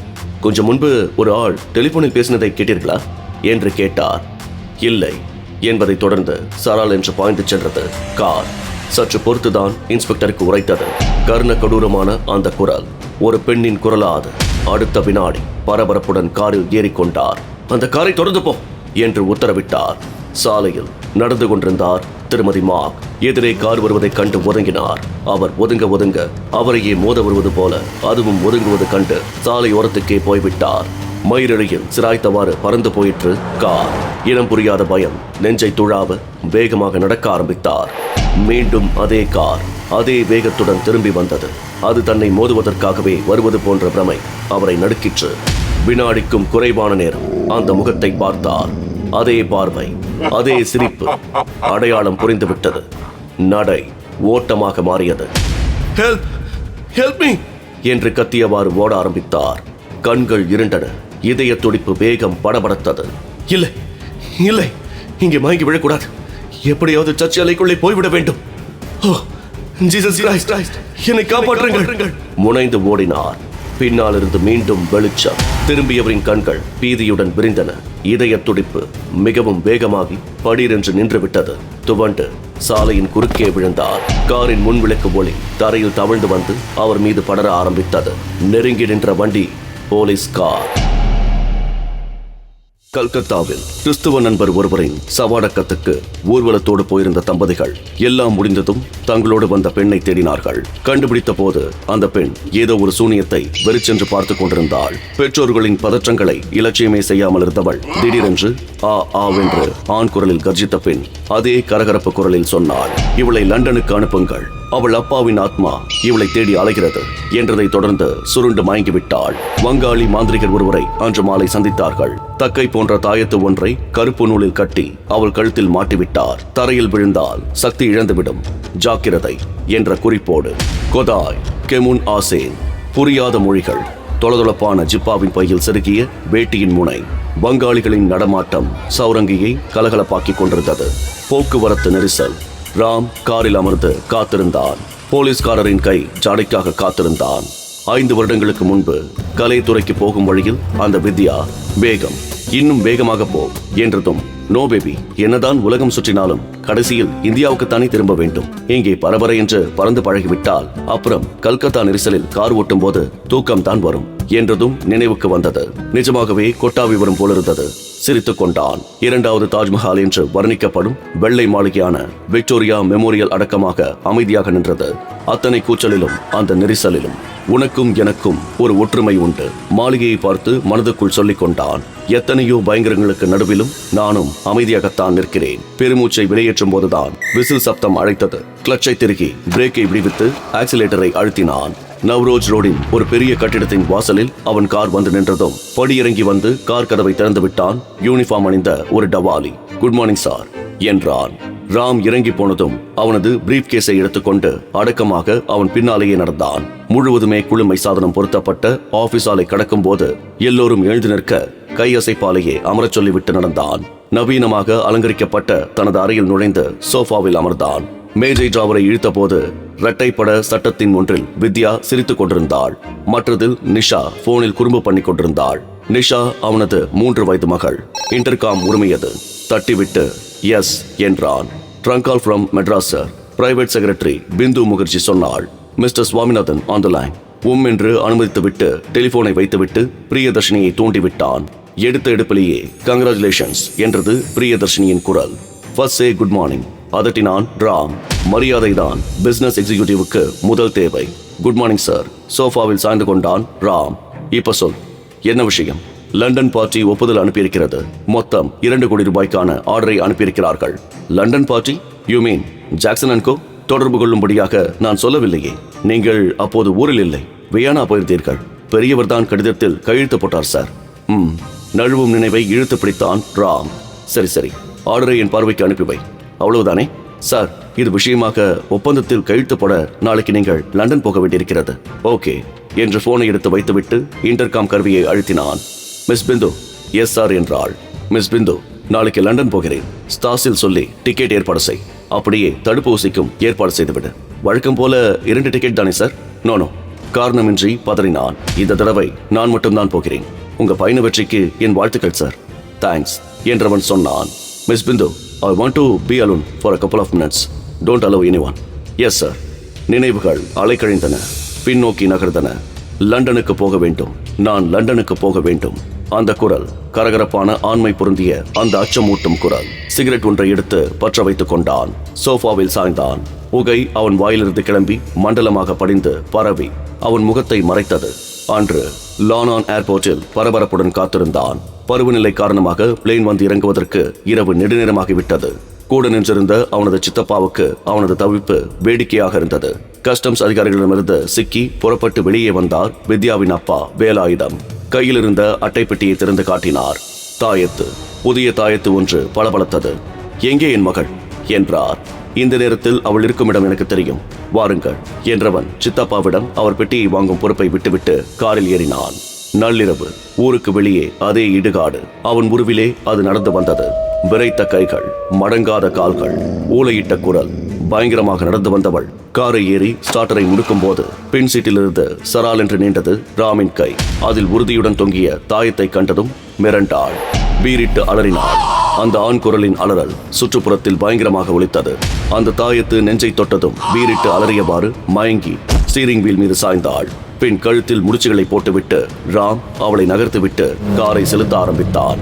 கொஞ்சம் முன்பு ஒரு ஆள் டெலிபோனில் பேசினதை கேட்டீர்களா என்று கேட்டார். இல்லை என்பதை தொடர்ந்து சரால் என்று பாய்ந்து சென்றது கார். சற்று பொறுத்துதான் இன்ஸ்பெக்டருக்கு உரைத்தது. கர்ண கடூரமான அந்த குரல் ஒரு பெண்ணின் குரலாது. அடுத்த வினாடி பரபரப்புடன் காரில் ஏறிக்கொண்டார். அந்த காரை தொடர்ந்து போ என்று உத்தரவிட்டார். சாலையில் நடந்து கொண்டிருந்தார் திருமதி மாக். எதிரே கார் வருவதைக் கண்டு ஒதுங்கினார். அவர் ஒதுங்க அவரையே மோத வருவது போல அதுவும் ஒதுங்குவது கண்டு சாலை ஓரத்துக்கே போய்விட்டார். மயிரிழையில் சிராய்த்தவாறு பறந்து போயிற்று கார். இனம் புரியாத பயம் நெஞ்சை துழாவ வேகமாக நடக்க ஆரம்பித்தார். மீண்டும் அதே கார் அதே வேகத்துடன் திரும்பி வந்தது. அது தன்னை மோதுவதற்காகவே வருவது போன்ற பிரமை அவரை நடுக்கிற்று. வினாடிக்கும் குறைவான நேரம் அந்த முகத்தை பார்த்தார். அதே பார்வை, அதே சிரிப்பு. அடையாளம் புரிந்துவிட்டது. நடை ஓட்டமாக மாறியது. ஹெல்ப், ஹெல்ப் மீ என்று கத்தியவாறு ஓட ஆரம்பித்தார். கண்கள் இருண்டன. இதய துடிப்பு வேகம் படபடத்தது. இல்லை இல்லை, இங்கே மயங்கி விழக்கூடாது. எப்படியாவது சர்ச் அலைக்குள்ளே போய்விட வேண்டும். ஜீசஸ் கிரைஸ்ட், என்னை காப்பாற்றுங்கள். முனைந்து ஓடினார். பின்னால் இருந்து மீண்டும் வெளிச்சம். திரும்பியவரின் கண்கள் பீதியுடன் விரிந்தன. இதய துடிப்பு மிகவும் வேகமாகி படீரென்று நின்று விட்டது. துவண்டு சாலையின் குறுக்கே விழுந்தார். காரின் முன்விளக்கு ஒளி தரையில் தவழ்ந்து வந்து அவர் மீது படர ஆரம்பித்தது. நெருங்கி நின்ற வண்டி போலீஸ் கார். கல்கத்தாவில் கிறிஸ்துவ நண்பர் ஒருவரின் சவாடக்கத்துக்கு ஊர்வலத்தோடு போயிருந்த தம்பதிகள் எல்லாம் முடிந்ததும் தங்களோடு வந்த பெண்ணை தேடினார்கள். கண்டுபிடித்த போது அந்த பெண் ஏதோ ஒரு சூனியத்தை வெறிச்சென்று பார்த்து கொண்டிருந்தாள். பெற்றோர்களின் பதற்றங்களை இலட்சியமே செய்யாமல் இருந்தவள் திடீரென்று ஆ ஆவென்று ஆண் குரலில் கர்ஜித்த பின் அதே கரகரப்பு குரலில் சொன்னாள், இவளை லண்டனுக்கு அனுப்புங்கள். அவள் அப்பாவின் ஆத்மா இவளை தேடி அலைகிறது என்றதை தொடர்ந்து சுருண்டு மயங்கிவிட்டாள். வங்காளி மாந்திரிகர் ஒருவரை அன்று மாலை சந்தித்தார்கள். தக்கை போன்ற தாயத்து ஒன்றை கருப்பு நூலில் கட்டி அவள் கழுத்தில் மாட்டிவிட்டார். தரையில் விழுந்தால் சக்தி இழந்துவிடும், ஜாக்கிரதை என்ற குறிப்போடு. கொதாய், கெமுன் ஆசேன். புரியாத மொழிகள். தொளதொளப்பான ஜிப்பாவின் பையில் செருகிய வேட்டியின் முனை. வங்காளிகளின் நடமாட்டம் சௌரங்கியை கலகலப்பாக்கிக் கொண்டிருந்தது. போக்குவரத்து நெரிசல். ராம் காரில் அமர்ந்து காத்திருந்தான். போலீஸ்காரரின் கை ஜாடைக்காக காத்திருந்தான். 5 வருடங்களுக்கு முன்பு கலைத்துறைக்கு போகும் வழியில் அந்த வித்யா வேகம், இன்னும் வேகமாக போ என்றதும், நோ பேபி, என்னதான் உலகம் சுற்றினாலும் கடைசியில் இந்தியாவுக்கு தானே திரும்ப வேண்டும். இங்கே பரபரை என்று பறந்து பழகிவிட்டால் அப்புறம் கல்கத்தா நெரிசலில் கார் ஓட்டும் போது தூக்கம் தான் வரும் என்றதும் நினைவுக்கு வந்தது. நிஜமாகவே கொட்டாவி வரும் போலிருந்தது. சிரித்துக் கொண்டான். 2வது தாஜ்மஹால் என்று வர்ணிக்கப்படும் வெள்ளை மாளிகையான விக்டோரியா மெமோரியல் அடக்கமாக அமைதியாக நின்றது. அத்தனை கூச்சலிலும் அந்த நெரிசலிலும் உனக்கும் எனக்கும் ஒரு ஒற்றுமை உண்டு. மாளிகையை பார்த்து மனதுக்குள் சொல்லிக் கொண்டான். எத்தனையோ பயங்கரங்களுக்கு நடுவிலும் நானும் அமைதியாகத்தான் நிற்கிறேன். பெருமூச்சை வெளியேற்றும் போதுதான் விசில் சப்தம் அழைத்தது. கிளட்சை திருகி பிரேக்கை விடுவித்து ஆக்சிலேட்டரை அழுத்தினான். நவ்ரோஜ் ரோடின் ஒரு பெரிய கட்டிடத்தின் வாசலில் அவன் கார் வந்து நின்றதும் படியிறங்கி வந்து கார் கதவை திறந்து விட்டான். யூனிஃபார்ம் அணிந்த ஒரு டவாலி. குட் மார்னிங் சார் என்றான். ராம் இறங்கி போனதும் அவனது பிரீஃப் கேஸை எடுத்துக்கொண்டு அடக்கமாக அவன் பின்னாலேயே நடந்தான். முழுவதுமே குளுமை சாதனம் பொருத்தப்பட்ட ஆபீஸ் ஆலை கடக்கும் போது எல்லோரும் எழுந்து நிற்க கையசைப்பாலேயே அமரச் சொல்லிவிட்டு நடந்தான். நவீனமாக அலங்கரிக்கப்பட்ட தனது அறையில் நுழைந்து சோஃபாவில் அமர்ந்தான். மேஜை டிராவரை இழுத்த போது இரட்டைப்பட சட்டத்தின் ஒன்றில் வித்யா சிரித்துக் கொண்டிருந்தாள். மற்றதில் நிஷா போனில் குறும்பு பண்ணி கொண்டிருந்தாள். நிஷா அவனது 3 வயது மகள். இன்டர்காம் உரிமையது. தட்டிவிட்டு எஸ் என்றான். Trunk call from Madras sir. Private secretary Bindu Mukherjee சொன்னாள். Mr Swaminathan on the line. என்று அனுமதித்துவிட்டு டெலிபோனை வைத்துவிட்டு பிரியதர்ஷினியை தூண்டிவிட்டான். எடுத்த எடுப்பிலேயே கங்க்ராச்சுலேஷன்ஸ் என்றது பிரியதர்ஷினியின் குரல். ஃபர்ஸ்ட் சே குட் மார்னிங் அதட்டினான் ராம். மரியாதைதான் பிசினஸ் எக்ஸிகியூட்டிவுக்கு முதல் தேவை. Good morning sir. சோஃபாவில் சாய்ந்து கொண்டான் ராம். இப்ப சொல், என்ன விஷயம்? லண்டன் பார்ட்டி ஒப்புதல் அனுப்பியிருக்கிறது. மொத்தம் 2 கோடி ரூபாய்க்கான ஆர்டரை அனுப்பியிருக்கிறார்கள். London party? You mean Jackson and Co? தொடர்பு கொள்ளும்படியாக நான் சொல்லவில்லையே. நீங்கள் அப்போது ஊரில் இல்லை, வியன்னா போயிருந்தீர்கள். பெரியவர் தான் கடிதத்தில் கையெழுத்து போட்டார் சார். நழுவும் நினைவை இழுத்து பிடித்தான் ராம். சரி சரி, ஆர்டரை என் பார்வைக்கு அனுப்பிவை. அவ்வளவுதானே சார்? இது விஷயமாக ஒப்பந்தத்தில் கையெழுத்து போட நாளைக்கு நீங்கள் லண்டன் போக வேண்டியிருக்கிறது. ஓகே என்று போனை எடுத்து வைத்துவிட்டு இன்டர்காம் கருவியை அழுத்தினான். மிஸ் பிந்து. எஸ் சார் என்றாள். மிஸ் பிந்து, நாளைக்கு லண்டன் போகிறேன். ஸ்டாஸில் சொல்லி டிக்கெட் ஏற்பாடு செய். அப்படியே தடுப்பூசிக்கும் ஏற்பாடு செய்துவிடு. வழக்கம் போல 2 டிக்கெட் தானே சார்? நோனோ. காரணமின்றி பதறினான். இந்த தடவை நான் மட்டும்தான் போகிறேன். உங்க பயண வெற்றிக்கு என் வாழ்த்துக்கள் சார். தேங்க்ஸ் என்றவன் சொன்னான். Miss Bindu, I want to be alone for a couple of minutes. Don't allow anyone. Yes sir. நினைவுகள் அலைக்கழிந்தன. பின்னோக்கி நகர்ந்தன. லண்டனுக்கு போக வேண்டும். நான் லண்டனுக்கு போக வேண்டும். அந்த குரல் கரகரப்பான ஆண்மை பொருந்திய அந்த அச்சமூட்டும் குரல். சிகரெட் ஒன்றை எடுத்து பற்ற வைத்துக் கொண்டான். சோஃபாவில் சாய்ந்தான். புகை அவன் வாயிலிருந்து கிளம்பி மண்டலமாக படிந்து பரவி அவன் முகத்தை மறைத்தது. அன்று லானான் ஏர்போர்ட்டில் பரபரப்புடன் காத்திருந்தான். பருவநிலை காரணமாக பிளேன் வந்து இறங்குவதற்கு இரவு நெடுநேரமாகிவிட்டது. கூட நின்றிருந்த அவனது சித்தப்பாவுக்கு அவனது தவிப்பு வேடிக்கையாக இருந்தது. கஸ்டம்ஸ் அதிகாரிகளிடமிருந்து சிக்கி புறப்பட்டு வெளியே வந்தார் வித்யாவின் அப்பா வேலாயுதம். கையில் இருந்த அட்டை பெட்டியை திறந்து காட்டினார். தாயத்து, புதிய தாயத்து ஒன்று பளபளத்தது. எங்கே என் மகள் என்றார். இந்த நேரத்தில் அவள் இருக்கும் இடம் எனக்கு தெரியும், வாருங்கள் என்றவன் சித்தப்பாவிடம் அவர் பெட்டியை வாங்கும் பொறுப்பை விட்டுவிட்டு காரில் ஏறினான். நள்ளிரவு. ஊருக்கு வெளியே அதே இடுகாடு. அவன் உருவிலே அது நடந்து வந்தது. விரைத்த கைகள், மடங்காத கால்கள், ஊளையிட்ட குரல். பயங்கரமாக நடந்து வந்தவள் காரை ஏறி ஸ்டார்டரை முடுக்கும் போது பின் சீட்டிலிருந்து சரால் என்று நீண்டது ராமின் கை. அதில் உறுதியுடன் தொங்கிய தாயத்தை கண்டதும் மிரண்டாள். வீறிட்டு அலறினாள். அந்த ஆண் குரலின் அலறல் சுற்றுப்புறத்தில் பயங்கரமாக ஒலித்தது. அந்த தாயத்து நெஞ்சை தொட்டதும் வீறிட்டு அலறியவாறு மயங்கி ஸ்டீரிங் வீல் மீது சாய்ந்தாள். பின் கழுத்தில் முடிச்சுகளை போட்டுவிட்டு ராம் அவளை நகர்த்துவிட்டு காரை செலுத்த ஆரம்பித்தான்.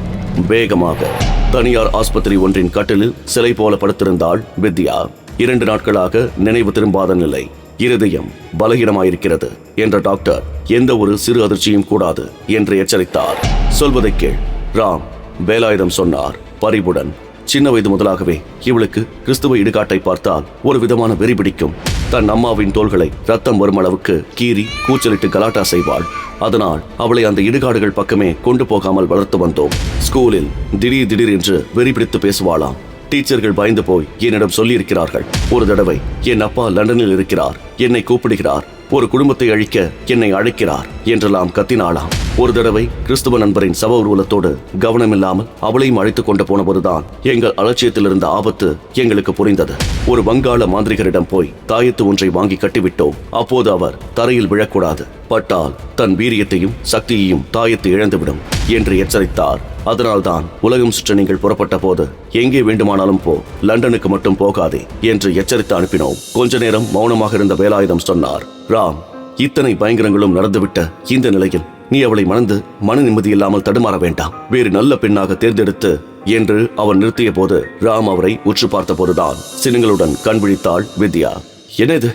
வேகமாக. தனியார் ஆஸ்பத்திரி ஒன்றின் கட்டிலில் சிலை போல படுத்திருந்தாள் வித்யா. 2 நாட்களாக நினைவு திரும்பாத நிலை. இருதயம் பலகீனமாயிருக்கிறது என்ற டாக்டர் எந்த ஒரு சிறு அதிர்ச்சியும் கூடாது என்று எச்சரித்தார். சொல்வதை கேள் ராம், வேலாயுதம் சொன்னார் பரிவுடன். சின்ன வயது முதலாகவே இவளுக்கு கிறிஸ்துவ இடுகாட்டை பார்த்தால் ஒரு விதமான வெறி பிடிக்கும். தன் அம்மாவின் தோள்களை ரத்தம் வரும் அளவுக்கு கீறி கூச்சலிட்டு கலாட்டா செய்வாள். அதனால் அவளை அந்த இடுகாடுகள் பக்கமே கொண்டு போகாமல் வளர்த்து வந்தோம். ஸ்கூலில் திடீர் என்று வெறி பிடித்து பேசுவாளாம். டீச்சர்கள் பயந்து போய் என்னிடம் சொல்லியிருக்கிறார்கள். ஒரு தடவை என் அப்பா லண்டனில் இருக்கிறார், என்னை கூப்பிடுகிறார், ஒரு குடும்பத்தை அழிக்க என்னை அழைக்கிறார் என்றெல்லாம் கத்தினாளாம். ஒரு தடவை கிறிஸ்துவ நண்பரின் சவ ஊர்வலத்தோடு கவனமில்லாமல் அவளையும் அழைத்துக் கொண்டு போனபோதுதான் எங்கள் அலட்சியத்தில் இருந்த ஆபத்து எங்களுக்கு புரிந்தது. ஒரு வங்காள மாந்திரிகரிடம் போய் தாயத்து ஒன்றை வாங்கி கட்டிவிட்டோம். அப்போது அவர் தரையில் விழக்கூடாது, பட்டால் தன் வீரியத்தையும் சக்தியையும் தாயத்து இழந்துவிடும் என்று எச்சரித்தார். அதனால்தான் உலகம் சுற்ற நீங்கள் புறப்பட்ட போது எங்கே வேண்டுமானாலும் போ, லண்டனுக்கு மட்டும் போகாதே என்று எச்சரித்து அனுப்பினோம். கொஞ்ச நேரம் மௌனமாக இருந்த வேலாயுதம் சொன்னார். ராம், இத்தனை பயங்கரங்களும் நடந்துவிட்ட இந்த நிலையில் நீ அவளை மணந்து மன நிம்மதி இல்லாமல் தடுமாற வேண்டாம். வேறு நல்ல பெண்ணாக தேர்ந்தெடுத்து என்று அவன் நிறுத்திய போது ராம் அவரை உற்று பார்த்த போதுதான் சினங்களுடன் கண் விழித்தாள் வித்யா. என்ன இது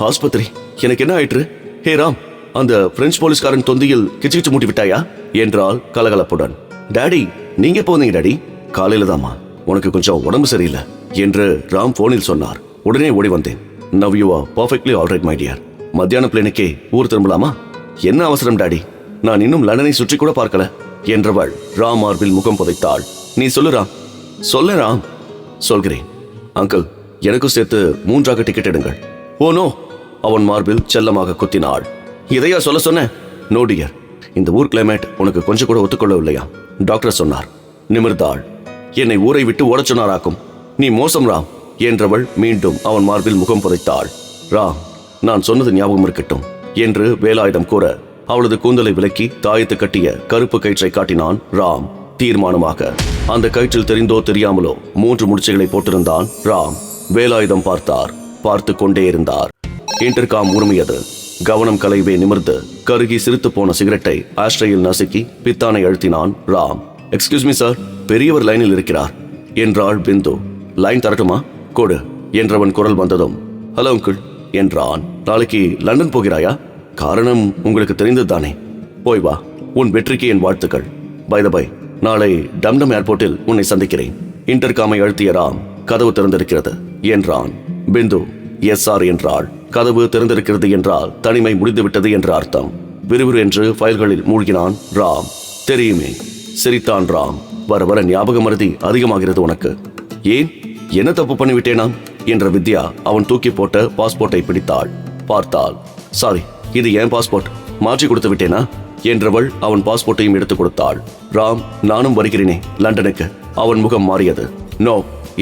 ஆஸ்பத்திரி? எனக்கு என்ன ஆயிற்று? ஹே ராம், அந்த பிரெஞ்சு போலீஸ்காரன் தொந்தியில் கிச்சு மூட்டி விட்டாயா என்றாள் கலகலப்புடன். டாடி, நீங்க போனீங்க டாடி? காலையில தாமா, உனக்கு கொஞ்சம் உடம்பு சரியில்லை என்று ராம் போனில் சொன்னார். உடனே ஓடி வந்தேன். Now you are perfectly all right, my dear. மத்தியான பிளேனுக்கே ஊர் திரும்பலாமா? என்ன அவசரம் டாடி, நான் இன்னும் லண்டனை சுற்றி கூட பார்க்கல என்றவள் ராம் மார்பில் முகம் புதைத்தாள். நீ சொல்லு ராம். சொல்ல ராம். சொல்கிறேன் அங்கிள், எனக்கும் சேர்த்து 3ஆக டிக்கெட் எடுங்கள். ஓ நோ, அவன் மார்பில் செல்லமாக குத்தினாள். இதையா சொல்ல சொன்ன? நோ டியர், இந்த ஊர் கிளைமேட் உனக்கு கொஞ்சம் கூட ஒத்துக்கொள்ளவில்லையா? டாக்டர் சொன்னார். நிமிர்ந்தாள். என்னை ஊரை விட்டு ஓடச் சொன்னாராக்கும். நீ மோசம் ராம் என்றவள் மீண்டும் அவன் மார்பில் முகம் புதைத்தாள். ராம், நான் சொன்னது ஞாபகம் இருக்கட்டும் என்று வேலாயுதம் கூற அவளது கூந்தலை விலக்கி தாயத்து கட்டிய கருப்பு கயிற்றை காட்டினான் ராம் தீர்மானமாக. அந்த கயிற்றில் தெரிந்தோ தெரியாமலோ 3 முடிச்சுகளை போட்டிருந்தான் ராம். வேலாயுதம் பார்த்தார். பார்த்து கொண்டே இருந்தார். இன்டர்காம் உரிமையது. கவனம் கலைவே நிமிர்ந்து கருகி சிரித்து போன சிகரெட்டை ஆஸ்ட்ரையில் நசுக்கி பித்தானை அழுத்தினான் ராம். எக்ஸ்கியூஸ் மீ சார், பெரியவர் லைனில் இருக்கிறார் என்றாள் பிந்து. லைன் தரட்டுமா? கொடு என்றவன் குரல் வந்ததும் ஹலோ அங்கிள் என்றான். நாளைக்கு லண்டன் போகிறாயா? காரணம் உங்களுக்கு தெரிந்தது தானே. போய் வா, உன் வெற்றிக்கு என் வாழ்த்துக்கள். பை த பை, நாளை டம்டம் ஏர்போர்ட்டில் உன்னை சந்திக்கிறேன். இன்டர்காமை அழுத்திய ராம், கதவு திறந்திருக்கிறது என்றான். பிந்து எஸ் சார் என்றாள். கதவு திறந்திருக்கிறது என்றால் தனிமை முடிந்துவிட்டது என்று அர்த்தம். விறுவிறு என்று ஃபைல்களில் மூழ்கினான் ராம். தெரியுமே, சிரித்தான் ராம். வர வர ஞாபக மறதி அதிகமாகிறது உனக்கு. ஏன், என்ன தப்பு பண்ணிவிட்டேனா என்ற வித்யா அவன் தூக்கி போட்ட பாஸ்போர்ட்டை பிடித்தாள். பார்த்தாள். சாரி, இது என் பாஸ்போர்ட், மாற்றி கொடுத்து விட்டேனா என்றவள் அவன் பாஸ்போர்ட்டையும் எடுத்து கொடுத்தாள். ராம், நானும் வருகிறேனே லண்டனுக்கு. அவன் முகம் மாறியது. நோ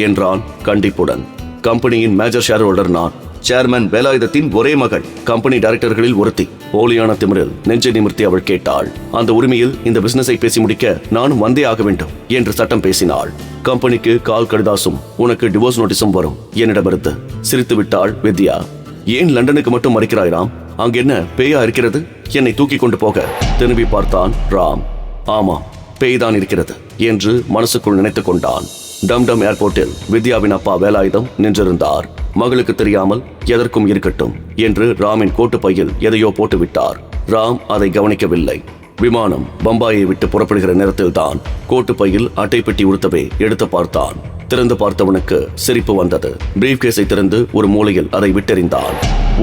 என்றான் கண்டிப்புடன். கம்பெனியின் மேஜர் ஷேர் ஹோல்டர் நான். சேர்மன் வேலாயுதத்தின் ஒரே மகள், கம்பெனி டைரக்டர்களில் ஒருத்தி. போலியான திமிரில் நெஞ்சை நிமிர்த்தி அவள் கேட்டாள். அந்த உரிமையில் இந்த பிசினஸை பேசி முடிக்க நானும் வந்தே ஆக வேண்டும் என்று சட்டம் பேசினாள். கம்பெனிக்கு கால் கடிதாசும் உனக்கு டிவோர்ஸ் நோட்டீஸும் வரும் என்னிடமிருந்து. சிரித்து விட்டாள் வித்யா. ஏன் லண்டனுக்கு மட்டும் மறைக்கிறாய் ராம்? அங்க என்ன பேயா இருக்கிறது என்னை தூக்கி கொண்டு போக? திரும்பி பார்த்தான் ராம். ஆமா, பேய்தான் இருக்கிறது என்று மனசுக்குள் நினைத்துக் கொண்டான். டம்டம் ஏர்போர்ட்டில் வித்யாவின் அப்பா வேலாயுதம் நின்றிருந்தார். மகளுக்கு தெரியாமல் எதற்கும் இருக்கட்டும் என்று ராமின் கோட்டு பையில் எதையோ போட்டுவிட்டார். ராம் அதை கவனிக்கவில்லை. விமானம் பம்பாயை விட்டு புறப்படுகிற நேரத்தில் தான் கோட்டுப்பையில் அட்டைப்பெட்டி உடுத்தவே எடுத்து பார்த்தான். திறந்து பார்த்தவனுக்கு சிரிப்பு வந்தது. பிரீஃப் கேஸை திறந்து ஒரு மூலையில் அதை விட்டெறிந்தான்.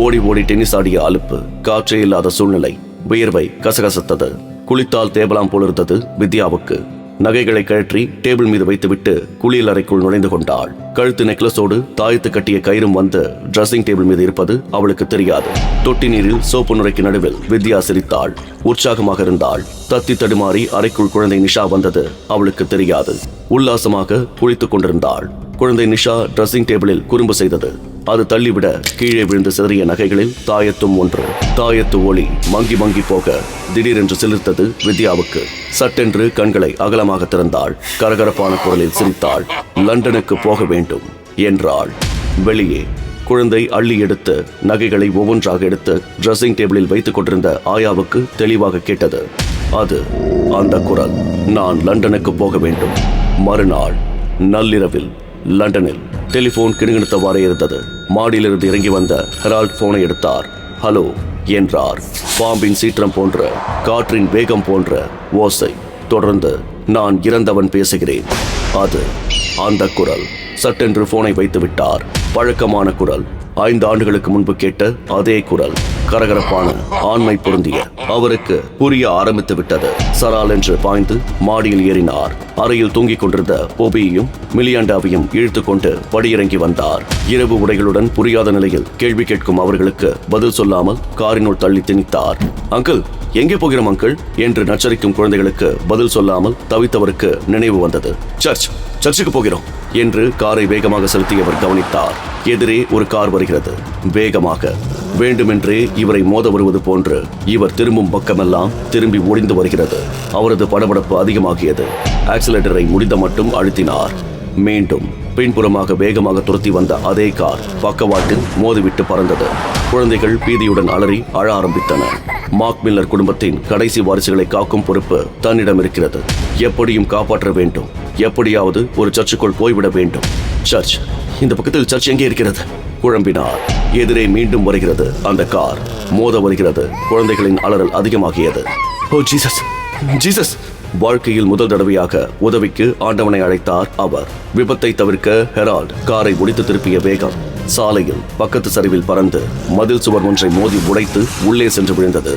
ஓடி ஓடி டென்னிஸ் ஆடிய அலுப்பு, காற்றே இல்லாத சூழ்நிலை, வியர்வை கசகசத்தது. குளித்தால் தேவலாம் போலிருந்தது வித்யாவுக்கு. நகைகளை கழற்றி டேபிள் மீது வைத்துவிட்டு குளியல் அறைக்குள் நுழைந்து கொண்டாள். கழுத்து நெக்லஸோடு தாயத்து கட்டிய கயிறும் வந்து டிரெஸ்ஸிங் டேபிள் மீது இருப்பது அவளுக்கு தெரியாது. தொட்டி நீரில் சோப்பு நுரைக்கு நடுவில் வித்யா சிரித்தாள். உற்சாகமாக இருந்தாள். தத்தி தடுமாறி அறைக்குள் குழந்தை நிஷா வந்தது அவளுக்கு தெரியாது. உல்லாசமாக குளித்துக் கொண்டிருந்தாள். குழந்தை நிஷா டிரெஸ்ஸிங் டேபிளில் குறும்பு செய்தது. அது தள்ளிவிட கீழே விழுந்து சிதறிய நகைகளில் தாயத்தும் ஒன்று. தாயத்து ஒளி மங்கி மங்கி போக திடீரென்று சிலிர்த்தது வித்யாவுக்கு. சட்டென்று கண்களை அகலமாக திறந்தாள். கரகரப்பான குரலில் சிரித்தாள். லண்டனுக்கு போக வேண்டும் என்றாள். வெளியே குழந்தை அள்ளி எடுத்து நகைகளை ஒவ்வொன்றாக எடுத்து டிரெஸ்ஸிங் டேபிளில் வைத்துக் கொண்டிருந்த ஆயாவுக்கு தெளிவாக கேட்டது. அது அந்த குரல். நான் லண்டனுக்கு போக வேண்டும். மறுநாள் நள்ளிரவில் லண்டனில் டெலிபோன் கிணுகிணுத்தவாறே இருந்தது. மாடியிலிருந்து இறங்கி வந்த ஹெரால்ட் போனை எடுத்தார். ஹலோ என்றார். பாம்பின் சீற்றம் போன்ற, காற்றின் வேகம் போன்ற ஓசை. தொடர்ந்து நான் இறந்தவன் பேசுகிறேன். அது அந்த குரல். சட்டென்று போனை வைத்து விட்டார். பழக்கமான குரல். 5 ஆண்டுகளுக்கு முன்பு கேட்ட அதே குரல். கரகரப்பான, ஆண்மை பொருந்திய. அவருக்கு புரிய ஆரம்பித்து விட்டது. சரால் என்று பாய்ந்து மாடியில் ஏறினார். அறையில் தூங்கிக் கொண்டிருந்த போபியையும் மிலியாண்டாவையும் இழுத்து கொண்டு படியிறங்கி வந்தார். இரவு உடைகளுடன் புரியாத நிலையில் கேள்வி கேட்கும் அவர்களுக்கு பதில் சொல்லாமல் காரினுள் தள்ளி திணித்தார். அங்கிள், எங்கே போகிறோம் அங்கிள் என்று நச்சரிக்கும் குழந்தைகளுக்கு பதில் சொல்லாமல் தவித்தவருக்கு நினைவு வந்தது. சர்ச்சுக்கு போகிறோம் என்று காரை வேகமாக செலுத்தியவர் கவனித்தார். எதிரே ஒரு கார் வருகிறது. வேகமாக, வேண்டுமென்றே இவரை மோத வருவது போன்று இவர் திரும்பும் பக்கமெல்லாம் திரும்பி ஒடிந்து வருகிறது. அவரது படபடப்பு அதிகமாகியது. ஆக்சிலேட்டரை முடிந்த மட்டும் அழுத்தினார். மீண்டும் பின்புறமாக வேகமாக துரத்தி வந்த அதே கார் பக்கவாட்டில் மோதிவிட்டு பறந்தது. குழந்தைகள் பீதியுடன் அலறி அழ ஆரம்பித்தன. மார்க் மில்லர் குடும்பத்தின் கடைசி வாரிசுகளை காக்கும் பொறுப்பு தன்னிடம் இருக்கிறது. எப்படியும் காப்பாற்ற வேண்டும். எப்படியாவது ஒரு சர்ச்சுக்குள் போய்விட வேண்டும். சர்ச், இந்த பக்கத்தில் சர்ச் எங்கே இருக்கிறது? குழம்பினார். எதிரே மீண்டும் வருகிறது அந்த கார். மோத வருகிறது. குழந்தைகளின் அலறல் அதிகமாகியது. ஓ ஜீசஸ், ஜீசஸ்! வாழ்க்கையில் முதல் தடவையாக உதவிக்கு ஆண்டவனை அழைத்தார் அவர். விபத்தை தவிர்க்க ஹெரால்ட் காரை முடித்து திருப்பிய வேகம் சாலையில் பக்கத்து சரிவில் பறந்து மதில் சுவர் ஒன்றை மோதி உடைத்து உள்ளே சென்று விழுந்தது.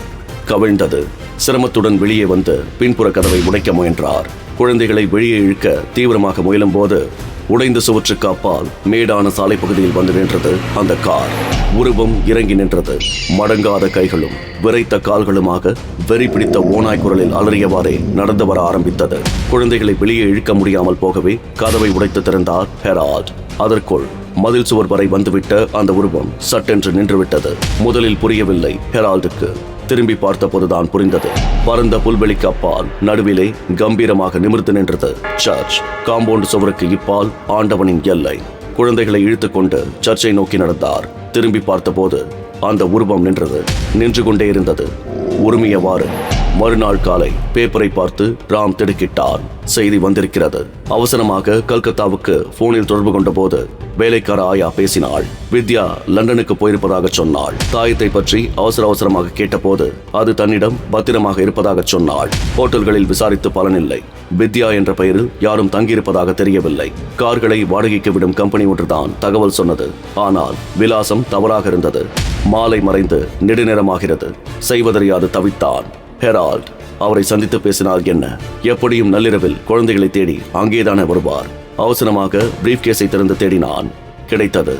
கவிழ்ந்தது. சிரமத்துடன் வெளியே வந்து பின்புற கதவை உடைக்க முயன்றார். குழந்தைகளை வெளியே இழுக்க தீவிரமாக முயலும் போது உடைந்த சுவற்றுக்கு அப்பால் மேடான சாலை பகுதியில் வந்து நின்றது அந்த கார். உருவம் இறங்கி நின்றது. மடங்காத கைகளும் விரைத்த கால்களுமாக வெறி பிடித்த ஓநாய் குரலில் அலறியவாறே நடந்து வர ஆரம்பித்தது. குழந்தைகளை வெளியே இழுக்க முடியாமல் போகவே கதவை உடைத்து திறந்தார் ஹெரால்ட். அதற்குள் மதில் சுவர் வரை வந்துவிட்ட அந்த உருவம் சட்டென்று நின்றுவிட்டது. முதலில் புரியவில்லை ஹெரால்டுக்கு. திரும்பி பார்த்தபோதுதான் புரிந்தது. பரந்த புல்வெளிக்கு அப்பால் நடுவிலே கம்பீரமாக நிமிர்ந்து நின்றது சர்ச். காம்பவுண்ட் சுவருக்கு இப்பால் ஆண்டவனின் எல்லை. குழந்தைகளை இழுத்துக் கொண்டு சர்ச்சை நோக்கி நடந்தார். திரும்பி பார்த்தபோது அந்த உருவம் நின்று கொண்டே இருந்தது. உரிமையவாறு. மறுநாள் காலை பேப்பரை பார்த்து ராம் திடுக்கிட்டார். செய்தி வந்திருக்கிறது. அவசரமாக கல்கத்தாவுக்கு போனில் தொடர்பு கொண்ட போது வேலைக்கார ஆயா பேசினாள். வித்யா லண்டனுக்கு போயிருப்பதாக சொன்னாள். தாயத்தை பற்றி அவசரமாக கேட்டபோது அது தன்னிடம் பத்திரமாக இருப்பதாக சொன்னாள். ஹோட்டல்களில் விசாரித்து பலனில்லை. வித்யா என்ற பெயரில் யாரும் தங்கியிருப்பதாக தெரியவில்லை. கார்களை வாடகைக்கு விடும் கம்பெனி ஒன்றுதான் தகவல் சொன்னது. ஆனால் விலாசம் தவறாக இருந்தது. மாலை மறைந்து நெடுநேரமாகிறது. செய்வதறியாது தவித்தான் ஹெரால்ட். அவரை சந்தித்து பேசினார் என்ன? எப்படியும் நள்ளிரவில் குழந்தைகளை தேடி அங்கேதானே வருவார். அவசரமாக பிரீஃப் கேஸை திறந்து தேடினான். கிடைத்தது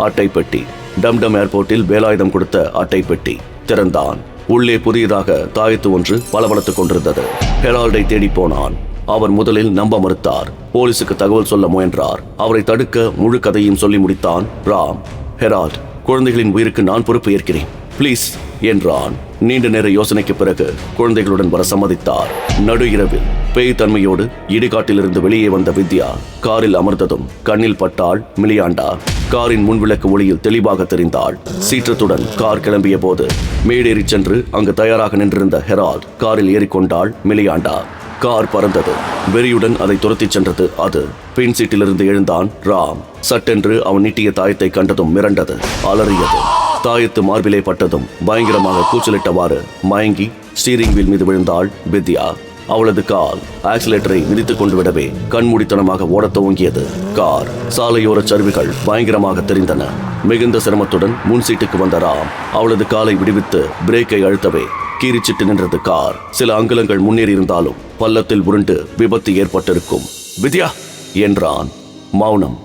அட்டை பெட்டி. டம்டம் ஏர்போர்ட்டில் வேலாயுதம் கொடுத்த அட்டை பெட்டி. திறந்தான். உள்ளே புதியதாக தாயத்து ஒன்று பளபளத்துக் கொண்டிருந்தது. ஹெரால்டை தேடி போனான். அவர் முதலில் நம்ப மறுத்தார். போலீசுக்கு தகவல் சொல்ல முயன்றார். அவரை தடுக்க முழு கதையும் சொல்லி முடித்தான் ராம். ஹெரால்ட், குழந்தைகளின் உயிருக்கு நான் பொறுப்பு ஏற்கிறேன், ப்ளீஸ் என்றான். நீண்ட நேர யோசனைக்கு பிறகு குழந்தைகளுடன் வர சம்மதித்தார். நடு இரவில் பேய் தன்மையோடு இடுகாட்டிலிருந்து வெளியே வந்த வித்யா காரில் அமர்ந்ததும் கண்ணில் பட்டாள் மிலியாண்டா. காரின் முன்விளக்கு ஒளியில் தெளிவாக தெரிந்தாள். சீற்றத்துடன் கார் கிளம்பிய போது மேடேறி சென்று அங்கு தயாராக நின்றிருந்த ஹெரால்ட் காரில் ஏறிக்கொண்டாள் மிலியாண்டா. கார் பறந்தது. வெறியுடன் அதை துரத்திச் சென்றது அது. பின் சீட்டிலிருந்து எழுந்தான் ராம். சட்டென்று அவன் நீட்டிய தாயத்தை கண்டதும் மிரண்டது, அலறியது. தாயத்து மார்பிலே பட்டதும் பயங்கரமாக கூச்சலிட்டவாறு மயங்கி ஸ்டீரிங் வீல் மீது விழுந்தாள் வித்யா. அவளது கால் ஆக்சிலேட்டரை மிதித்துக் கொண்டு விடவே கண்மூடித்தனமாக ஓடத் துவங்கியது கார். சாலையோர சரிவுகள் பயங்கரமாக தெரிந்தன. மிகுந்த சிரமத்துடன் முன் சீட்டுக்கு வந்த ராம் அவளது காலை விடுவித்து பிரேக்கை அழுத்தவே கீறிச்சிட்டு நின்றது கார். சில அங்குலங்கள் முன்னேறி இருந்தாலும் பள்ளத்தில் உருண்டு விபத்து ஏற்பட்டிருக்கும். வித்யா என்றான். மௌனம்.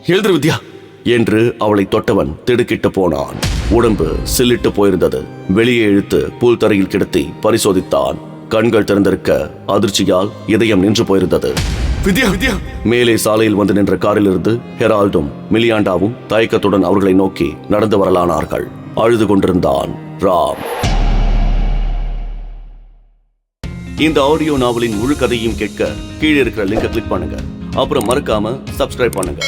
எழுந்திரு வித்யா என்று அவளை தொட்டவன் திடுக்கிட்டு போனான். உடம்பு சில்லிட்டு போயிருந்தது. வெளியே இழுத்து புல் தரையில் கிடத்தி பரிசோதித்தான். கண்கள் திறந்திருக்க அதிர்ச்சியால் இதயம் நின்று போயிருந்தது. வித்யா வித்யா மேலே சாலையில் வந்து நின்ற காரிலிருந்து ஹெரால்டும் மிலியாண்டாவும் தயக்கத்துடன் அவர்களை நோக்கி நடந்து வரலானார்கள். அழுது கொண்டிருந்தான் ராம். இந்த ஆடியோ நாவலின் முழு கதையும் கேட்க கீழே இருக்கிற லிங்கை கிளிக் பண்ணுங்க. அப்புறம் மறக்காம சப்ஸ்கிரைப் பண்ணுங்க.